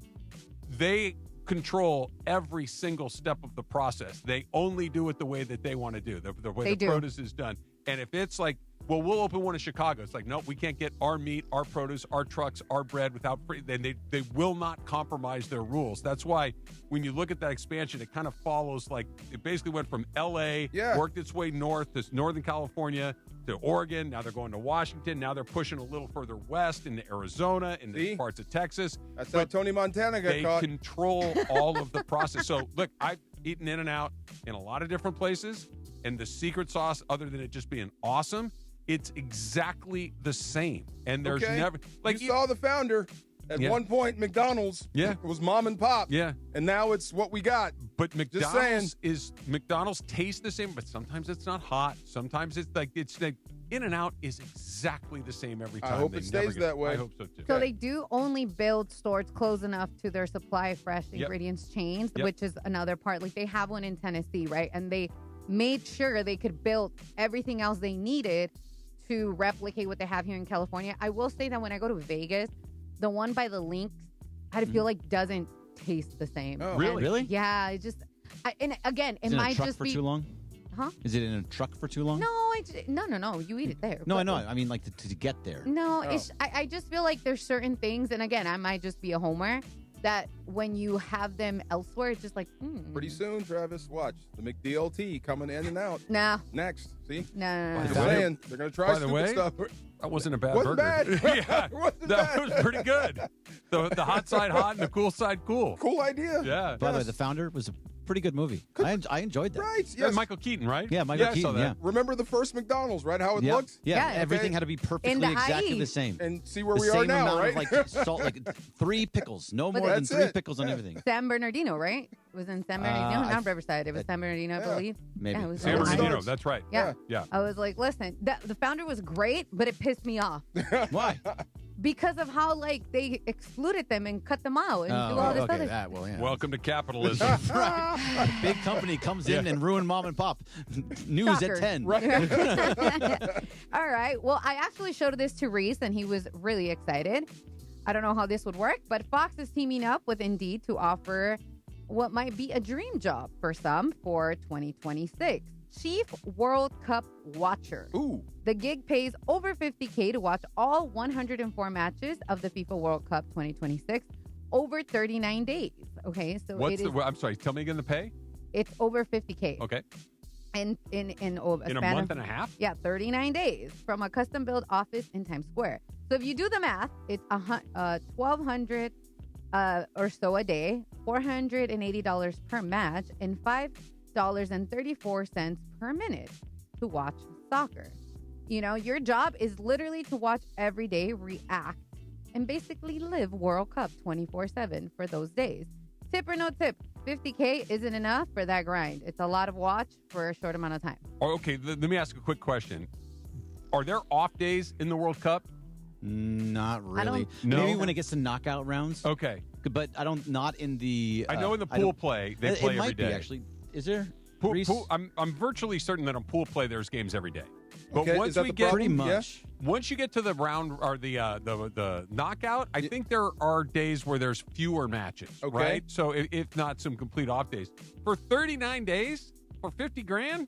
S10: they control every single step of the process. They only do it the way that they want to do, the way the produce is done. And if it's like, well, we'll open one in Chicago, it's like, no, we can't get our meat, our produce, our trucks, our bread without free. Then they will not compromise their rules. That's why when you look at that expansion, it kind of follows like it basically went from L.A., worked its way north to Northern California to Oregon. Now they're going to Washington. Now they're pushing a little further west into Arizona, into parts of Texas.
S7: That's how Tony Montana got caught.
S10: They control all of the process. So look, I've eaten In-N-Out in a lot of different places, and the secret sauce, other than it just being awesome, it's exactly the same. And there's never like
S7: you saw the founder at one point. McDonald's, it was mom and pop, and now it's what we got.
S10: But McDonald's tastes the same, but sometimes it's not hot. Sometimes it's like In-N-Out is exactly the same every time.
S7: I hope it stays that way.
S10: I hope so too.
S21: So they do only build stores close enough to their supply of fresh ingredients chains, which is another part. Like they have one in Tennessee, right? And they made sure they could build everything else they needed to replicate what they have here in California. I will say that when I go to Vegas, the one by the links, I feel like doesn't taste the same.
S5: Oh, really?
S21: Yeah, it just. And again, it might just be
S5: too long.
S21: Huh?
S5: Is it in a truck for too long?
S21: No. You eat it there.
S5: No, I know. I mean, like to get there.
S21: No, I just feel like there's certain things, and again, I might just be a homer, that when you have them elsewhere, it's just like,
S7: Pretty soon, Travis, watch the McDLT coming in and out.
S21: No.
S7: Next, see?
S21: No.
S7: I'm saying they're going to try stupid stuff.
S10: That wasn't a bad
S7: Wasn't
S10: burger.
S7: bad.
S10: That was pretty good. The hot side hot and the cool side cool.
S7: Cool idea.
S10: Yeah.
S5: By the way, The Founder was a pretty good movie. I enjoyed that.
S7: Right.
S10: Yes. Michael Keaton, right?
S5: Yeah, Michael Keaton. Yeah.
S7: Remember the first McDonald's, right? How it looked?
S5: Yeah. Everything had to be perfectly exactly the same.
S7: And see where
S5: the
S7: we are
S5: same
S7: now,
S5: amount
S7: right?
S5: of like salt, like 3 pickles, no more than 3 pickles on everything.
S21: San Bernardino, right? It was in San Bernardino, not Riverside. It was San Bernardino, I believe.
S5: Maybe.
S21: Yeah, it was
S10: San Bernardino, that's right.
S21: Yeah.
S10: Yeah.
S21: I was like, listen, the Founder was great, but it pissed me off.
S5: Why?
S21: Because of how like they excluded them and cut them out and do all this other stuff.
S10: Welcome to capitalism.
S5: A big company comes in and ruin mom and pop. News
S21: Shocker.
S5: at 10.
S21: All right. Well, I actually showed this to Reaves, and he was really excited. I don't know how this would work, but Fox is teaming up with Indeed to offer what might be a dream job for some for 2026. Chief World Cup Watcher.
S7: Ooh.
S21: The gig pays over $50K to watch all 104 matches of the FIFA World Cup 2026 over 39 days. Okay, so
S10: I'm sorry, tell me again the pay?
S21: It's over $50K.
S10: Okay.
S21: In
S10: a month and a half?
S21: Yeah, 39 days from a custom-built office in Times Square. So if you do the math, it's $1,200 or so a day, $480 per match, and $5.34 per minute to watch soccer. You know, your job is literally to watch every day, react, and basically live World Cup 24/7 for those days. Tip or no tip, $50K isn't enough for that grind. It's a lot of watch for a short amount of time.
S10: Oh, okay, let me ask a quick question. Are there off days in the World Cup?
S5: Not really.
S10: No?
S5: Maybe when it gets to knockout rounds.
S10: Okay.
S5: But not in the...
S10: I know in the pool play, they play
S5: every day. It might be, actually. Is there?
S10: Pool, I'm virtually certain that on pool play there's games every day. But
S7: Okay,
S10: once
S7: is that
S10: we
S7: the
S10: get
S7: problem?
S5: Pretty much.
S10: once you get to the round or the knockout, I think there are days where there's fewer matches,
S7: Okay.
S10: right? So if not some complete off days. For 39 days for $50,000,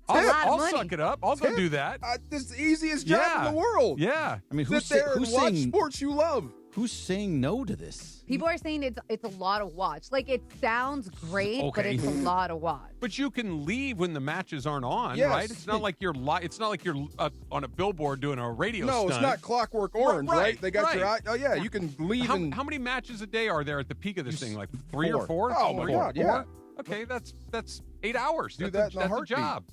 S10: I'll suck it up. I'll go do that.
S7: It's the easiest job in the world.
S10: Yeah.
S5: I mean,
S7: Sit there and watch sports you love.
S5: Who's saying no to this?
S21: People are saying it's a lot of watch. Like, it sounds great, but it's a lot of watch.
S10: But you can leave when the matches aren't on,
S7: Yes.
S10: right? It's not like you're It's not like you're on a billboard doing a radio stunt.
S7: No, it's not Clockwork Orange, right? They got your eye. Oh, yeah, you can leave.
S10: How many matches a day are there at the peak of this thing? Like 3 or 4?
S7: Oh, my God, yeah.
S10: Okay, that's 8 hours.
S7: Do
S10: that's
S7: that in a
S10: a
S7: heartbeat.
S10: job.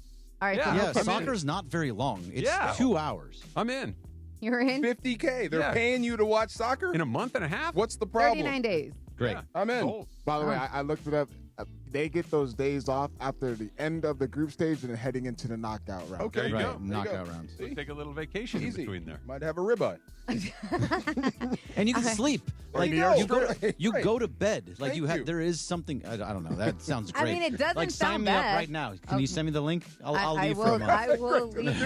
S21: All right,
S10: Yeah.
S21: so
S5: Soccer's not very long. It's 2 hours.
S10: I'm in.
S21: you're in
S7: $50K. They're paying you to watch soccer
S10: In a month and a half?
S7: What's the problem?
S21: 39 days.
S5: Great.
S7: I'm in.
S10: Sold.
S11: By the way, I looked it up. they get those days off after the end of the group stage and then heading into the knockout round.
S7: Okay,
S10: There you go.
S5: Knockout rounds.
S10: So take a little vacation
S7: Easy.
S10: in between there.
S7: Might have a ribeye.
S5: And you can sleep.
S7: There
S5: Like
S7: you go.
S5: you
S7: Right.
S5: go to bed. Like
S7: Thank
S5: you have.
S7: you.
S5: There is something. I don't know. That sounds
S21: I
S5: great.
S21: mean, it doesn't
S5: like sign
S21: sound
S5: me up
S21: bad.
S5: right now. Can you send me the link? I'll
S21: I
S5: leave
S21: will.
S5: for a month.
S21: I will leave.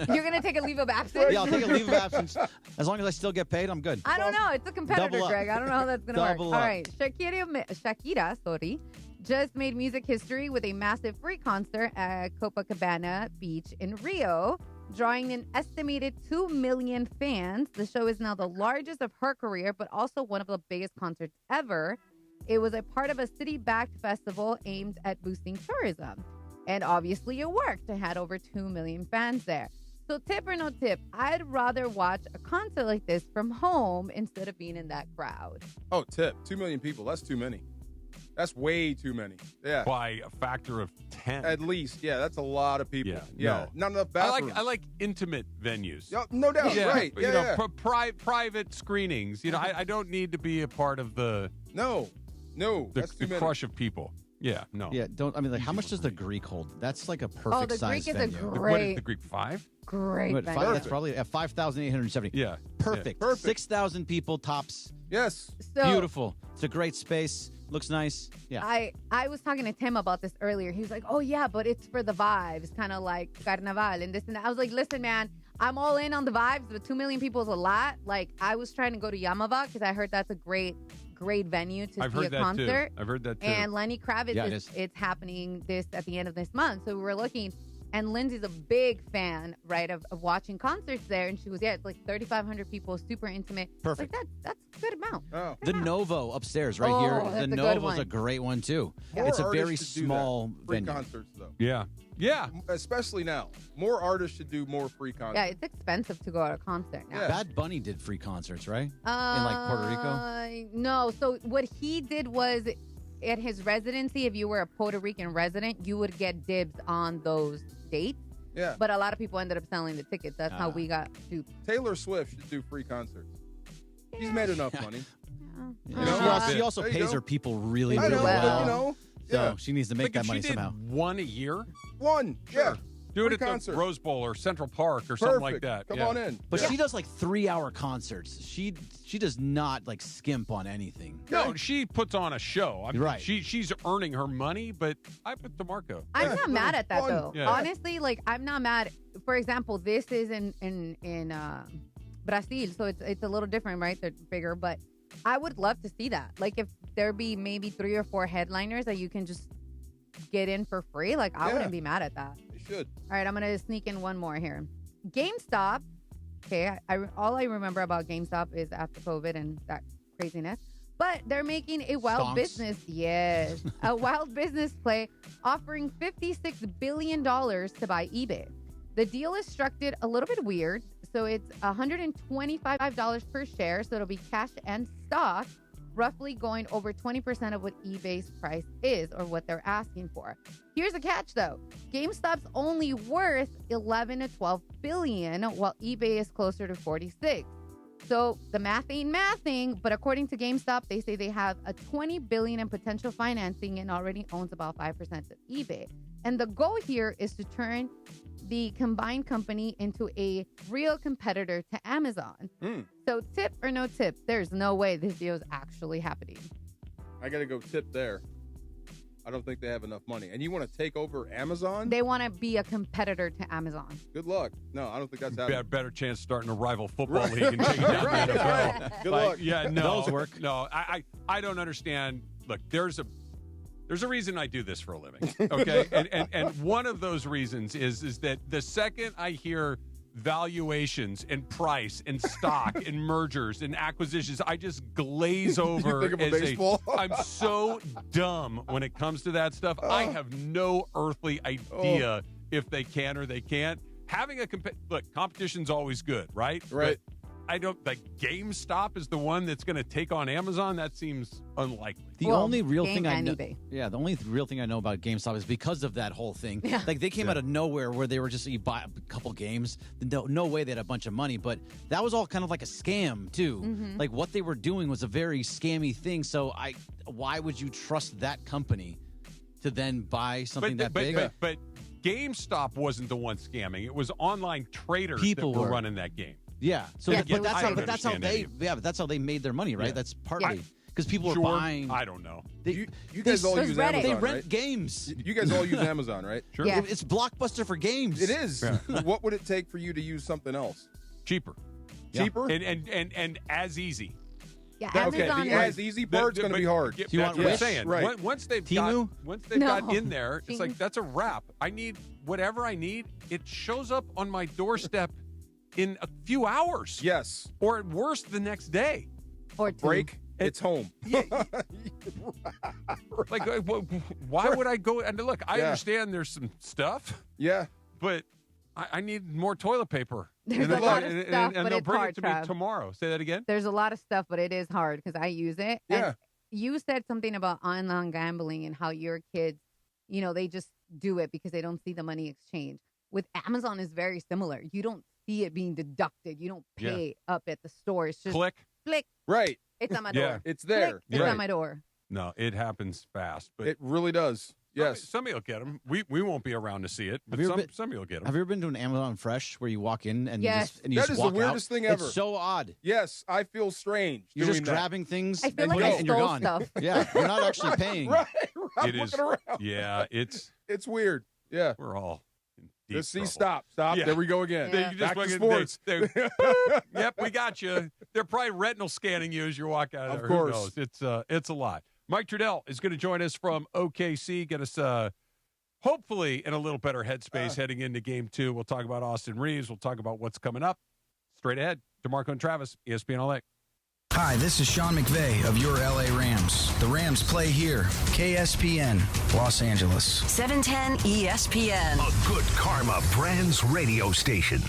S21: You're gonna take a leave of absence.
S5: Yeah, I'll take a leave of absence. As long as I still get paid, I'm good.
S21: I don't know. It's a competitor,
S5: Double up.
S21: Greg. I don't know how that's gonna work.
S5: Double
S21: All
S5: up.
S21: right, Shakira, just made music history with a massive free concert at Copacabana Beach in Rio, drawing an estimated 2 million fans. The show is now the largest of her career, but also one of the biggest concerts ever. It was a part of a city-backed festival aimed at boosting tourism. And obviously it worked. It had over 2 million fans there. So tip or no tip, I'd rather watch a concert like this from home instead of being in that crowd.
S7: Oh, tip. 2 million people. That's too many. That's way too many. Yeah.
S10: By a factor of 10.
S7: At least. Yeah, that's a lot of people.
S10: Yeah, no.
S7: Not enough bathrooms.
S10: I like intimate venues.
S7: Yeah, no doubt.
S10: Yeah,
S7: Right.
S10: but,
S7: Yeah,
S10: private screenings. I don't need to be a part of the
S7: No. That's too
S10: the
S7: many.
S10: crush of people. Yeah, no.
S5: Yeah, don't. I mean, like, how much does the Greek hold? That's like a perfect
S21: Oh, the
S5: size
S21: Greek is a
S5: venue.
S21: great-
S10: What is the Greek 5?
S21: Great
S5: What,
S21: venue.
S5: that's probably at 5,870.
S10: Yeah.
S5: Perfect.
S7: Perfect.
S5: 6,000 people tops.
S7: Yes.
S21: So
S5: Beautiful. It's a great space. Looks nice. Yeah.
S21: I was talking to Tim about this earlier. He was like, oh, yeah, but it's for the vibes, kind of like Carnaval and this and that. I was like, listen, man, I'm all in on the vibes, but 2 million people is a lot. Like, I was trying to go to Yamava because I heard that's a great venue to
S10: I've
S21: see
S10: heard
S21: a
S10: that
S21: concert.
S10: too. I've heard that too.
S21: And Lenny Kravitz,
S5: Yeah,
S21: it's happening at the end of this month. So we were looking, and Lindsay's a big fan, right, of watching concerts there. And she was, it's like 3,500 people, super intimate.
S5: Perfect.
S21: Like, that's a good amount.
S7: Oh.
S5: The Novo upstairs right
S21: Oh,
S5: here.
S21: that's
S5: The
S21: a good
S5: Novo's
S21: one.
S5: a great one too.
S7: More
S5: It's a very
S7: artists should do
S5: small
S7: that. Free
S5: venue.
S7: concerts, though.
S10: Yeah. Yeah.
S7: Especially now. More artists should do more free concerts.
S21: Yeah, it's expensive to go to a concert now.
S7: Yeah.
S5: Bad Bunny did free concerts, right? In like Puerto Rico.
S21: No. So what he did was at his residency, if you were a Puerto Rican resident, you would get dibs on those dates.
S7: Yeah.
S21: But a lot of people ended up selling the tickets. That's how we got duped.
S7: Taylor Swift should do free concerts. She's made enough money.
S5: She also
S7: There you
S5: pays
S7: go.
S5: her people really,
S7: I
S5: really
S7: know,
S5: well.
S7: but, you know,
S5: So
S7: yeah.
S5: she needs to make
S10: Like
S5: that
S10: if
S5: money
S10: she did
S5: somehow.
S10: one a year,
S7: One. Yeah.
S10: do it
S7: Free
S10: at the
S7: concert.
S10: Rose Bowl or Central Park or something like
S7: Perfect.
S10: that.
S7: Come
S10: Yeah.
S7: on in.
S5: But
S7: Yeah.
S5: she does like 3-hour concerts. She does not like skimp on anything.
S10: No, she puts on a show. I mean,
S5: Right.
S10: She's earning her money, but I put DeMarco.
S21: I'm
S7: Yeah,
S21: not mad at that
S7: fun.
S21: though.
S10: Yeah.
S21: Honestly, like I'm not mad. For example, this is in Brazil, so it's a little different, right? They're bigger, but I would love to see that. Like if there be maybe 3 or 4 headliners that you can just get in for free, like I
S7: Yeah.
S21: wouldn't be mad at that.
S7: You should.
S21: All right, I'm gonna sneak in one more here. GameStop. Okay, all I remember about GameStop is after COVID and that craziness. But they're making a wild
S5: Stonks.
S21: business, yes, a wild business play, offering $56 billion to buy eBay. The deal is structured a little bit weird, so it's $125 per share, so it'll be cash and stock, roughly going over 20% of what eBay's price is or what they're asking for. Here's the catch though. GameStop's only worth 11 to 12 billion, while eBay is closer to 46. So the math ain't mathing, but according to GameStop, they say they have a 20 billion in potential financing and already owns about 5% of eBay. And the goal here is to turn the combined company into a real competitor to Amazon. So tip or no tip, there's no way this deal is actually happening.
S7: I got to go tip there. I don't think they have enough money. And you want to take over Amazon?
S21: They want to be a competitor to Amazon.
S7: Good luck. No, I don't think that's happening.
S10: Better chance starting a rival football league and taking down
S7: Right,
S10: the NFL.
S7: right. Good luck.
S10: Yeah, no,
S5: Those work.
S10: No, I don't understand. Look, there's a reason I do this for a living. Okay, and one of those reasons is that the second I hear valuations and price and stock and mergers and acquisitions, I just glaze over.
S7: think of a baseball?
S10: I'm so dumb when it comes to that stuff. I have no earthly idea if they can or they can't. Having a competition's always good, right?
S7: Right.
S10: But I don't like GameStop is the one that's going to take on Amazon. That seems unlikely.
S5: The
S21: Well,
S5: only real
S21: Game
S5: thing I
S21: and
S5: know,
S21: eBay.
S5: yeah, the only real thing I know about GameStop is because of that whole thing.
S21: Yeah.
S5: Like they came out of nowhere where they were just you buy a couple games. No way they had a bunch of money, but that was all kind of like a scam too.
S21: Mm-hmm.
S5: Like what they were doing was a very scammy thing. So why would you trust that company to then buy something that big.
S10: But GameStop wasn't the one scamming. It was online traders
S5: People
S10: that were
S5: were
S10: running that game.
S5: Yeah. So, but that's how they made their money, right?
S10: Yeah.
S5: That's partly because people
S10: Sure.
S5: are buying.
S10: I don't know.
S7: You guys all use Amazon,
S5: They rent
S7: right?
S5: games.
S7: You guys all use Amazon, right?
S10: Sure.
S21: Yeah.
S5: It's Blockbuster for games.
S7: It is. What would it take for you to use something else?
S10: Cheaper.
S7: Cheaper?
S10: And as easy.
S21: Yeah,
S7: Okay,
S21: Amazon
S7: the as easy part's going to be hard.
S10: Do you want what I'm saying?
S7: Right.
S10: Once they've
S5: Temu?
S10: got in there, it's like that's a wrap. I need whatever I need. It shows up on my doorstep in a few hours.
S7: Yes.
S10: Or at worst the next day.
S21: Or
S7: break. It's home.
S10: Like, why would I go? And look, I
S7: Yeah.
S10: understand there's some stuff.
S7: Yeah.
S10: But I need more toilet paper.
S21: There's
S10: and
S21: a lot of stuff,
S10: and
S21: but
S10: they'll
S21: it's
S10: bring
S21: hard,
S10: it to me
S21: Trav.
S10: tomorrow. Say that again.
S21: There's a lot of stuff, but it is hard because I use it.
S7: Yeah.
S21: And you said something about online gambling and how your kids, they just do it because they don't see the money exchange. With Amazon, is very similar. You don't see it being deducted. You don't pay up at the store. It's just
S10: Click.
S7: Right.
S21: It's on my
S10: Yeah.
S21: door.
S7: It's there.
S21: Click, it's
S7: Right.
S21: on my door.
S10: No, it happens fast. But
S7: It really does. Yes.
S10: Somebody will get them. We won't be around to see it, but
S5: Have you ever
S10: somebody will get them.
S5: Have you ever been to an Amazon Fresh where you walk in and
S21: Yes.
S5: you
S7: That
S5: just
S7: is
S5: walk
S7: the weirdest
S5: out?
S7: thing ever.
S5: It's so odd.
S7: Yes, I feel strange.
S5: You're
S7: doing
S5: just
S7: that.
S5: grabbing things
S21: I feel
S5: and,
S21: like I
S5: and you're
S21: stole
S5: gone.
S21: stuff.
S5: Yeah, you're not actually paying.
S7: Right. I'm
S10: It is.
S7: looking around.
S10: Yeah, it's
S7: It's weird. Yeah.
S10: we're all in deep
S7: Let's see.
S10: trouble.
S7: Stop.
S10: Yeah.
S7: There we go again.
S21: Yeah.
S10: You just
S7: Back to
S10: fucking-
S7: sports.
S10: Yep, we got you. They're probably retinal scanning you as you walk out of there.
S7: Of course.
S10: Who knows? It's a lot. Mike Trudell is going to join us from OKC, get us hopefully in a little better headspace heading into Game 2. We'll talk about Austin Reaves. We'll talk about what's coming up. Straight ahead, DeMarco and Travis, ESPN LA.
S6: Hi, this is Sean McVay of your LA Rams. The Rams play here. KSPN, Los Angeles.
S19: 710 ESPN.
S13: A good karma brands radio station.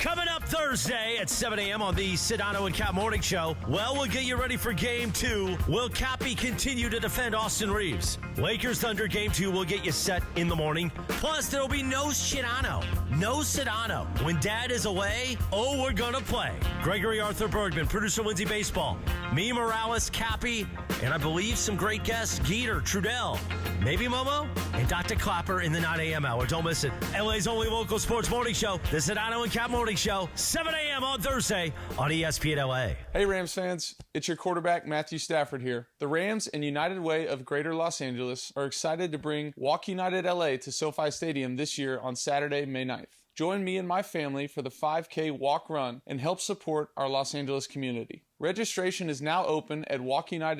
S2: Coming up Thursday at 7 a.m. on the Sedano and Cap Morning Show. Well, we'll get you ready for Game 2. Will Cappy continue to defend Austin Reaves? Lakers Thunder Game 2 will get you set in the morning. Plus, there'll be no Sedano. No Sedano. When Dad is away, we're gonna play. Gregory Arthur Bergman, producer Lindsay Baseball, me, Morales, Cappy, and I believe some great guests, Geeter, Trudell, maybe Momo, and Dr. Clapper in the 9 a.m. hour. Don't miss it. LA's only local sports morning show, the Sedano and Cap Morning Show, 7 a.m. on Thursday on ESPN LA.
S8: Hey, Rams fans. It's your quarterback, Matthew Stafford here. The Rams and United Way of Greater Los Angeles are excited to bring Walk United LA to SoFi Stadium this year on Saturday, May 9th. Join me and my family for the 5K walk run and help support our Los Angeles community. Registration is now open at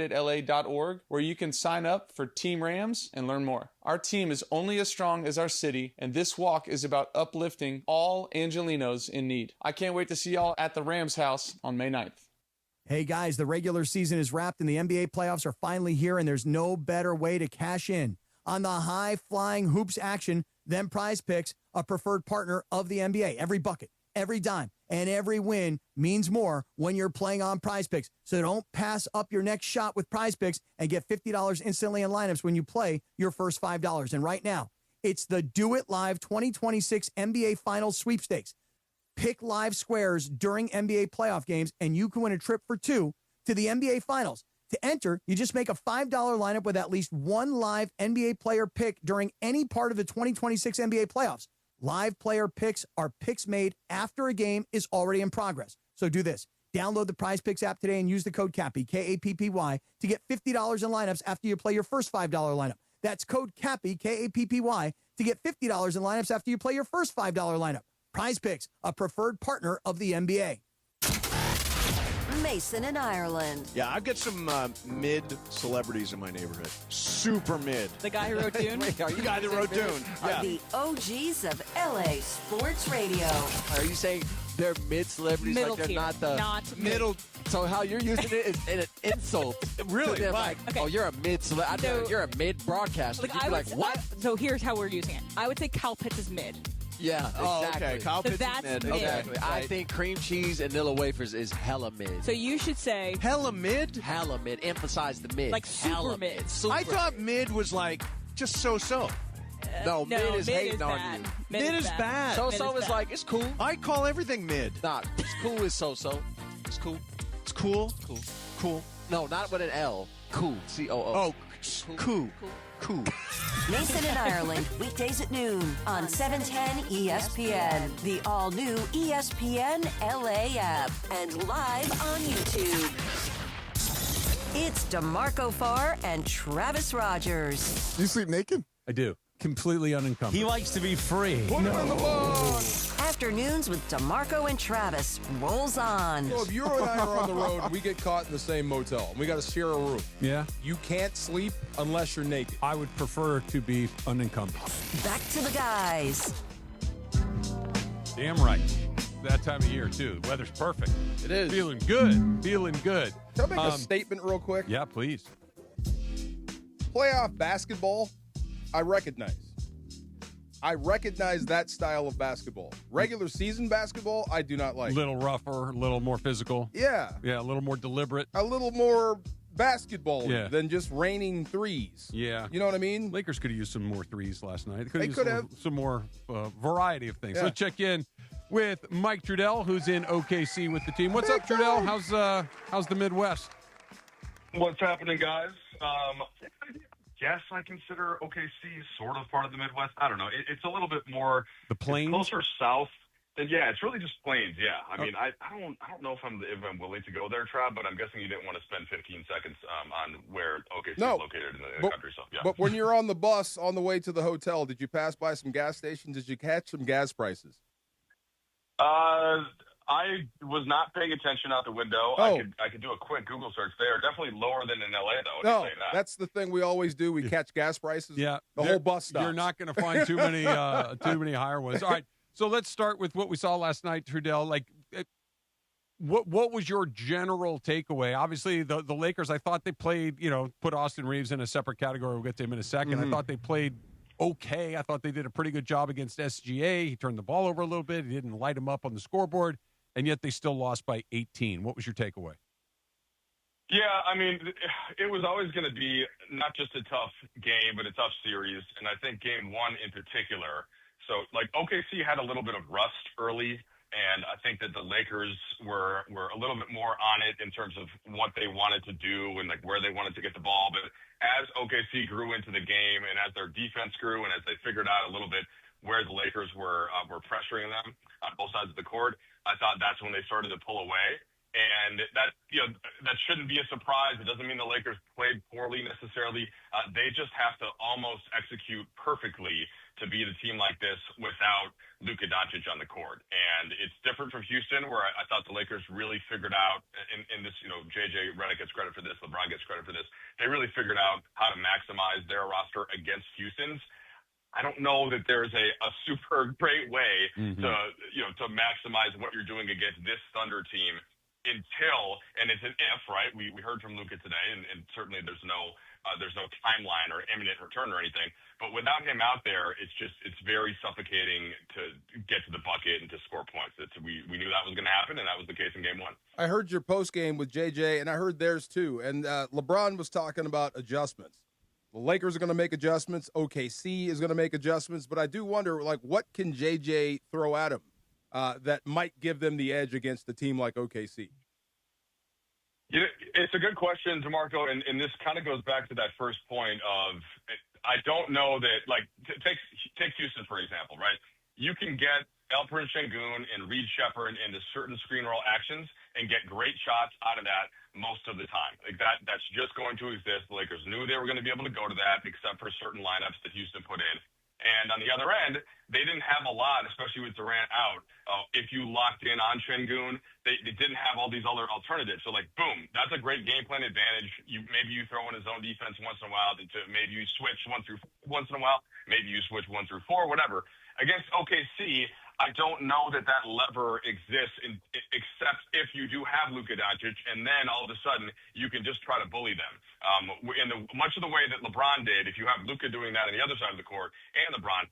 S8: walkunitedla.org, where you can sign up for Team Rams and learn more. Our team is only as strong as our city, and this walk is about uplifting all Angelinos in need. I can't wait to see y'all at the Rams house on May 9th.
S22: Hey guys, the regular season is wrapped and the NBA playoffs are finally here, and there's no better way to cash in on the high-flying hoops action than PrizePicks, a preferred partner of the NBA. Every bucket, every dime, and every win means more when you're playing on PrizePicks. So don't pass up your next shot with PrizePicks and get $50 instantly in lineups when you play your first $5. And right now, it's the Do It Live 2026 NBA Finals Sweepstakes. Pick live squares during NBA playoff games, and you can win a trip for two to the NBA Finals. To enter, you just make a $5 lineup with at least one live NBA player pick during any part of the 2026 NBA playoffs. Live player picks are picks made after a game is already in progress. So do this. Download the PrizePicks app today and use the code CAPPY, K-A-P-P-Y, to get $50 in lineups after you play your first $5 lineup. That's code CAPPY, K-A-P-P-Y, to get $50 in lineups after you play your first $5 lineup. PrizePicks, a preferred partner of the NBA.
S19: Mason in Ireland.
S1: Yeah, I've got some mid celebrities in my neighborhood. Super mid.
S18: The guy who wrote Dune?
S1: Are you the guy that wrote Dune?
S19: Are the OGs of LA Sports Radio.
S20: Are you saying they're mid celebrities?
S18: Middle
S20: like they're
S18: tier,
S20: not the
S18: not
S20: middle. So how you're using it is an insult.
S1: Really?
S20: To them,
S1: Why?
S20: like, oh, you're a mid celebrity.
S18: So-
S20: You're a mid broadcaster.
S18: Like,
S20: You'd be like, what?
S18: So here's how we're using it. I would say Kyle Pitts is mid.
S20: Yeah,
S1: Oh,
S20: exactly.
S1: okay. Kyle
S18: So
S1: Pitts is
S18: that's
S1: mid.
S18: mid.
S20: Exactly. I
S1: Right.
S20: think cream cheese and Nilla wafers is hella mid.
S18: So you should say
S1: Hella mid?
S20: Hella mid. Emphasize the mid.
S18: Like super
S20: Hella
S18: mid.
S20: Super
S1: I thought mid was like just so-so.
S20: No, mid is hating on
S18: bad.
S20: you.
S1: Mid is bad.
S20: So-so is like, it's cool.
S1: I call everything mid.
S20: Nah, it's cool is so-so. It's cool.
S1: It's cool.
S20: Cool.
S1: Cool.
S20: No, not with an L. Cool. C-O-O.
S1: Oh, Nice. Cool.
S19: Mason and Ireland, weekdays at noon on 710 ESPN, the all-new ESPN LA app, and live on YouTube. It's DeMarco Farr and Travis Rogers.
S11: You sleep naked?
S10: I do. Completely unencumbered.
S2: He likes to be free.
S7: Put him in the box.
S19: Afternoons with DeMarco and Travis rolls on.
S7: So if you and I are on the road and we get caught in the same motel and we got to share a room,
S10: Yeah.
S7: you can't sleep unless you're naked.
S10: I would prefer to be unencumbered.
S19: Back to the guys.
S10: Damn right. That time of year, too. The weather's perfect.
S7: It is.
S10: Feeling good. Feeling good.
S7: Can I make a statement real quick?
S10: Yeah, please.
S7: Playoff basketball, I recognize. I recognize that style of basketball. Regular season basketball, I do not like.
S10: A little rougher, a little more physical.
S7: Yeah.
S10: Yeah, a little more deliberate.
S7: A little more basketball
S10: Yeah.
S7: than just raining threes.
S10: Yeah.
S7: You know what I mean?
S10: Lakers could have used some more threes last night.
S7: They could have.
S10: Some more variety of things.
S7: Yeah.
S10: Let's check in with Mike Trudell, who's in OKC with the team. What's up, Trudell? How's the Midwest?
S9: What's happening, guys? Yes, I consider OKC sort of part of the Midwest. I don't know. It's a little bit more
S10: the plains,
S9: closer south. And yeah, it's really just plains. Yeah, I mean, I don't know if I'm willing to go there, Trav, but I'm guessing you didn't want to spend 15 seconds on where OKC is located in the country. So yeah.
S7: But when you're on the bus on the way to the hotel, did you pass by some gas stations? Did you catch some gas prices?
S9: I was not paying attention out the window.
S7: Oh.
S9: I could do a quick Google search. They are definitely lower than in LA, though.
S7: No, that's the thing we always do. We catch gas prices.
S10: Yeah,
S7: the whole bus stops.
S10: You're not going to find too many higher ones. All right, so let's start with what we saw last night, Trudell. Like, what was your general takeaway? Obviously, the Lakers. I thought they played. Put Austin Reaves in a separate category. We'll get to him in a second. I thought they played okay. I thought they did a pretty good job against SGA. He turned the ball over a little bit. He didn't light him up on the scoreboard. And yet they still lost by 18. What was your takeaway?
S9: Yeah, I mean, it was always going to be not just a tough game, but a tough series. And I think game one in particular. So, like, OKC had a little bit of rust early, and I think that the Lakers were a little bit more on it in terms of what they wanted to do and, like, where they wanted to get the ball. But as OKC grew into the game and as their defense grew and as they figured out a little bit where the Lakers were pressuring them on both sides of the court, I thought that's when they started to pull away. And that shouldn't be a surprise. It doesn't mean the Lakers played poorly necessarily. They just have to almost execute perfectly to beat a team like this without Luka Doncic on the court. And it's different from Houston, where I thought the Lakers really figured out in this, JJ Redick gets credit for this, LeBron gets credit for this. They really figured out how to maximize their roster against Houston's. I don't know that there's a super great way to maximize what you're doing against this Thunder team until, and it's an if, right? We heard from Luka today, and certainly there's no timeline or imminent return or anything. But without him out there, it's very suffocating to get to the bucket and to score points. We knew that was going to happen, and that was the case in game one.
S7: I heard your post game with JJ, and I heard theirs too. And LeBron was talking about adjustments. The Lakers are going to make adjustments. OKC is going to make adjustments. But I do wonder, like, what can JJ throw at him that might give them the edge against a team like OKC?
S9: It's a good question, DeMarco, and this kind of goes back to that first point of I don't know that, like, take Houston, for example, right? You can get Alperen Şengün and Reed Shepherd into certain screen roll actions and get great shots out of that most of the time. Like that's just going to exist. The Lakers knew they were going to be able to go to that, except for certain lineups that Houston put in. And on the other end, they didn't have a lot, especially with Durant out. If you locked in on Şengün, they didn't have all these other alternatives. So, like, boom, that's a great game plan advantage. Maybe you throw in a zone defense once in a while. Maybe you switch once in a while. Maybe you switch 1 through 4, whatever. Against OKC, I don't know that lever exists except if you do have Luka Doncic, and then all of a sudden you can just try to bully them. Much of the way that LeBron did, if you have Luka doing that on the other side of the court and LeBron,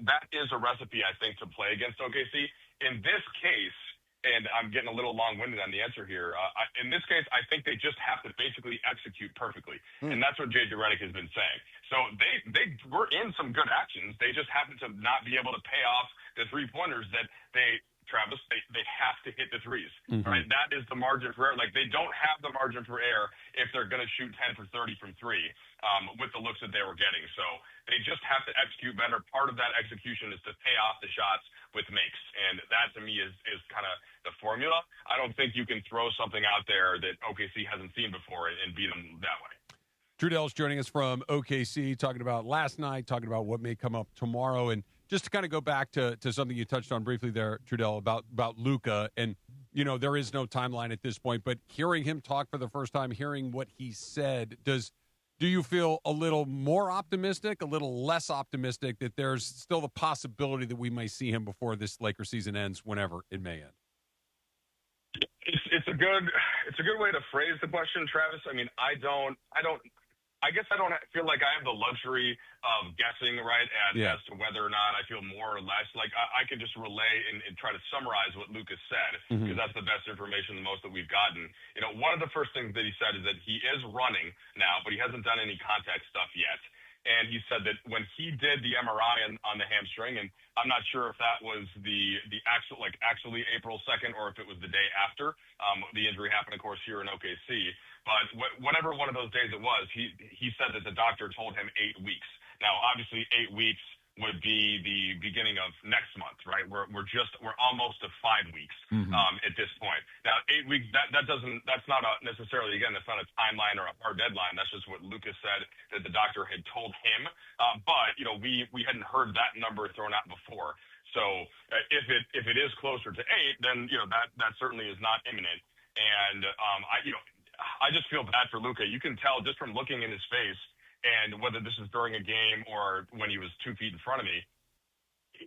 S9: that is a recipe, I think, to play against OKC. In this case, and I'm getting a little long-winded on the answer here, in this case, I think they just have to basically execute perfectly, and that's what JJ Redick has been saying. So they were in some good actions. They just happened to not be able to pay off the three-pointers that they Travis, they have to hit the threes, right? That is the margin for error. Like, they don't have the margin for error if they're going to shoot 10 for 30 from three with the looks that they were getting. So they just have to execute better. Part of that execution is to pay off the shots with makes, and that to me is kind of the formula. I don't think you can throw something out there that OKC hasn't seen before and beat them that way.
S10: Trudell's joining us from OKC, talking about last night, talking about what may come up tomorrow. And just to kind of go back to something you touched on briefly there, Trudell, about Luka. And, you know, there is no timeline at this point, but hearing him talk for the first time, hearing what he said, do you feel a little more optimistic, a little less optimistic that there's still the possibility that we may see him before this Lakers season ends, whenever it may end?
S9: It's a good way to phrase the question, Travis. I mean, I guess I don't feel like I have the luxury of guessing, right, as to whether or not I feel more or less. Like, I can just relay and try to summarize what Luka said, because that's the best information, the most that we've gotten. You know, one of the first things that he said is that he is running now, but he hasn't done any contact stuff yet. And he said that when he did the MRI on the hamstring, and I'm not sure if that was the actually April 2nd or if it was the day after the injury happened, of course, here in OKC. But whatever one of those days it was, he said that the doctor told him 8 weeks. Now, obviously, 8 weeks would be the beginning of next month, right? We're almost to 5 weeks at this point. Now, 8 weeks, that's not necessarily, again, that's not a timeline or a hard deadline. That's just what Lucas said that the doctor had told him. But, you know, we hadn't heard that number thrown out before. So if it is closer to 8, then, you know, that certainly is not imminent. And I just feel bad for Luka. You can tell just from looking in his face, and whether this is during a game or when he was 2 feet in front of me,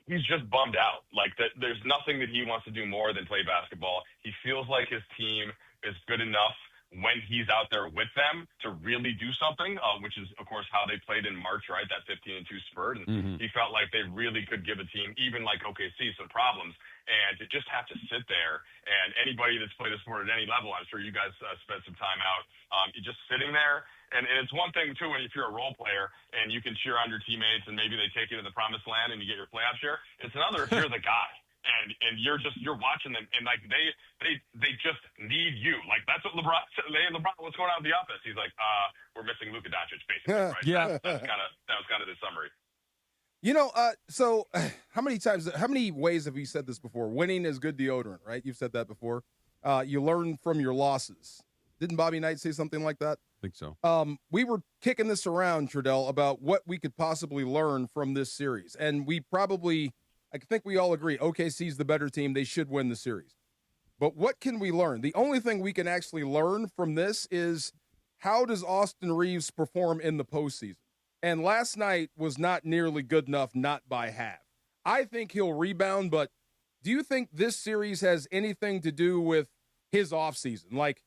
S9: he's just bummed out. Like, that, there's nothing that he wants to do more than play basketball. He feels like his team is good enough when he's out there with them to really do something, which is, of course, how they played in March, right? That 15-2 spurt. And he felt like they really could give a team, even like OKC, some problems. And to just have to sit there, and anybody that's played a sport at any level, I'm sure you guys spent some time out, you're just sitting there. And it's one thing, too, if you're a role player and you can cheer on your teammates and maybe they take you to the promised land and you get your playoff share. It's another if you're the guy and you're watching them, and like they just need you. Like, that's what LeBron said. LeBron, what's going on with the offense? He's like, we're missing Luka Doncic, basically. Right?
S10: Yeah.
S9: That was kind of the summary.
S7: You know, so how many ways have you said this before? Winning is good deodorant, right? You've said that before. You learn from your losses. Didn't Bobby Knight say something like that?
S10: I think so.
S7: We were kicking this around, Trudell, about what we could possibly learn from this series. And I think we all agree, OKC's the better team. They should win the series. But what can we learn? The only thing we can actually learn from this is, how does Austin Reaves perform in the postseason? And last night was not nearly good enough, not by half. I think he'll rebound, but do you think this series has anything to do with his offseason? Like,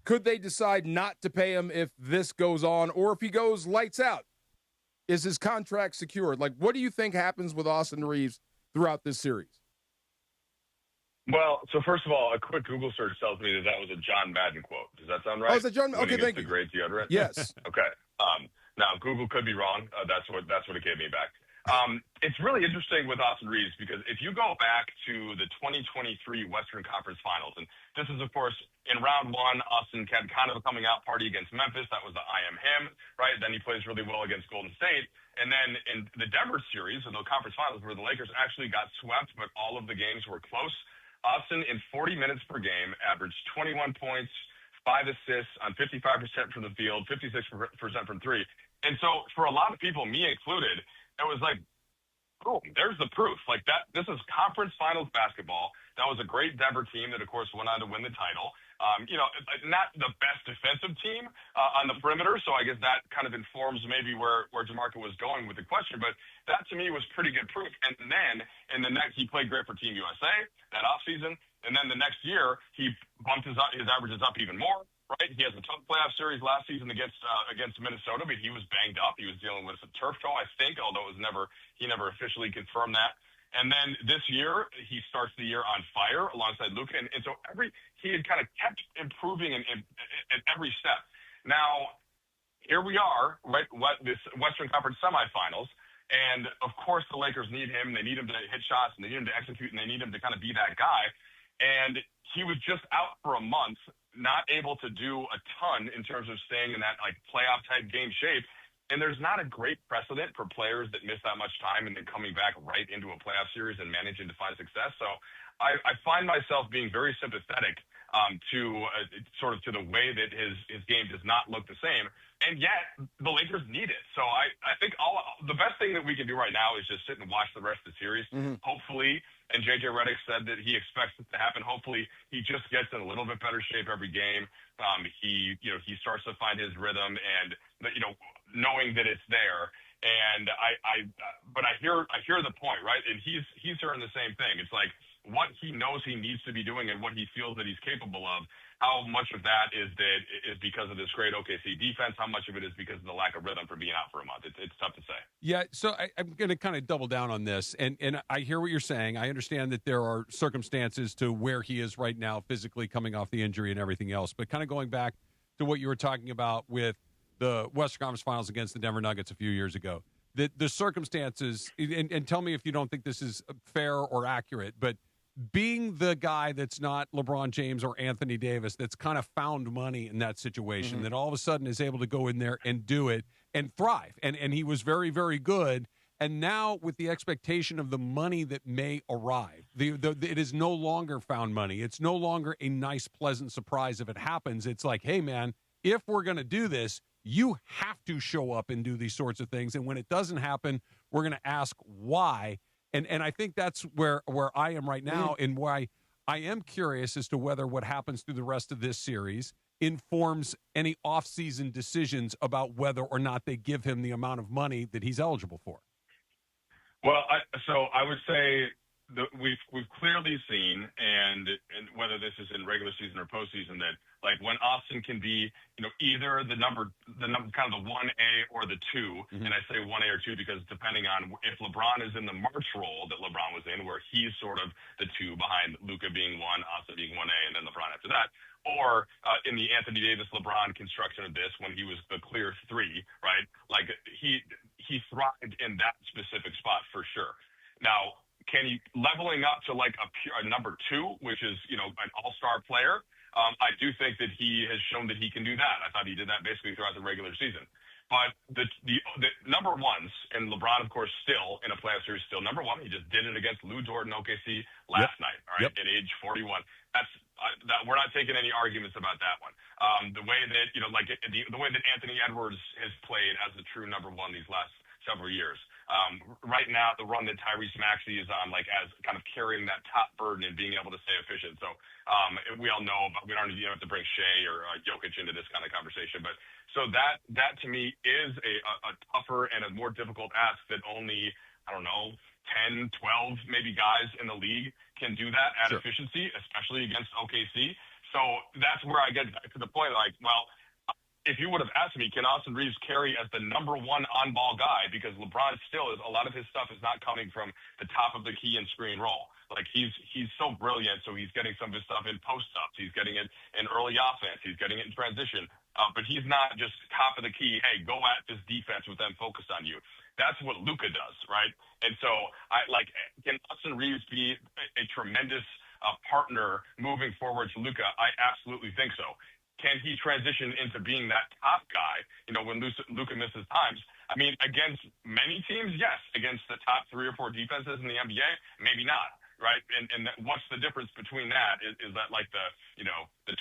S7: could they decide not to pay him if this goes on, or if he goes lights out? Is his contract secured? Like, what do you think happens with Austin Reaves throughout this series?
S9: Well, so first of all, a quick Google search tells me that was a John Madden quote. Does that sound right?
S7: Oh, is it John? Okay, thank you.
S9: The great deodorant.
S7: Yes.
S9: Okay. Now Google could be wrong. That's what it gave me back. It's really interesting with Austin Reaves, because if you go back to the 2023 Western Conference Finals, and this is, of course, in round one, Austin had kind of a coming out party against Memphis. That was the I am him, right? Then he plays really well against Golden State. And then in the Denver series, in the conference finals, where the Lakers actually got swept, but all of the games were close, Austin, in 40 minutes per game, averaged 21 points, 5 assists on 55% from the field, 56% from three. And so for a lot of people, me included, it was like, boom, there's the proof. Like, that, this is conference finals basketball. That was a great Denver team that, of course, went on to win the title. Not the best defensive team on the perimeter, so I guess that kind of informs maybe where Jamarca was going with the question. But that, to me, was pretty good proof. And then in the next, he played great for Team USA that offseason. And then the next year, he bumped his averages up even more. Right, he has a tough playoff series last season against Minnesota, but he was banged up. He was dealing with some turf toe, I think, although he never officially confirmed that. And then this year, he starts the year on fire alongside Luka, and so he had kind of kept improving at every step. Now, here we are, right? This Western Conference semifinals, And, of course, the Lakers need him. They need him to hit shots, and they need him to execute, and they need him to kind of be that guy. And he was just out for a month, not able to do a ton in terms of staying in that, like, playoff-type game shape. And there's not a great precedent for players that miss that much time and then coming back right into a playoff series and managing to find success. So I find myself being very sympathetic to sort of to the way that his game does not look the same. And yet the Lakers need it. So I think the best thing that we can do right now is just sit and watch the rest of the series. Hopefully, and JJ Redick said that he expects it to happen. Hopefully he just gets in a little bit better shape every game. He starts to find his rhythm and, knowing that it's there. And but I hear the point, right? And he's hearing the same thing. It's like what he knows he needs to be doing and what he feels that he's capable of. How much of that is because of this great OKC defense? How much of it is because of the lack of rhythm for being out for a month? It's tough to say.
S10: Yeah, so I'm going to kind of double down on this, and I hear what you're saying. I understand that there are circumstances to where he is right now, physically coming off the injury and everything else. But kind of going back to what you were talking about with the Western Conference Finals against the Denver Nuggets a few years ago, the circumstances, and tell me if you don't think this is fair or accurate, but being the guy that's not LeBron James or Anthony Davis, that's kind of found money in that situation, that all of a sudden is able to go in there and do it and thrive. And he was very, very good. And now with the expectation of the money that may arrive, it is no longer found money. It's no longer a nice, pleasant surprise if it happens. It's like, hey, man, if we're going to do this, you have to show up and do these sorts of things. And when it doesn't happen, we're going to ask why. And I think that's where I am right now, and why I am curious as to whether what happens through the rest of this series informs any offseason decisions about whether or not they give him the amount of money that he's eligible for.
S9: Well, I would say that we've clearly seen, and whether this is in regular season or postseason, that like when Austin can be, either the number kind of the 1A or the 2, and I say 1A or 2 because depending on if LeBron is in the March role that LeBron was in, where he's sort of the 2 behind Luka being 1, Austin being 1A, and then LeBron after that, or in the Anthony Davis-LeBron construction of this when he was the clear 3, right? Like he thrived in that specific spot for sure. Now, can he leveling up to like a number 2, which is, an all-star player? I do think that he has shown that he can do that. I thought he did that basically throughout the regular season. But the number ones, and LeBron, of course, still in a playoff series, still number 1. He just did it against Lou Dort and OKC last night, all right, at age 41. We're not taking any arguments about that one. The way that, the way that Anthony Edwards has played as the true number 1 these last several years. Right now, the run that Tyrese Maxey is on, like as kind of carrying that top burden and being able to stay efficient. So we all know, we don't even have to bring Shea or Jokic into this kind of conversation. But so that to me is a tougher and a more difficult ask that only, 10, 12 maybe guys in the league can do that at efficiency, especially against OKC. So that's where I get back to the point, like, well, if you would have asked me, can Austin Reaves carry as the number 1 on-ball guy? Because LeBron still is, a lot of his stuff is not coming from the top of the key and screen roll. Like he's so brilliant, so he's getting some of his stuff in post-ups. He's getting it in early offense. He's getting it in transition. But he's not just top of the key, hey, go at this defense with them focused on you. That's what Luka does, right? And so can Austin Reaves be a tremendous partner moving forward to Luka? I absolutely think so. Can he transition into being that top guy, when Luka misses times? I mean, against many teams, yes. Against the top 3 or 4 defenses in the NBA, maybe not, right? And what's the difference between that? Is that like the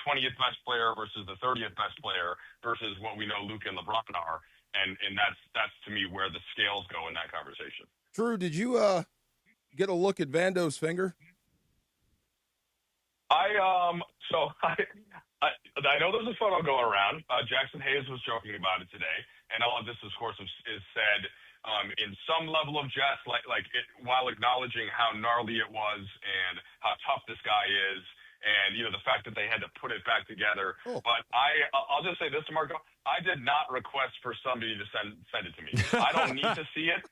S9: 20th best player versus the 30th best player versus what we know Luka and LeBron are? And that's to me where the scales go in that conversation.
S7: Drew, did you get a look at Vando's finger?
S9: I know there's a photo going around. Jackson Hayes was joking about it today, and all of this, of course, is said in some level of jest, while acknowledging how gnarly it was and how tough this guy is, and the fact that they had to put it back together. Oh. But I'll just say this to Marco: I did not request for somebody to send it to me. I don't need to see it.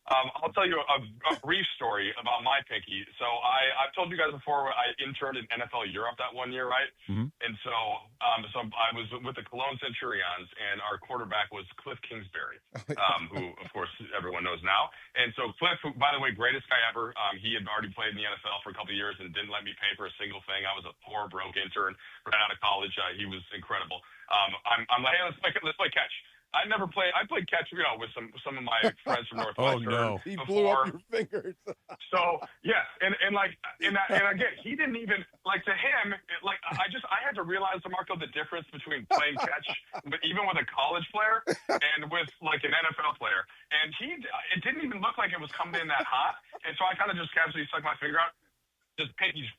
S9: I'll tell you a brief story about my pinky. So I've told you guys before, I interned in NFL Europe that one year, right?
S10: Mm-hmm.
S9: And so I was with the Cologne Centurions, and our quarterback was Cliff Kingsbury, who, of course, everyone knows now. And so Cliff, who, by the way, greatest guy ever, he had already played in the NFL for a couple of years and didn't let me pay for a single thing. I was a poor, broke intern right out of college. He was incredible. I'm like, hey, let's play catch. I played catch, with some of my friends from Northwestern.
S10: Oh no!
S7: He blew up your fingers.
S9: So yes, and again, he didn't even to him. I had to realize, DeMarco, the difference between playing catch, but even with a college player and with an NFL player. And it didn't even look like it was coming in that hot. And so I kind of just casually stuck my finger out, just pinkies,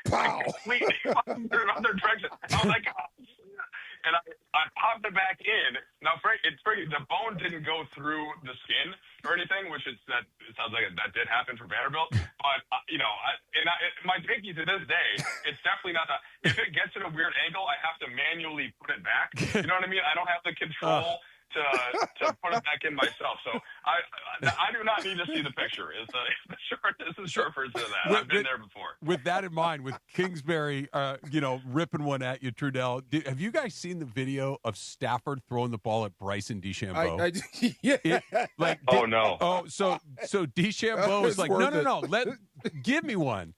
S9: completely other direction. I was like. And I popped it back in. Now, it's freaking. The bone didn't go through the skin or anything, which it sounds like that did happen for Vanderbilt. But my pinky to this day, it's definitely not that. If it gets at a weird angle, I have to manually put it back. You know what I mean? I don't have the control to put it back in myself. So I do not need to see the picture. This is short version of that. I've been there before.
S10: With that in mind, with Kingsbury, ripping one at you, Trudell, have you guys seen the video of Stafford throwing the ball at Bryson DeChambeau?
S9: Oh no!
S10: Oh, so DeChambeau is like, no, give me one.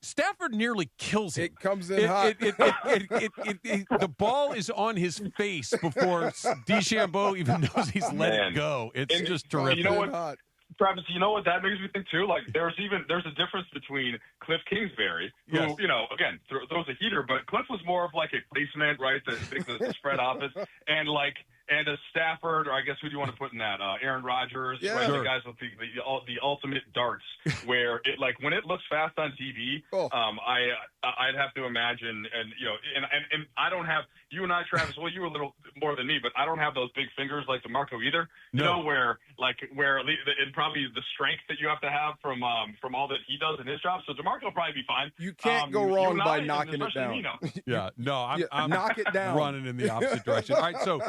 S10: Stafford nearly kills him.
S7: It comes in hot.
S10: The ball is on his face before DeChambeau even knows he's let it go. It's just terrific.
S9: You know what, Travis? You know what that makes me think too? There's a difference between Cliff Kingsbury, who again throws a heater, but Cliff was more of a placement, right? The spread office, and a Stafford, or I guess who do you want to put in that? Aaron Rodgers, right?
S10: Sure.
S9: The guys with the ultimate darts, where it when it looks fast on TV, I'd have to imagine, and I don't have, you and I, Travis. Well, you were a little more than me, but I don't have those big fingers like DeMarco either. You know, where it probably the strength that you have to have from all that he does in his job. So DeMarco will probably be fine.
S7: You can't go wrong by knocking it down.
S10: Yeah, no, I'm
S7: knock it down.
S10: Running in the opposite direction. All right, so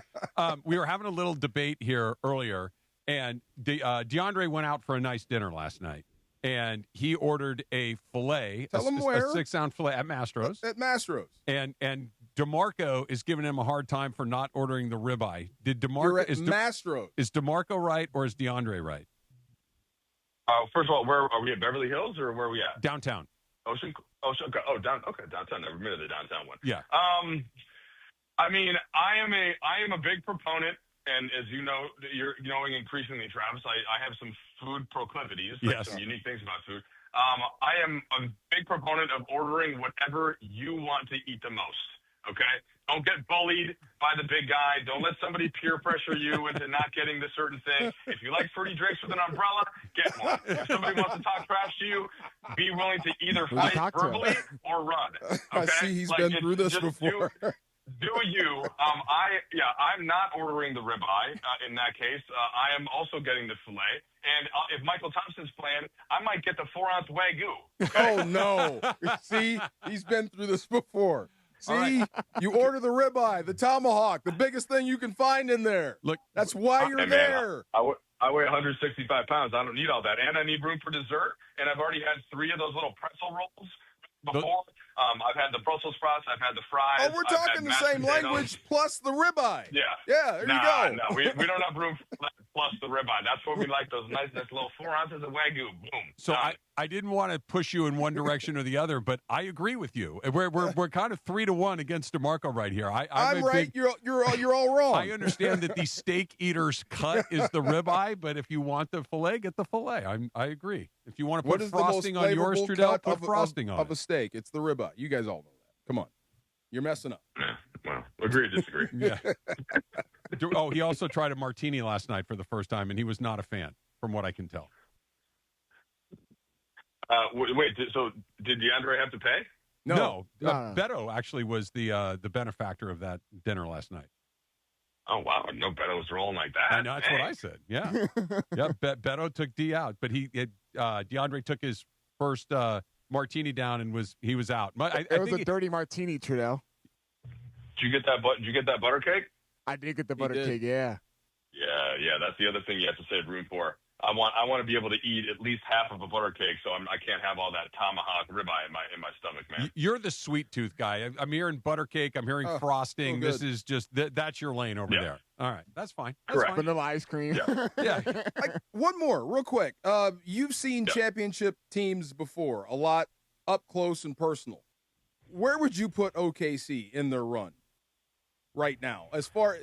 S10: we were having a little debate here earlier, and DeAndre went out for a nice dinner last night, and he ordered a filet, a 6-ounce filet at Mastro's.
S7: At Mastro's.
S10: And DeMarco is giving him a hard time for not ordering the ribeye.
S7: Mastro's.
S10: Is DeMarco right or is DeAndre right?
S9: First of all, where are we at? Beverly Hills or where are we at?
S10: Downtown.
S9: Ocean. Okay. Downtown. Never been to the downtown one.
S10: Yeah.
S9: I mean, I am a big proponent, and as you know, you're knowing increasingly, Travis, I have some food proclivities, some unique things about food. I am a big proponent of ordering whatever you want to eat the most. Okay? Don't get bullied by the big guy. Don't let somebody peer pressure you into not getting the certain thing. If you like fruity drinks with an umbrella, get one. If somebody wants to talk trash to you, be willing to either fight verbally or run. Okay?
S7: I see he's been through this before.
S9: Do you? I'm not ordering the ribeye in that case. I am also getting the filet. And if Michael Thompson's playing, I might get the 4-ounce Wagyu. Okay?
S7: Oh, no. See, he's been through this before. See, you order the ribeye, the tomahawk, the biggest thing you can find in there.
S10: Look,
S7: that's why you're there.
S9: I weigh 165 pounds. I don't need all that. And I need room for dessert. And I've already had 3 of those little pretzel rolls before. I've had the Brussels sprouts. I've had the fries.
S7: Oh, we're talking the same language plus the ribeye.
S9: Yeah.
S7: Yeah, there you go.
S9: No, we don't have room plus the ribeye. That's what we like, those nice little 4 ounces of Wagyu. Boom.
S10: So I didn't want to push you in one direction or the other, but I agree with you. We're kind of 3-1 against DeMarco right here.
S7: I'm right. You're all wrong.
S10: I understand that the steak eater's cut is the ribeye, but if you want the filet, get the filet. I agree. If you want to put frosting on yours, Trudell, put frosting on
S7: of a steak. It's the ribeye. You guys all know that. Come on. You're messing up.
S9: Well, agree to disagree.
S10: Yeah. Oh, he also tried a martini last night for the first time, and he was not a fan, from what I can tell.
S9: Wait, so did DeAndre have to pay?
S10: No. Beto actually was the benefactor of that dinner last night.
S9: Oh, wow. No, Beto was rolling like that.
S10: I know, that's what I said. Yeah. Beto took D out, but DeAndre took his first martini down and he was out.
S11: It was a dirty martini, Trudell.
S9: Did you get that butter cake?
S11: I did get the butter cake, yeah.
S9: Yeah, that's the other thing you have to save room for. I want to be able to eat at least half of a butter cake, so I can't have all that tomahawk ribeye in my stomach, man.
S10: You're the sweet tooth guy. I'm hearing butter cake. I'm hearing frosting. This is just that's your lane over there. All right, that's fine. That's
S9: Correct.
S10: fine.
S11: Vanilla ice cream.
S10: Yeah.
S7: One more, real quick. You've seen championship teams before, a lot up close and personal. Where would you put OKC in their run right now, as far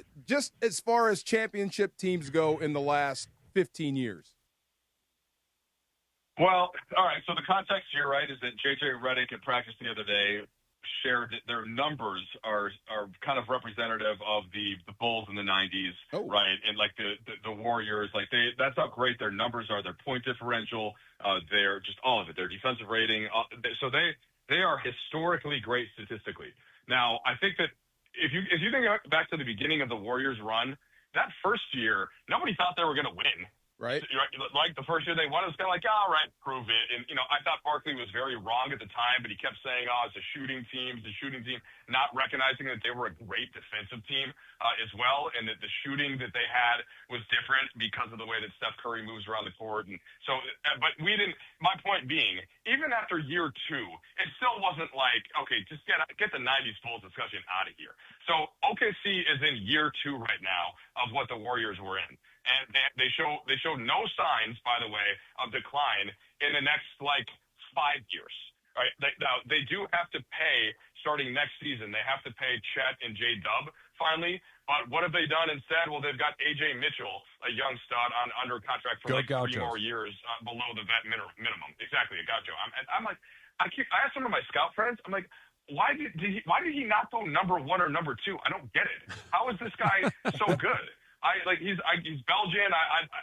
S7: as championship teams go in the last 15 years?
S9: Well, all right. So the context here, right, is that JJ Redick in practice the other day shared that their numbers are kind of representative of the Bulls in the 90s, right? And like the Warriors, like that's how great their numbers are. Their point differential, they're just all of it. Their defensive rating. So they are historically great statistically. Now, I think that if you think back to the beginning of the Warriors run, that first year, nobody thought they were going to win.
S7: Right.
S9: Like the first year they won, it was kind of like, all right, prove it. And, I thought Barkley was very wrong at the time, but he kept saying, it's a shooting team, not recognizing that they were a great defensive team as well, and that the shooting that they had was different because of the way that Steph Curry moves around the court. And so, but we didn't, my point being, even after year two, it still wasn't like, okay, just get the 90s Bulls discussion out of here. So OKC is in year two right now of what the Warriors were in. And they show no signs, by the way, of decline in the next 5 years. Right? They do have to pay starting next season. They have to pay Chet and J-Dub finally. But what have they done instead? Well, they've got A.J. Mitchell, a young stud, under contract for 3 more years below the vet minimum. Exactly, a gaucho. I'm like, I asked some of my scout friends. I'm like, why did he not go number 1 or number 2? I don't get it. How is this guy so good? He's Belgian.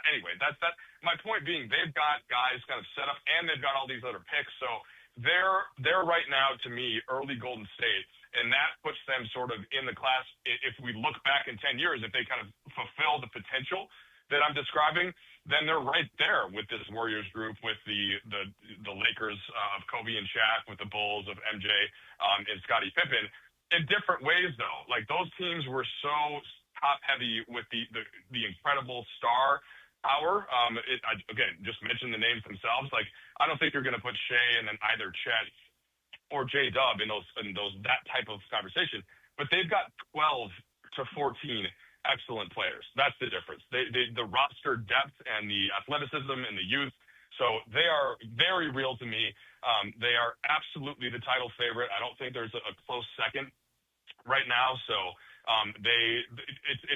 S9: Anyway, that's my point being, they've got guys kind of set up, and they've got all these other picks. So they're right now, to me, early Golden State, and that puts them sort of in the class. If we look back in 10 years, if they kind of fulfill the potential that I'm describing, then they're right there with this Warriors group, with the Lakers of Kobe and Shaq, with the Bulls of MJ and Scottie Pippen. In different ways, though, like those teams were so top heavy with the incredible star power. Again, just mention the names themselves. Like, I don't think you're going to put Shea and then either Chet or J-Dub in that type of conversation. But they've got 12 to 14 excellent players. That's the difference. The roster depth and the athleticism and the youth. So they are very real to me. They are absolutely the title favorite. I don't think there's a close second right now. So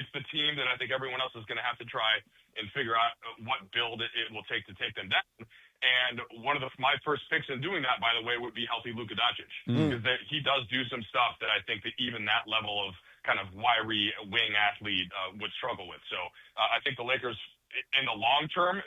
S9: it's the team that I think everyone else is going to have to try and figure out what build it will take to take them down. And one of my first picks in doing that, by the way, would be healthy Luka Doncic, because he does do some stuff that I think that even that level of kind of wiry wing athlete would struggle with. So I think the Lakers, in the long term,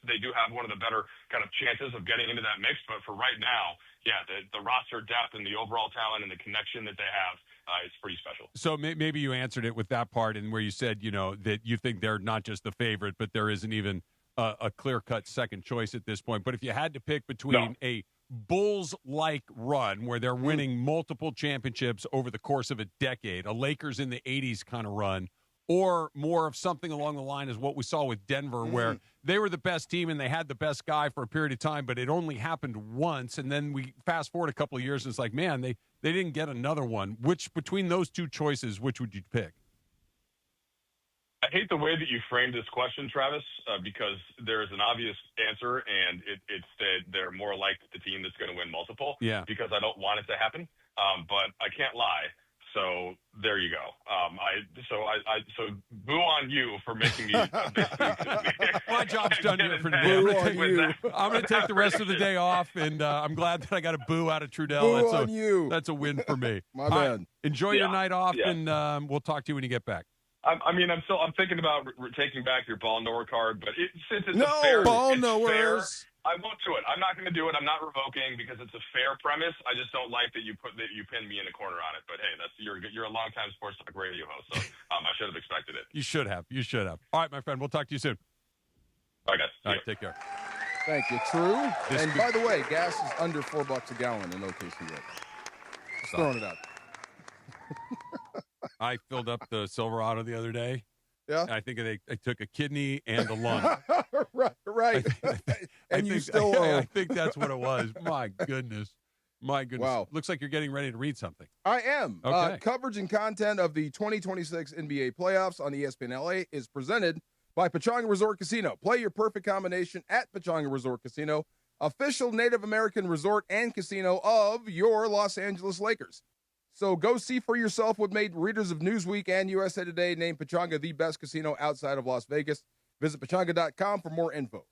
S9: they do have one of the better kind of chances of getting into that mix. But for right now, yeah, the roster depth and the overall talent and the connection that they have, it's pretty special.
S10: So maybe you answered it with that part, and where you said, that you think they're not just the favorite, but there isn't even a clear-cut second choice at this point. But if you had to pick between a Bulls-like run where they're winning multiple championships over the course of a decade, a Lakers in the 80s kind of run, or more of something along the line as what we saw with Denver, where they were the best team and they had the best guy for a period of time, but it only happened once. And then we fast forward a couple of years and it's like, man, they didn't get another one. Which, between those two choices, which would you pick?
S9: I hate the way that you framed this question, Travis, because there is an obvious answer, and it's that they're more like the team that's going to win multiple.
S10: Yeah.
S9: Because I don't want it to happen, but I can't lie. So there you go. So boo on you for making me.
S10: My job's done here for today. I'm going to take the rest of the day off, and I'm glad that I got a boo out of Trudell. That's a win for me.
S7: My bad.
S10: Enjoy your night off, and we'll talk to you when you get back.
S9: I'm thinking about taking back your ball knower card, but since it's
S7: fair,
S9: ball knowers. I won't do it. I'm not going to do it. I'm not revoking because it's a fair premise. I just don't like that you pinned me in a corner on it. But hey, you're a longtime sports talk radio host, so I should have expected it.
S10: You should have. All right, my friend. We'll talk to you soon.
S9: All right, guys.
S10: All right, take care.
S7: Thank you. True. And by the way, gas is under $4 a gallon in OKC. Just throwing it out.
S10: I filled up the Silverado the other day.
S7: Yeah.
S10: I think they took a kidney and a lung.
S7: right. And you still owe.
S10: I think that's what it was. My goodness.
S7: Wow.
S10: Looks like you're getting ready to read something.
S7: I am.
S10: Okay.
S7: Coverage and content of the 2026 NBA playoffs on ESPN LA is presented by Pechanga Resort Casino. Play your perfect combination at Pechanga Resort Casino, official Native American resort and casino of your Los Angeles Lakers. So go see for yourself what made readers of Newsweek and USA Today name Pechanga the best casino outside of Las Vegas. Visit Pechanga.com for more info.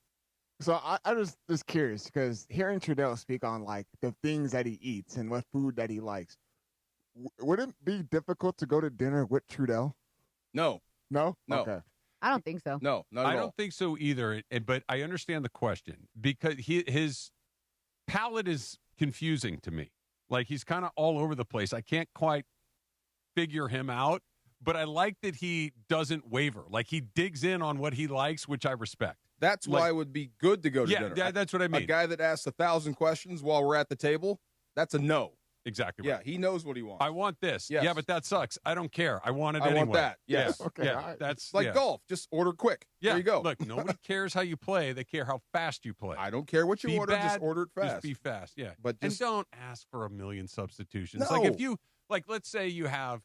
S11: So I was just curious because hearing Trudell speak on like the things that he eats and what food that he likes, would it be difficult to go to dinner with Trudell?
S7: No.
S11: Okay.
S21: I don't think so.
S7: No, not at all.
S10: I don't think so either, but I understand the question because his palate is confusing to me. Like he's kind of all over the place. I can't quite figure him out, but I like that he doesn't waver. Like he digs in on what he likes, which I respect.
S7: That's why it would be good to go to dinner.
S10: Yeah, that's what I mean.
S7: A guy that asks 1,000 questions while we're at the table, that's a no.
S10: Exactly
S7: right.
S10: Yeah,
S7: he knows what he wants.
S10: I want this.
S7: Yes.
S10: Yeah, but that sucks. I don't care. I want it
S7: I
S10: anyway.
S7: want that. Yes.
S10: Yeah.
S11: Okay.
S10: Yeah, that's
S7: like golf. Just order quick.
S10: Yeah.
S7: There you go.
S10: Look, nobody cares how you play. They care how fast you play.
S7: I don't care what you order. Just order it fast.
S10: Just be fast. Yeah.
S7: But
S10: and don't ask for a million substitutions.
S7: No.
S10: Like if you let's say you have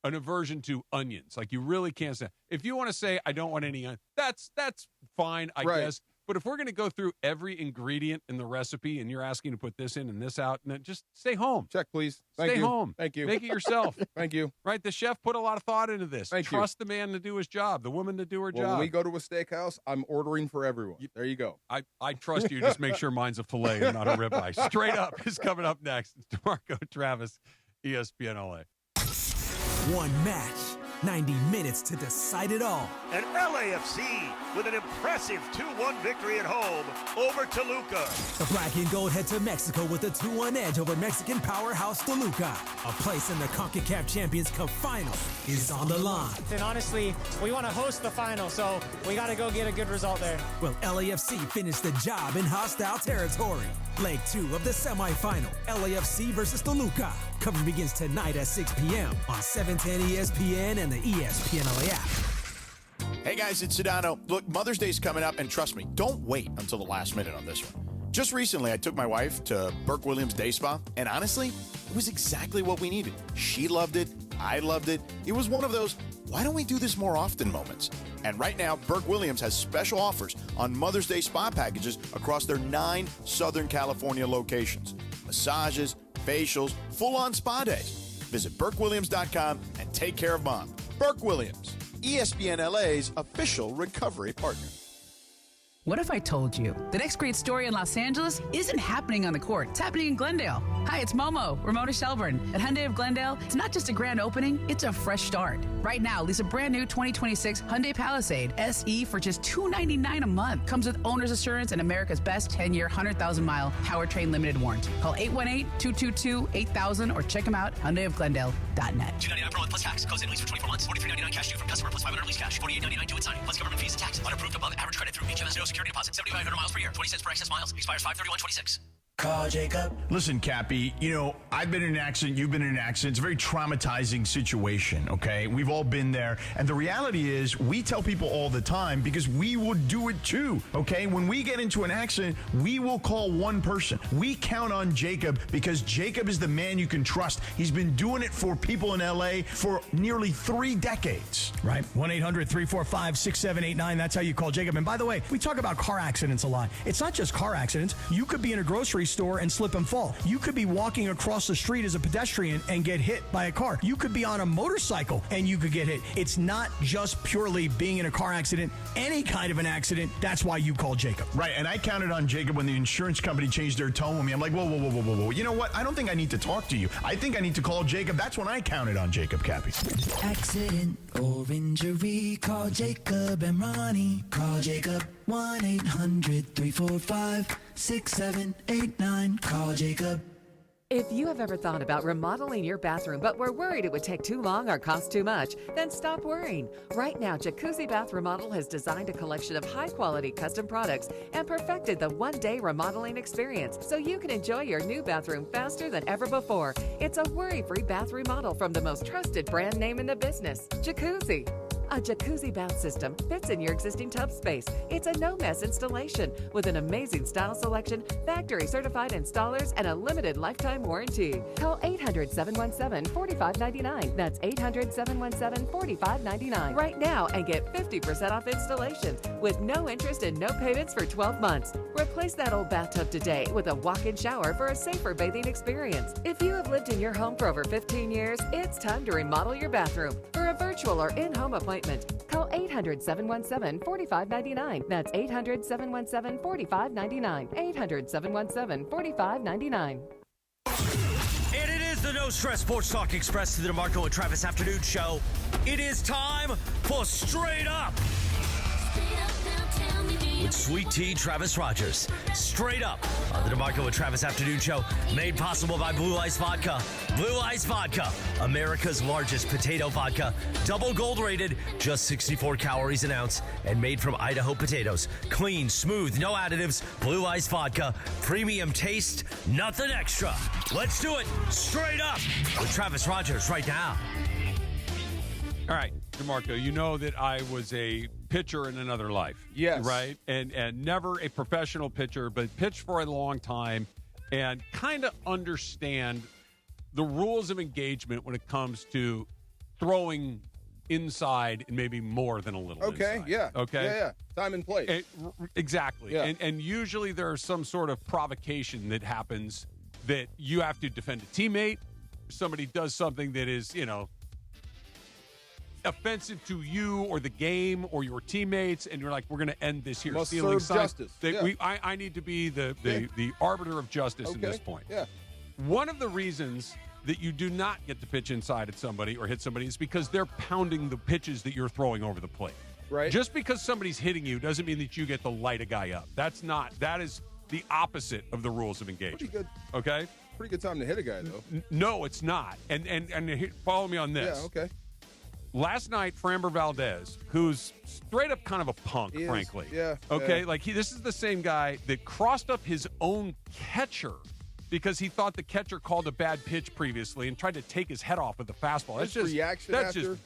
S10: an aversion to onions. Like you really can't say. If you want to say I don't want any onions, that's fine, I guess. But if we're going to go through every ingredient in the recipe and you're asking to put this in and this out, and then just stay home.
S7: Check, please. Stay
S10: home.
S7: Thank you.
S10: Make it yourself.
S7: Thank you.
S10: Right? The chef put a lot of thought into this. Trust the man to do his job, the woman to do her job.
S7: When we go to a steakhouse, I'm ordering for everyone. There you go.
S10: I trust you. Just make sure mine's a filet and not a ribeye. Straight Up is coming up next. It's DeMarco Travis, ESPN LA.
S15: One match, 90 minutes to decide it all.
S4: And LAFC with an impressive 2-1 victory at home over Toluca.
S15: The black and gold head to Mexico with a 2-1 edge over Mexican powerhouse Toluca. A place in the CONCACAF Champions Cup final is on the line.
S16: And honestly, we want to host the final, so we got to go get a good result there.
S15: Will LAFC finish the job in hostile territory? Leg 2 of the semifinal, LAFC versus Toluca. Coverage begins tonight at 6 p.m. on 710 ESPN and the ESPN LA app.
S14: Hey guys, it's Sedano. Look, Mother's Day's coming up, and trust me, don't wait until the last minute on this one. Just recently, I took my wife to Burke Williams Day Spa, and honestly, it was exactly what we needed. She loved it. I loved it. It was one of those, why don't we do this more often moments? And right now, Burke Williams has special offers on Mother's Day spa packages across their 9 Southern California locations. Massages, facials, full-on spa days. Visit BurkeWilliams.com and take care of Mom. Burke Williams, ESPN LA's official recovery partner.
S17: What if I told you the next great story in Los Angeles isn't happening on the court? It's happening in Glendale. Hi, it's Momo, Ramona Shelburne. At Hyundai of Glendale, it's not just a grand opening, it's a fresh start. Right now, lease a brand new 2026 Hyundai Palisade SE for just $299 a month. Comes with owner's assurance and America's best 10-year, 100,000-mile powertrain limited warranty. Call 818-222-8000 or check them out, HyundaiofGlendale.net.
S23: $299 per month plus tax. Close in lease for 24 months. $43.99 cash due from customer plus $500 lease cash. $48.99 due at signing plus government fees and taxes. Unapproved above average credit through HMS. No security deposit. 7,500 miles per year. 20 cents per excess miles. Expires 5/31/26.
S25: Call Jacob.
S26: Listen, Cappy, I've been in an accident. You've been in an accident. It's a very traumatizing situation, okay? We've all been there. And the reality is we tell people all the time because we would do it too, okay? When we get into an accident, we will call one person. We count on Jacob because Jacob is the man you can trust. He's been doing it for people in L.A. for nearly 3 decades.
S22: Right. 1-800-345-6789. That's how you call Jacob. And by the way, we talk about car accidents a lot. It's not just car accidents. You could be in a grocery store and slip and fall. You could be walking across the street as a pedestrian and get hit by a car. You could be on a motorcycle and you could get hit. It's not just purely being in a car accident. Any kind of an accident, that's why you call Jacob.
S26: Right, and I counted on Jacob when the insurance company changed their tone with me. I'm like, whoa. You know what? I don't think I need to talk to you. I think I need to call Jacob. That's when I counted on Jacob, Cappy.
S25: Accident or injury, call Jacob and Ronnie. Call Jacob. 1-800-345-6789. Call Jacob.
S27: If you have ever thought about remodeling your bathroom but were worried it would take too long or cost too much, then stop worrying. Right now, Jacuzzi Bath Remodel has designed a collection of high-quality custom products and perfected the one-day remodeling experience so you can enjoy your new bathroom faster than ever before. It's a worry-free bath remodel from the most trusted brand name in the business, Jacuzzi. A jacuzzi bath system fits in your existing tub space. It's a no-mess installation with an amazing style selection, factory-certified installers, and a limited lifetime warranty. Call 800-717-4599. That's 800-717-4599 right now and get 50% off installation with no interest and no payments for 12 months. Replace that old bathtub today with a walk-in shower for a safer bathing experience. If you have lived in your home for over 15 years, it's time to remodel your bathroom. For a virtual or in-home appointment, call 800-717-4599. That's 800-717-4599. 800-717-4599.
S2: And it is the No Stress Sports Talk Express to the DeMarco and Travis Afternoon Show. It is time for Straight Up with Sweet Tea Travis Rogers. Straight Up on the DeMarco and Travis Afternoon Show, made possible by Blue Ice Vodka. Blue Ice Vodka, America's largest potato vodka, double gold rated, just 64 calories an ounce, and made from Idaho potatoes. Clean, smooth, no additives. Blue Ice Vodka, premium taste, nothing extra. Let's do it. Straight Up with Travis Rogers right now.
S10: All right, DeMarco, you know that I was a pitcher in another life.
S7: Yes.
S10: Right? And never a professional pitcher, but pitched for a long time and kind of understand the rules of engagement when it comes to throwing inside and maybe more than a little inside.
S7: Yeah.
S10: Okay?
S7: Yeah. Time and place.
S10: Exactly.
S7: Yeah.
S10: And usually there's some sort of provocation that happens that you have to defend a teammate. Somebody does something that is, offensive to you or the game or your teammates, and you're like, we're going to end this here.
S7: Must
S10: stealing
S7: serve justice.
S10: I need to be the arbiter of justice in this point.
S7: Yeah.
S10: One of the reasons that you do not get to pitch inside at somebody or hit somebody is because they're pounding the pitches that you're throwing over the plate.
S7: Right.
S10: Just because somebody's hitting you doesn't mean that you get to light a guy up. That is the opposite of the rules of engagement.
S7: Pretty good.
S10: Okay?
S7: Pretty good time to hit a guy, though.
S10: No, it's not. And follow me on this.
S7: Yeah, okay.
S10: Last night, Framber Valdez, who's straight up kind of a punk, frankly.
S7: Yeah.
S10: Okay, this is the same guy that crossed up his own catcher because he thought the catcher called a bad pitch previously and tried to take his head off with the fastball. That's just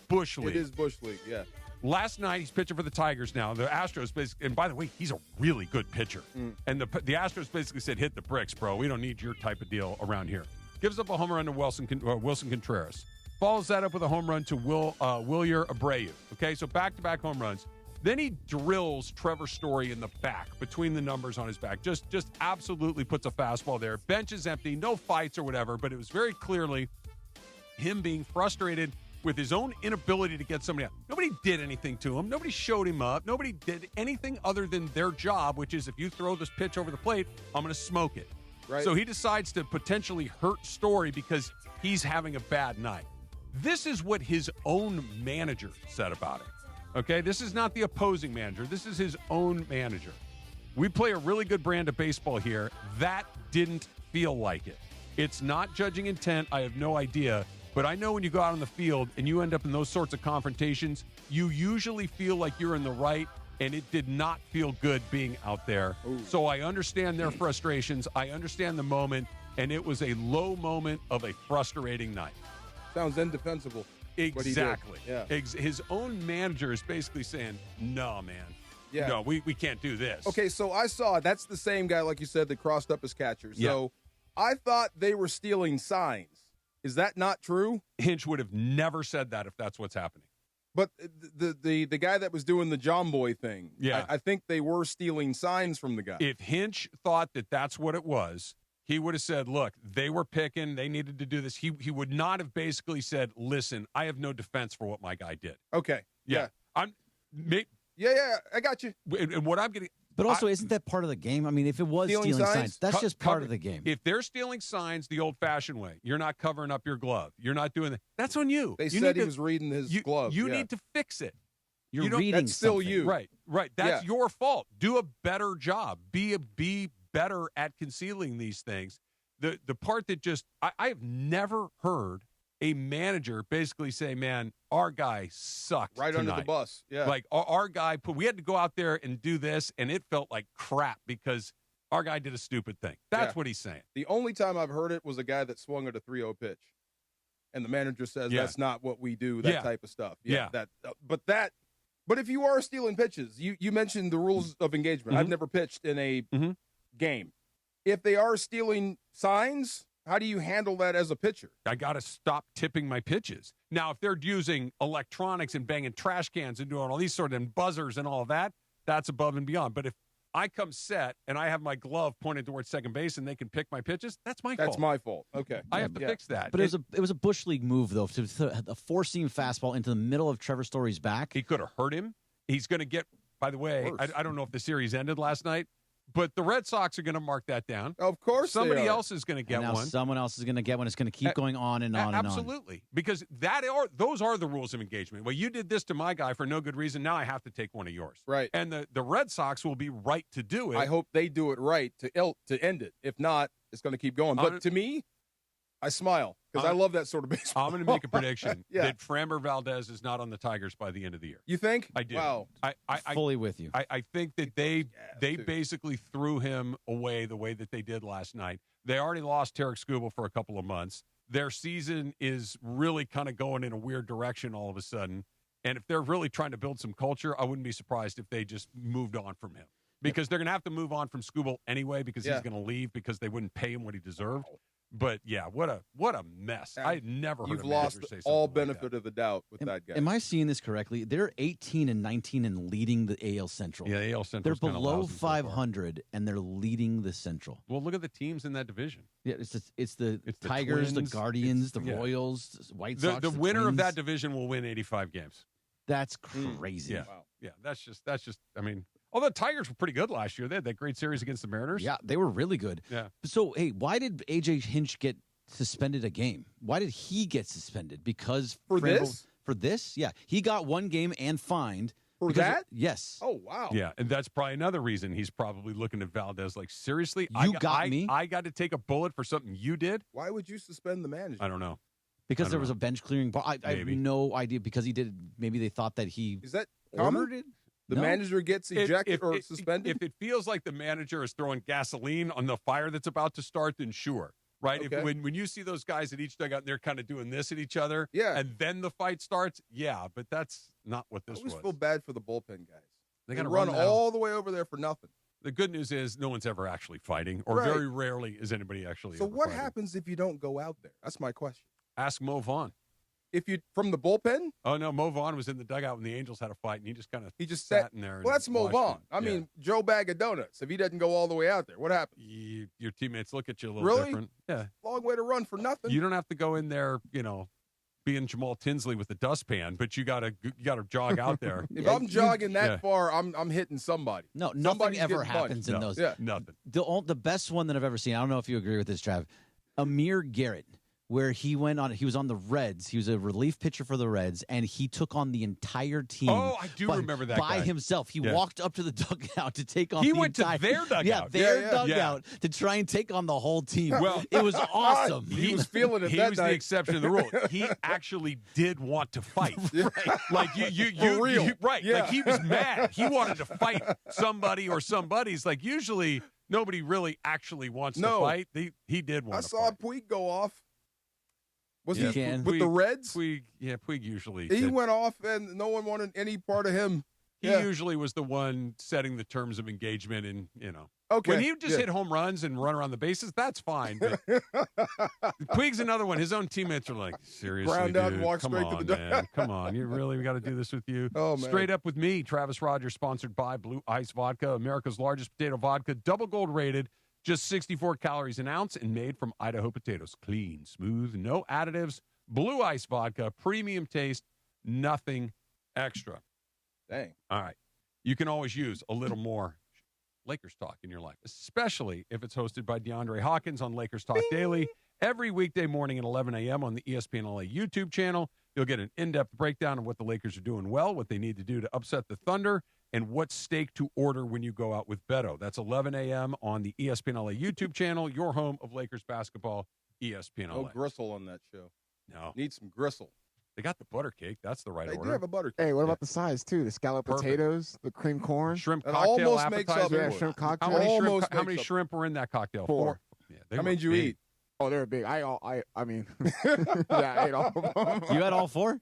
S10: bush league.
S7: It is bush league, yeah.
S10: Last night, he's pitching for the Tigers now. The Astros, and by the way, he's a really good pitcher. And the Astros basically said, hit the bricks, bro. We don't need your type of deal around here. Gives up a home run to Wilson Contreras. Follows that up with a home run to Wilyer Abreu. Okay, so back-to-back home runs. Then he drills Trevor Story in the back, between the numbers on his back. Just absolutely puts a fastball there. Bench is empty, no fights or whatever, but it was very clearly him being frustrated with his own inability to get somebody out. Nobody did anything to him. Nobody showed him up. Nobody did anything other than their job, which is if you throw this pitch over the plate, I'm going to smoke it.
S7: Right.
S10: So he decides to potentially hurt Story because he's having a bad night. This is what his own manager said about it. Okay, this is not the opposing manager. This is his own manager. We play a really good brand of baseball here. That didn't feel like it. It's not judging intent. I have no idea. But I know when you go out on the field and you end up in those sorts of confrontations, you usually feel like you're in the right, and it did not feel good being out there. Ooh. So I understand their frustrations. I understand the moment, and it was a low moment of a frustrating night.
S7: Sounds indefensible.
S10: Exactly.
S7: Yeah.
S10: His own manager is basically saying, no, man.
S7: Yeah.
S10: No, we can't do this.
S7: Okay, so I saw that's the same guy, like you said, that crossed up his catcher. So I thought they were stealing signs. Is that not true?
S10: Hinch would have never said that if that's what's happening.
S7: But the guy that was doing the John Boy thing, I think they were stealing signs from the guy.
S10: If Hinch thought that that's what it was, he would have said, look, they were picking. They needed to do this. He would not have basically said, listen, I have no defense for what my guy did.
S7: Okay.
S10: Yeah.
S7: I got you.
S10: And what I'm getting.
S3: But also, isn't that part of the game? I mean, if it was stealing signs, that's just part of the game.
S10: If they're stealing signs the old-fashioned way, you're not covering up your glove. You're not doing that. That's on you.
S7: They said he was reading his glove.
S10: You need to fix it.
S3: You're reading
S7: That's still
S3: something.
S7: you.
S10: Right. That's your fault. Do a better job. Be better at concealing these things. The part that I have never heard a manager basically say, man, our guy sucked
S7: right
S10: tonight.
S7: Under the bus. Yeah.
S10: Like our guy, we had to go out there and do this, and it felt like crap because our guy did a stupid thing. That's what he's saying.
S7: The only time I've heard it was a guy that swung at a 3-0 pitch. and the manager says that's not what we do, that type of stuff. But if you are stealing pitches, you mentioned the rules of engagement. I've never pitched in a game. If they are stealing signs, how do you handle that as a pitcher?
S10: I got to stop tipping my pitches. Now, if they're using electronics and banging trash cans and doing all these sort of buzzers and all of that, that's above and beyond. But if I come set and I have my glove pointed towards second base and they can pick my pitches, that's my fault.
S7: That's my fault. Okay.
S10: I have to fix that.
S3: But it was a Bush League move, though, to a four-seam fastball into the middle of Trevor Story's back.
S10: He could have hurt him. He's going to get, by the way, I don't know if the series ended last night, but the Red Sox are going to mark that down.
S7: Of course
S10: somebody else is going to get one.
S3: Someone else is going to get one. It's going to keep going on and on and on.
S10: Absolutely. Because those are the rules of engagement. Well, you did this to my guy for no good reason. Now I have to take one of yours.
S7: Right.
S10: And the Red Sox will be right to do it.
S7: I hope they do it right to end it. If not, it's going to keep going. But to me, I smile because I love that sort of baseball.
S10: I'm going to make a prediction that Framber Valdez is not on the Tigers by the end of the year.
S7: You think?
S10: I do.
S7: Wow.
S10: I
S3: fully with you.
S10: I think that they basically threw him away the way that they did last night. They already lost Tarek Skubal for a couple of months. Their season is really kind of going in a weird direction all of a sudden. And if they're really trying to build some culture, I wouldn't be surprised if they just moved on from him. Because they're going to have to move on from Skubal anyway because he's going to leave because they wouldn't pay him what he deserved. Wow. But, what a mess. I never heard
S7: You've
S10: a manager
S7: lost
S10: say something
S7: all
S10: like
S7: benefit
S10: that.
S7: of the doubt with that guy.
S3: Am I seeing this correctly? They're 18-19 and leading the AL Central.
S10: Yeah, the AL Central.
S3: They're below 500 and they're leading the Central.
S10: Well, look at the teams in that division.
S3: Yeah, it's the Tigers, the Guardians, the Royals, the White Sox.
S10: The winner
S3: Twins.
S10: of that division will win 85 games.
S3: That's crazy.
S10: Yeah, yeah. That's just. I mean. Although the Tigers were pretty good last year. They had that great series against the Mariners.
S3: Yeah, they were really good.
S10: Yeah.
S3: So, hey, why did A.J. Hinch get suspended a game? Why did he get suspended? Because
S7: for
S3: this? Yeah. He got one game and fined.
S7: For that?
S3: Yes.
S7: Oh, wow.
S10: Yeah, and that's probably another reason he's probably looking at Valdez like, seriously?
S3: You got me?
S10: I got to take a bullet for something you did?
S7: Why would you suspend the manager?
S10: I don't know.
S3: Because there was a bench clearing. I have no idea. Because he did. Maybe they thought that he
S7: Is that
S3: ordered it.
S7: The manager gets ejected or suspended?
S10: If it feels like the manager is throwing gasoline on the fire that's about to start, then sure. Right?
S7: Okay.
S10: If, when you see those guys at each dugout and they're kind of doing this at each other, and then the fight starts, but that's not what this was.
S7: I always feel bad for the bullpen guys. They
S10: gotta
S7: run all the way over there for nothing.
S10: The good news is no one's ever actually fighting, or very rarely is anybody actually
S7: So
S10: ever
S7: what
S10: fighting.
S7: happens if you don't go out there? That's my question.
S10: Ask Mo Vaughn.
S7: If you from the bullpen?
S10: Oh no, Mo Vaughn was in the dugout when the Angels had a fight, and he just
S7: sat
S10: in there.
S7: Well, that's Mo Vaughn. I mean, Joe Bag of Donuts. If he doesn't go all the way out there, what happens?
S10: Your teammates look at you a little different. Yeah,
S7: long way to run for nothing.
S10: You don't have to go in there, being Jamal Tinsley with the dustpan, but you gotta jog out there.
S7: If I'm jogging that far, I'm hitting somebody.
S3: No, nothing
S7: Somebody's
S3: ever
S7: getting
S3: happens
S7: punched.
S3: in those.
S7: Yeah.
S10: Nothing.
S3: The best one that I've ever seen. I don't know if you agree with this, Trav. Amir Garrett. Where he was on the Reds. He was a relief pitcher for the Reds, and he took on the entire team.
S10: Oh, I do remember that
S3: by
S10: guy.
S3: himself. He walked up to the dugout to take on.
S10: He
S3: the
S10: went
S3: entire,
S10: to their dugout.
S3: Yeah, their dugout to try and take on the whole team.
S10: Well,
S3: it was awesome.
S7: He was feeling it.
S10: He
S7: that
S10: was
S7: night.
S10: the exception to the rule. He actually did want to fight. Like you,
S7: For real.
S10: right?
S7: Yeah.
S10: Like he was mad. He wanted to fight somebody or somebody's. Like usually nobody really actually wants to fight. He did want.
S7: I
S10: to
S7: saw
S10: fight.
S7: Puig go off. Was
S3: Yeah,
S7: he
S3: Puig-
S7: with the Reds?
S10: Puig usually.
S7: He
S10: did.
S7: went off, and no one wanted any part of him.
S10: He usually was the one setting the terms of engagement, and
S7: Okay.
S10: when he just hit home runs and run around the bases, that's fine. But Puig's another one. His own teammates are like, seriously,
S7: Ground out and
S10: dude,
S7: walk
S10: come
S7: straight to
S10: on,
S7: the
S10: man. Come on. You really got to do this with you?
S7: Oh, man.
S10: Straight Up With Me, Travis Rogers, sponsored by Blue Ice Vodka, America's largest potato vodka, double gold rated, just 64 calories an ounce, and made from Idaho potatoes. Clean, smooth, no additives. Blue Ice Vodka, premium taste, nothing extra.
S7: Dang.
S10: All right. You can always use a little more Lakers talk in your life, especially if it's hosted by DeAndre Hawkins on Lakers Talk Daily every weekday morning at 11 a.m. on the ESPN LA YouTube channel. You'll get an in-depth breakdown of what the Lakers are doing well, what they need to do to upset the Thunder, and what steak to order when you go out with Beto. That's 11 a.m. on the ESPN LA YouTube channel, your home of Lakers basketball, ESPN LA.
S7: No gristle on that show.
S10: No.
S7: Need some gristle.
S10: They got the butter cake. That's the right
S7: They
S10: order.
S7: do have a butter cake.
S11: Hey, what about the size too? The scalloped
S10: Perfect.
S11: potatoes, the cream corn,
S10: Shrimp
S7: That
S10: cocktail
S7: almost makes up
S10: appetizer.
S7: for it.
S11: shrimp cocktail.
S10: How many
S7: Almost
S10: shrimp
S7: makes up.
S10: shrimp were in that cocktail?
S11: Four.
S10: Yeah, they
S7: How
S10: were
S7: many did you
S10: big.
S7: eat?
S11: Oh, they're big. I mean, yeah, I ate all of them.
S3: You had all 4?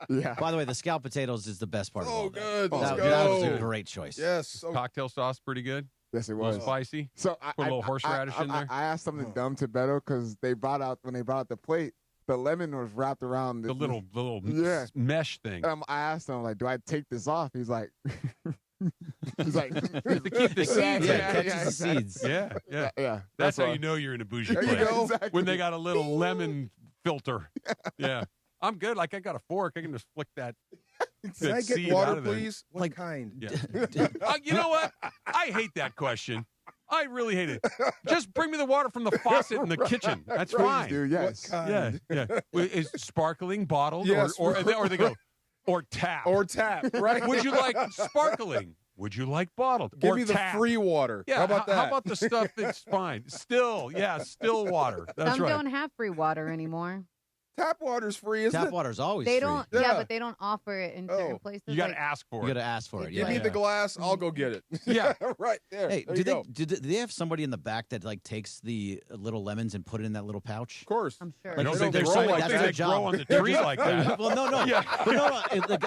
S11: Yeah.
S3: By the way, the scalloped potatoes is the best part.
S7: Oh,
S3: of all
S7: good.
S3: that.
S7: Let's
S3: That
S7: go.
S3: was a great choice.
S7: Yes.
S10: Cocktail sauce, pretty good.
S11: Yes, it
S10: A
S11: was
S10: little spicy.
S11: So
S10: Put a little horseradish in there.
S11: I asked something dumb to Beto because when they brought out the plate, the lemon was wrapped around
S10: The little mesh thing.
S11: I asked him, like, do I take this off? He's like, he's like,
S10: to keep the seeds.
S3: Catches the seeds.
S10: Yeah. That's how you know you're in a bougie
S7: There
S10: place.
S7: you go.
S11: Exactly.
S10: When they got a little lemon filter. Yeah. I'm good. Like, I got a fork. I can just flick that.
S7: Can I
S10: seed
S7: get water,
S10: out of there.
S7: please? What kind?
S10: Yeah. You know what? I hate that question. I really hate it. Just bring me the water from the faucet in the kitchen. That's fine.
S11: Dude, yes.
S7: What kind?
S10: Yeah. Is sparkling bottled?
S7: Yes.
S10: Or they go, or tap.
S7: Or tap, right?
S10: Would you like sparkling? Would you like bottled?
S7: Give
S10: or
S7: me the
S10: tap?
S7: free water.
S10: Yeah.
S7: How about that?
S10: How about the stuff that's fine? Still water. That's
S21: Some
S10: right.
S21: don't have free water anymore.
S7: Tap water's free, isn't
S3: Tap
S7: it?
S3: water's always
S21: They
S3: free.
S21: don't.
S7: Yeah.
S21: Yeah, but they don't offer it in certain places.
S10: You got
S21: like,
S10: to ask for
S3: You
S10: it.
S3: got to ask for it.
S7: Give
S3: Yeah.
S7: me the glass. I'll go get it.
S10: Yeah.
S7: Right there.
S3: Hey,
S7: there
S3: do
S7: you
S3: they
S7: go.
S3: do they have somebody in the back that like takes the little lemons and put it in that little pouch?
S7: Of course.
S21: I'm sure.
S10: I don't
S7: They
S10: think
S7: don't
S10: they
S7: grow
S10: grow
S7: like
S10: like
S3: that's
S10: they
S3: their job.
S10: grow on the tree like that.
S3: Well, no.
S10: Yeah.
S3: But no.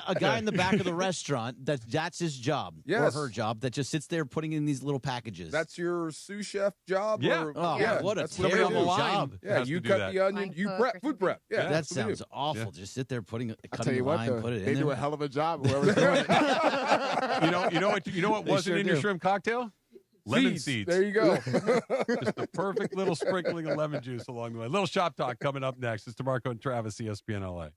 S3: A guy in the back of the restaurant, that's his job
S7: Yes.
S3: or her job, that just sits there putting in these little packages.
S7: That's your sous chef job?
S10: Yeah.
S7: Or,
S3: Oh,
S7: yeah,
S3: what a
S7: that's what they
S3: terrible
S7: do.
S3: job.
S7: Yeah,
S10: Has
S7: you
S10: to do
S7: cut
S10: that.
S7: the onion,
S21: Line
S7: you
S21: cook
S7: prep,
S21: or
S7: food prep. Yeah,
S3: that
S7: that's what they do.
S3: sounds awful.
S10: Yeah.
S3: Just sit there cutting
S11: I'll tell
S3: the
S11: you what,
S3: lime,
S11: though,
S3: put it
S11: they
S3: in
S11: do
S3: there.
S11: a hell of a job. Whoever's doing it.
S10: You know what
S11: They
S10: wasn't
S11: sure
S10: in your
S11: do.
S10: shrimp cocktail? Lemon seeds.
S7: There you go.
S10: Just the perfect little sprinkling of lemon juice along the way. Little shop talk coming up next. It's DeMarco and Travis, ESPN LA.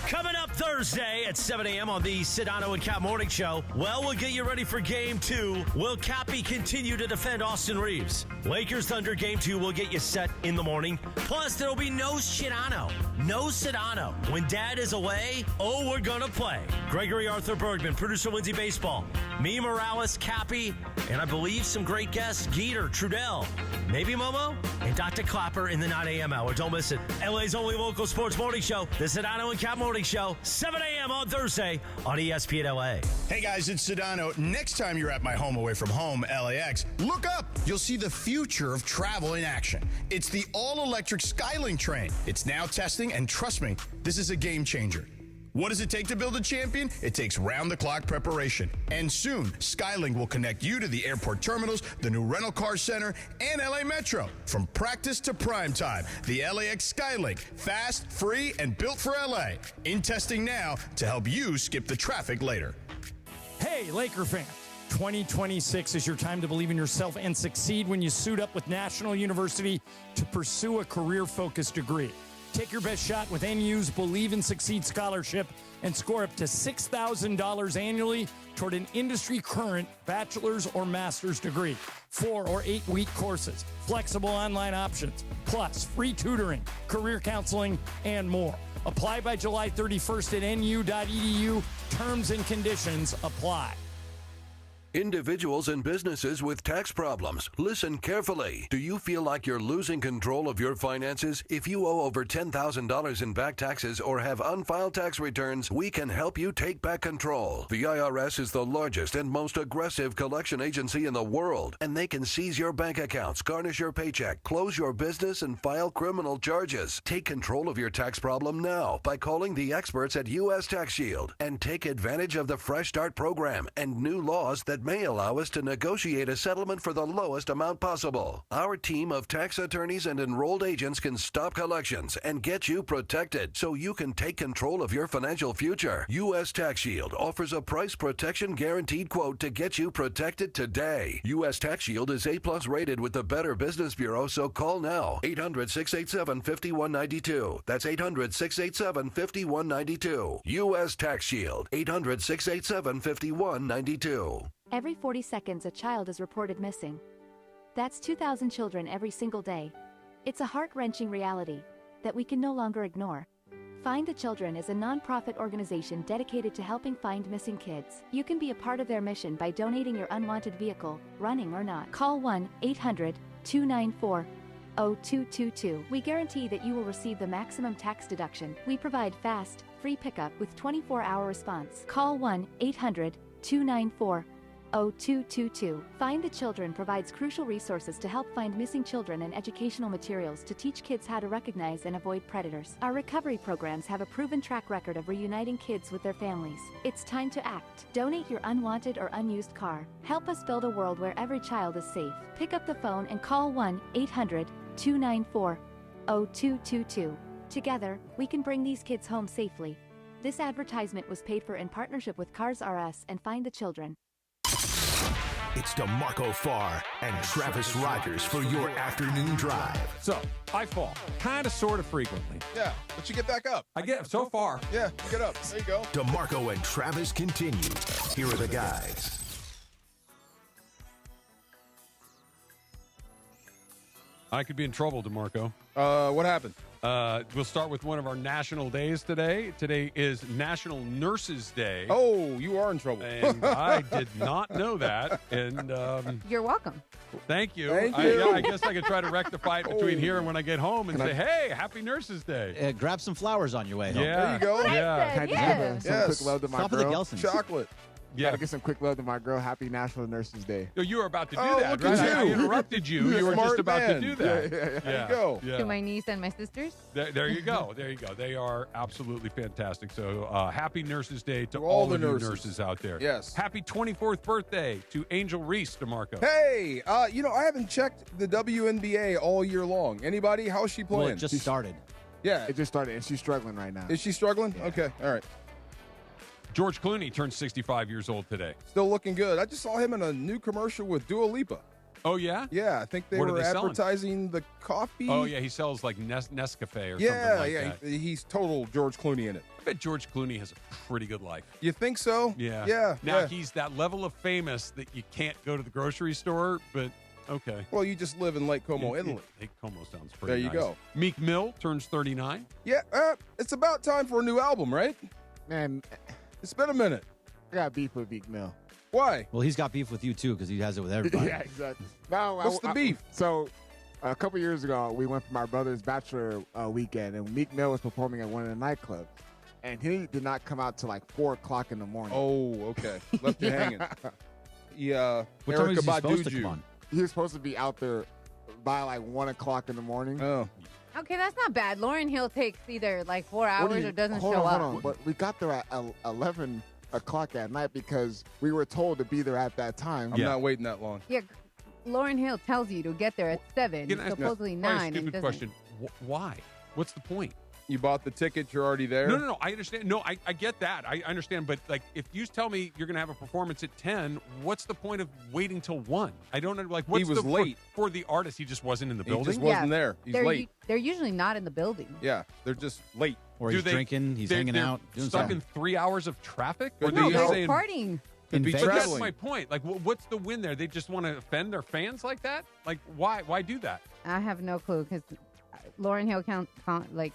S2: Coming up Thursday at 7 a.m. on the Sedano and Cap Morning Show. Well, we'll get you ready for Game 2. Will Cappy continue to defend Austin Reaves? Lakers Thunder Game 2 will get you set in the morning. Plus, there'll be no Sedano. No Sedano. When Dad is away, we're gonna play. Gregory Arthur Bergman, producer Lindsay Baseball, me, Morales, Cappy, and I believe some great guests, Geeter, Trudell, maybe Momo, and Dr. Clapper in the 9 a.m. hour. Don't miss it. LA's only local sports morning show, the Sedano and Cap Morning Show, 7 a.m. on Thursday on ESPN LA.
S14: Hey guys, it's Sedano. Next time you're at my home away from home, LAX, look up. You'll see the future of travel in action. It's the all-electric Skylink train. It's now testing, and trust me, this is a game changer. What does it take to build a champion? It takes round-the-clock preparation. And soon, Skylink will connect you to the airport terminals, the new rental car center, and LA Metro. From practice to prime time, the LAX Skylink. Fast, free, and built for LA. In testing now to help you skip the traffic later.
S5: Hey, Laker fans. 2026 is your time to believe in yourself and succeed when you suit up with National University to pursue a career-focused degree. Take your best shot with NU's Believe and Succeed Scholarship and score up to $6,000 annually toward an industry-current bachelor's or master's degree. 4 or 8 week courses, flexible online options, plus free tutoring, career counseling, and more. Apply by July 31st at nu.edu. Terms and conditions apply.
S6: Individuals and businesses with tax problems, listen carefully. Do you feel like you're losing control of your finances? If you owe over $10,000 in back taxes or have unfiled tax returns, we can help you take back control. The IRS is the largest and most aggressive collection agency in the world, and they can seize your bank accounts, garnish your paycheck, close your business, and file criminal charges. Take control of your tax problem now by calling the experts at U.S. Tax Shield and take advantage of the Fresh Start program and new laws that may allow us to negotiate a settlement for the lowest amount possible. Our team of tax attorneys and enrolled agents can stop collections and get you protected so you can take control of your financial future. U.S. Tax Shield offers a price protection guaranteed quote to get you protected today. U.S. Tax Shield is A+ rated with the Better Business Bureau, so call now. 800-687-5192. That's 800-687-5192. U.S. Tax Shield. 800-687-5192.
S8: Every 40 seconds, a child is reported missing. That's 2,000 children every single day. It's a heart-wrenching reality that we can no longer ignore. Find the Children is a non-profit organization dedicated to helping find missing kids. You can be a part of their mission by donating your unwanted vehicle, running or not. Call 1-800-294-0222. We guarantee that you will receive the maximum tax deduction. We provide fast, free pickup with 24-hour response. Call 1-800-294-0222. 0222. Find the Children provides crucial resources to help find missing children and educational materials to teach kids how to recognize and avoid predators. Our recovery programs have a proven track record of reuniting kids with their families. It's time to act. Donate your unwanted or unused car. Help us build a world where every child is safe. Pick up the phone and call 1-800-294-0222. Together, we can bring these kids home safely. This advertisement was paid for in partnership with Cars R Us and Find the Children.
S1: It's DeMarco Farr and Travis Rogers for your afternoon drive.
S10: So, I fall, kind of, sort of frequently.
S7: Yeah, but you get back up.
S10: I get so far.
S7: Yeah, you get up. There you go.
S1: DeMarco and Travis continue. Here are the guys.
S10: I could be in trouble, DeMarco.
S7: What happened?
S10: We'll start with one of our national days today. Today is National Nurses Day.
S7: Oh, you are in trouble.
S10: And I did not know that. And
S21: You're welcome.
S10: thank you.
S7: Thank you.
S10: I guess I could try to rectify it between here and when I get home and say, hey, happy Nurses Day.
S3: Grab some flowers on your way home.
S10: Yeah.
S7: There you go.
S10: Yeah.
S11: Can I just give some quick love to my
S3: Stop at the
S11: girl?
S3: Gelsons.
S7: Chocolate.
S10: Yeah.
S11: Gotta get some quick love to my girl. Happy National Nurses Day.
S10: Oh, you were about to do
S7: Oh,
S10: that,
S7: look at
S10: right? I
S7: you.
S10: interrupted you. You were
S7: Smart
S10: just about
S7: man.
S10: to do that.
S7: Yeah. There you go.
S10: Yeah.
S21: To my niece and my sisters.
S10: There you go. There you go. They are absolutely fantastic. So happy Nurses Day to
S7: all
S10: all
S7: the
S10: of you
S7: nurses.
S10: nurses out there.
S7: Yes.
S10: Happy 24th birthday to Angel Reese, DeMarco.
S7: Hey, I haven't checked the WNBA all year long. Anybody? How's she playing?
S3: Well, it just started.
S7: Yeah.
S11: It just started, and she's struggling right now.
S7: Is she struggling?
S11: Yeah.
S7: Okay. All right.
S10: George Clooney turned 65 years old today.
S7: Still looking good. I just saw him in a new commercial with Dua Lipa.
S10: Oh, yeah?
S7: Yeah, I think they
S10: What are
S7: were
S10: they selling?
S7: advertising the coffee.
S10: Oh, yeah. He sells like Nescafe or
S7: Yeah,
S10: something like
S7: yeah.
S10: that.
S7: He's total George Clooney in it.
S10: I bet George Clooney has a pretty good life.
S7: You think so?
S10: Yeah.
S7: Yeah.
S10: Now,
S7: yeah.
S10: he's that level of famous that you can't go to the grocery store, but okay.
S7: Well, you just live in Lake Como, Italy.
S10: Lake Como sounds pretty
S7: There you
S10: nice.
S7: go.
S10: Meek Mill turns 39.
S7: Yeah, it's about time for a new album, right?
S11: Man,
S7: It's been a minute.
S11: I got beef with Meek Mill.
S7: Why?
S3: Well, he's got beef with you, too, because he has it with everybody.
S11: Yeah, exactly. No,
S7: What's the beef?
S11: So, a couple years ago, we went for my brother's bachelor weekend, and Meek Mill was performing at one of the nightclubs. And he did not come out till like 4 o'clock in the morning.
S7: Oh, okay. Left you hanging. Yeah.
S3: What time
S7: Erica
S3: is he supposed to
S7: Baduju.
S3: come on?
S11: He was supposed to be out there by like 1 o'clock in the morning.
S7: Oh.
S21: Okay, that's not bad. Lauren Hill takes either like 4
S11: What
S21: hours
S11: do you-
S21: or doesn't
S11: hold
S21: show
S11: on,
S21: up.
S11: Hold on. But we got there at 11 o'clock at night because we were told to be there at that time.
S7: I'm not waiting that long.
S21: Yeah, Lauren Hill tells you to get there at 7,
S10: Can I ask-
S21: supposedly
S10: Why a
S21: 9. and
S10: stupid
S21: doesn't.
S10: question. Why? What's the point?
S7: You bought the ticket, you're already there?
S10: No. I understand. No, I get that. I understand. But like, if you tell me you're going to have a performance at 10, what's the point of waiting till 1? I don't know. Like, what's
S7: was late.
S10: for the artist? He just wasn't in the
S7: He
S10: building.
S7: just wasn't there. He's
S21: they're
S7: late.
S21: They're usually not in the building.
S7: Yeah, they're just late.
S3: Or he's drinking, he's hanging
S10: they're
S3: out, doing
S10: stuck
S3: something.
S10: in 3 hours of traffic.
S7: Could
S10: Or
S7: be.
S10: they're
S7: No,
S10: saying,
S21: partying.
S7: Could be
S10: but that's
S7: traveling.
S10: my point. Like, what's the win there? They just want to offend their fans like that? Like, why? Why do that?
S21: I have no clue because Lauren Hill canceled.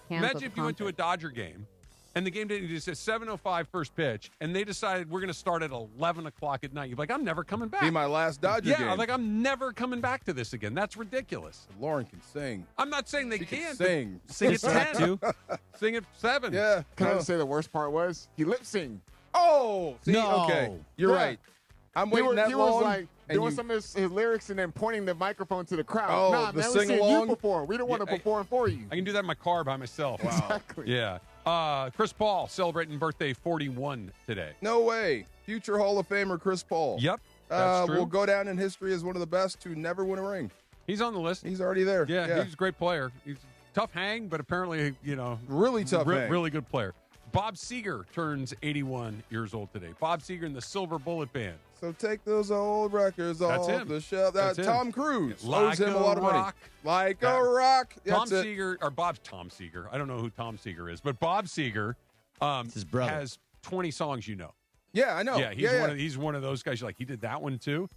S10: Imagine if
S21: the
S10: you went to a
S21: concert.
S10: Dodger game and the game didn't just said 7:05 first pitch, and they decided we're going to start at 11 o'clock at night. You're like, I'm never coming back.
S7: Be my last Dodger
S10: yeah,
S7: game.
S10: like I'm never coming back to this again. That's ridiculous.
S7: Lauren can sing.
S10: I'm not saying they
S7: She can
S10: can't.
S7: sing.
S10: Sing at
S3: Suck
S10: 10.
S3: too.
S10: Sing at 7.
S7: Yeah.
S11: Can I
S7: no.
S11: just say the worst part was he lip synced.
S7: Oh, see,
S3: No.
S7: okay. You're
S11: Yeah.
S7: right. I'm waiting that
S11: he
S7: long.
S11: was like
S7: and
S11: doing
S7: you-
S11: some of his lyrics and then pointing the microphone to the crowd.
S7: Oh,
S11: nah,
S7: the
S11: man, we've seen
S7: sing-along?
S11: you perform. We don't want to perform for you.
S10: I can do that in my car by myself.
S7: Wow.
S11: Exactly.
S10: Yeah. Chris Paul celebrating birthday 41 today.
S7: No way. Future Hall of Famer Chris Paul.
S10: Yep. That's true.
S7: Will go down in history as one of the best to never win a ring.
S10: He's on the list.
S7: He's already there.
S10: Yeah, he's a great player. He's a tough hang, but apparently,
S7: really tough hang.
S10: Really good player. Bob Seger turns 81 years old today. Bob Seger and the Silver Bullet Band.
S7: So take those old records
S10: That's
S7: off
S10: him.
S7: the shelf.
S10: That's him.
S7: Tom Cruise
S10: Like
S7: owes him a lot of money.
S10: rock.
S7: Like
S10: Yeah.
S7: a rock.
S10: Tom
S7: That's it.
S10: Seger, or Tom Seger. I don't know who Tom Seger is, but Bob Seger
S3: his brother.
S10: has 20 songs you know.
S7: Yeah, I know.
S10: Yeah, he's one of those guys. You're like, he did that one too.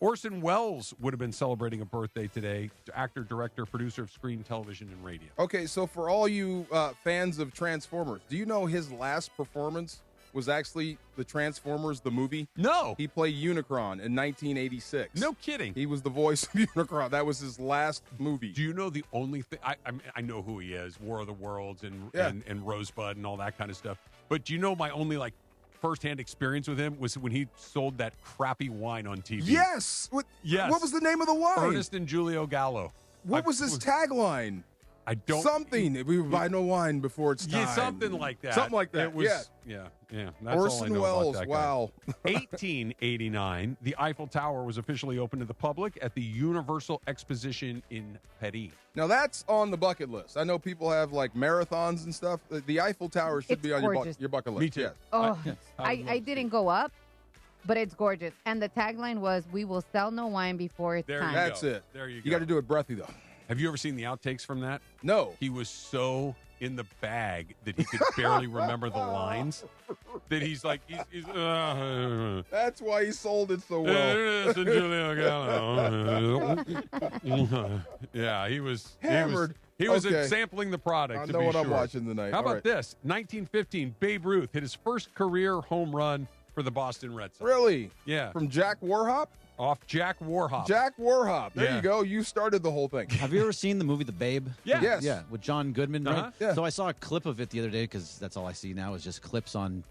S10: Orson Welles would have been celebrating a birthday today. Actor, director, producer of screen, television, and radio.
S7: Okay, so for all you fans of Transformers, do you know his last performance was actually the Transformers, the movie?
S10: No.
S7: He played Unicron in 1986.
S10: No kidding.
S7: He was the voice of Unicron. That was his last movie.
S10: Do you know the only thing? I know who he is, War of the Worlds and Rosebud and all that kind of stuff. But do you know my only firsthand experience with him was when he sold that crappy wine on TV.
S7: Yes. What was the name of the wine?
S10: Ernest and Julio Gallo.
S7: What was his tagline?
S10: I don't.
S7: Something. We buy no wine before it's time.
S10: Yeah, something like that.
S7: Something like that.
S10: It was,
S7: yeah.
S10: That's
S7: Orson
S10: all I know
S7: Welles.
S10: about that
S7: Wow.
S10: 1889, the Eiffel Tower was officially opened to the public at the Universal Exposition in Paris.
S7: Now that's on the bucket list. I know people have like marathons and stuff. The Eiffel Tower should
S21: It's
S7: be on
S21: gorgeous.
S7: your bucket list.
S10: Me too.
S7: Yes.
S21: Oh, I didn't go up, but it's gorgeous. And the tagline was, "We will sell no wine before it's time."
S7: That's it.
S10: There you go.
S7: You got to do it breathy though.
S10: Have you ever seen the outtakes from that?
S7: No.
S10: He was so in the bag that he could barely remember the lines. That he's like,
S7: That's why he sold it so well.
S10: Yeah, he was
S7: Hammered.
S10: He was
S7: Okay.
S10: sampling the product.
S7: I
S10: to
S7: know
S10: be
S7: what I'm
S10: sure.
S7: watching tonight.
S10: How
S7: All
S10: about
S7: right.
S10: this? 1915, Babe Ruth hit his first career home run for the Boston Red Sox.
S7: Really?
S10: Yeah.
S7: From Jack Warhop?
S10: Off Jack Warhop.
S7: Jack Warhop. There
S10: Yeah.
S7: you go. You started the whole thing.
S3: Have you ever seen the movie The Babe?
S10: Yeah.
S7: Yes.
S3: Yeah, with John Goodman.
S10: Uh-huh.
S3: Right?
S7: Yeah.
S3: So I saw a clip of it the other day because that's all I see now is just clips on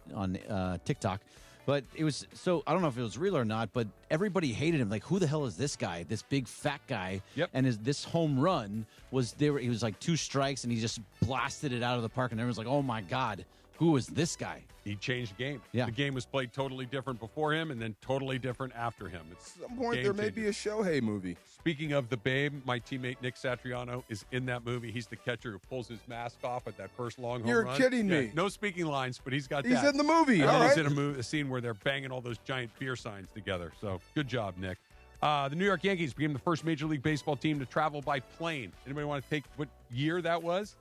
S3: TikTok. But it was so I don't know if it was real or not, but everybody hated him. Like, who the hell is this guy? This big fat guy.
S10: Yep.
S3: And this home run was there. He was like 2 strikes, and he just blasted it out of the park, and everyone's like, "Oh my God, who is this guy?"
S10: He changed the game.
S3: Yeah.
S10: The game was played totally different before him and then totally different after him. It's
S7: At some point,
S10: game
S7: there may
S10: changer.
S7: be a Shohei movie.
S10: Speaking of the Babe, my teammate Nick Satriano is in that movie. He's the catcher who pulls his mask off at that first long home
S7: You're
S10: run.
S7: kidding me.
S10: Yeah, no speaking lines, but he's got
S7: He's
S10: that.
S7: in the movie.
S10: And
S7: All
S10: then
S7: right.
S10: he's in a scene where they're banging all those giant beer signs together. So good job, Nick. The New York Yankees became the first Major League Baseball team to travel by plane. Anybody want to take what year that was?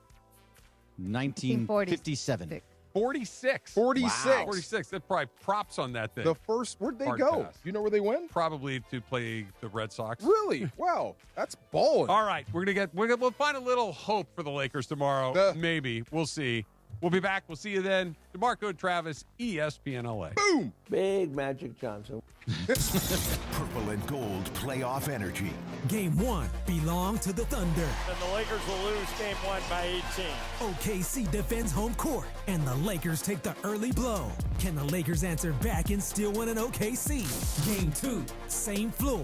S3: 1957.
S10: 46.
S7: 46.
S10: Wow. 46. That's probably props on that thing.
S7: The first, where'd they
S10: Hard
S7: go?
S10: pass.
S7: You know where they went?
S10: Probably to play the Red Sox.
S7: Really? Wow. That's balling.
S10: All right, we'll find a little hope for the Lakers tomorrow. Maybe. We'll see. We'll be back. We'll see you then. DeMarco Travis, ESPN LA.
S7: Boom.
S9: Big Magic Johnson.
S1: Purple and gold playoff energy.
S15: Game 1 belonged to the Thunder.
S5: And the Lakers will lose game 1 by 18.
S15: OKC defends home court, and the Lakers take the early blow. Can the Lakers answer back and still win an OKC? Game 2, same floor.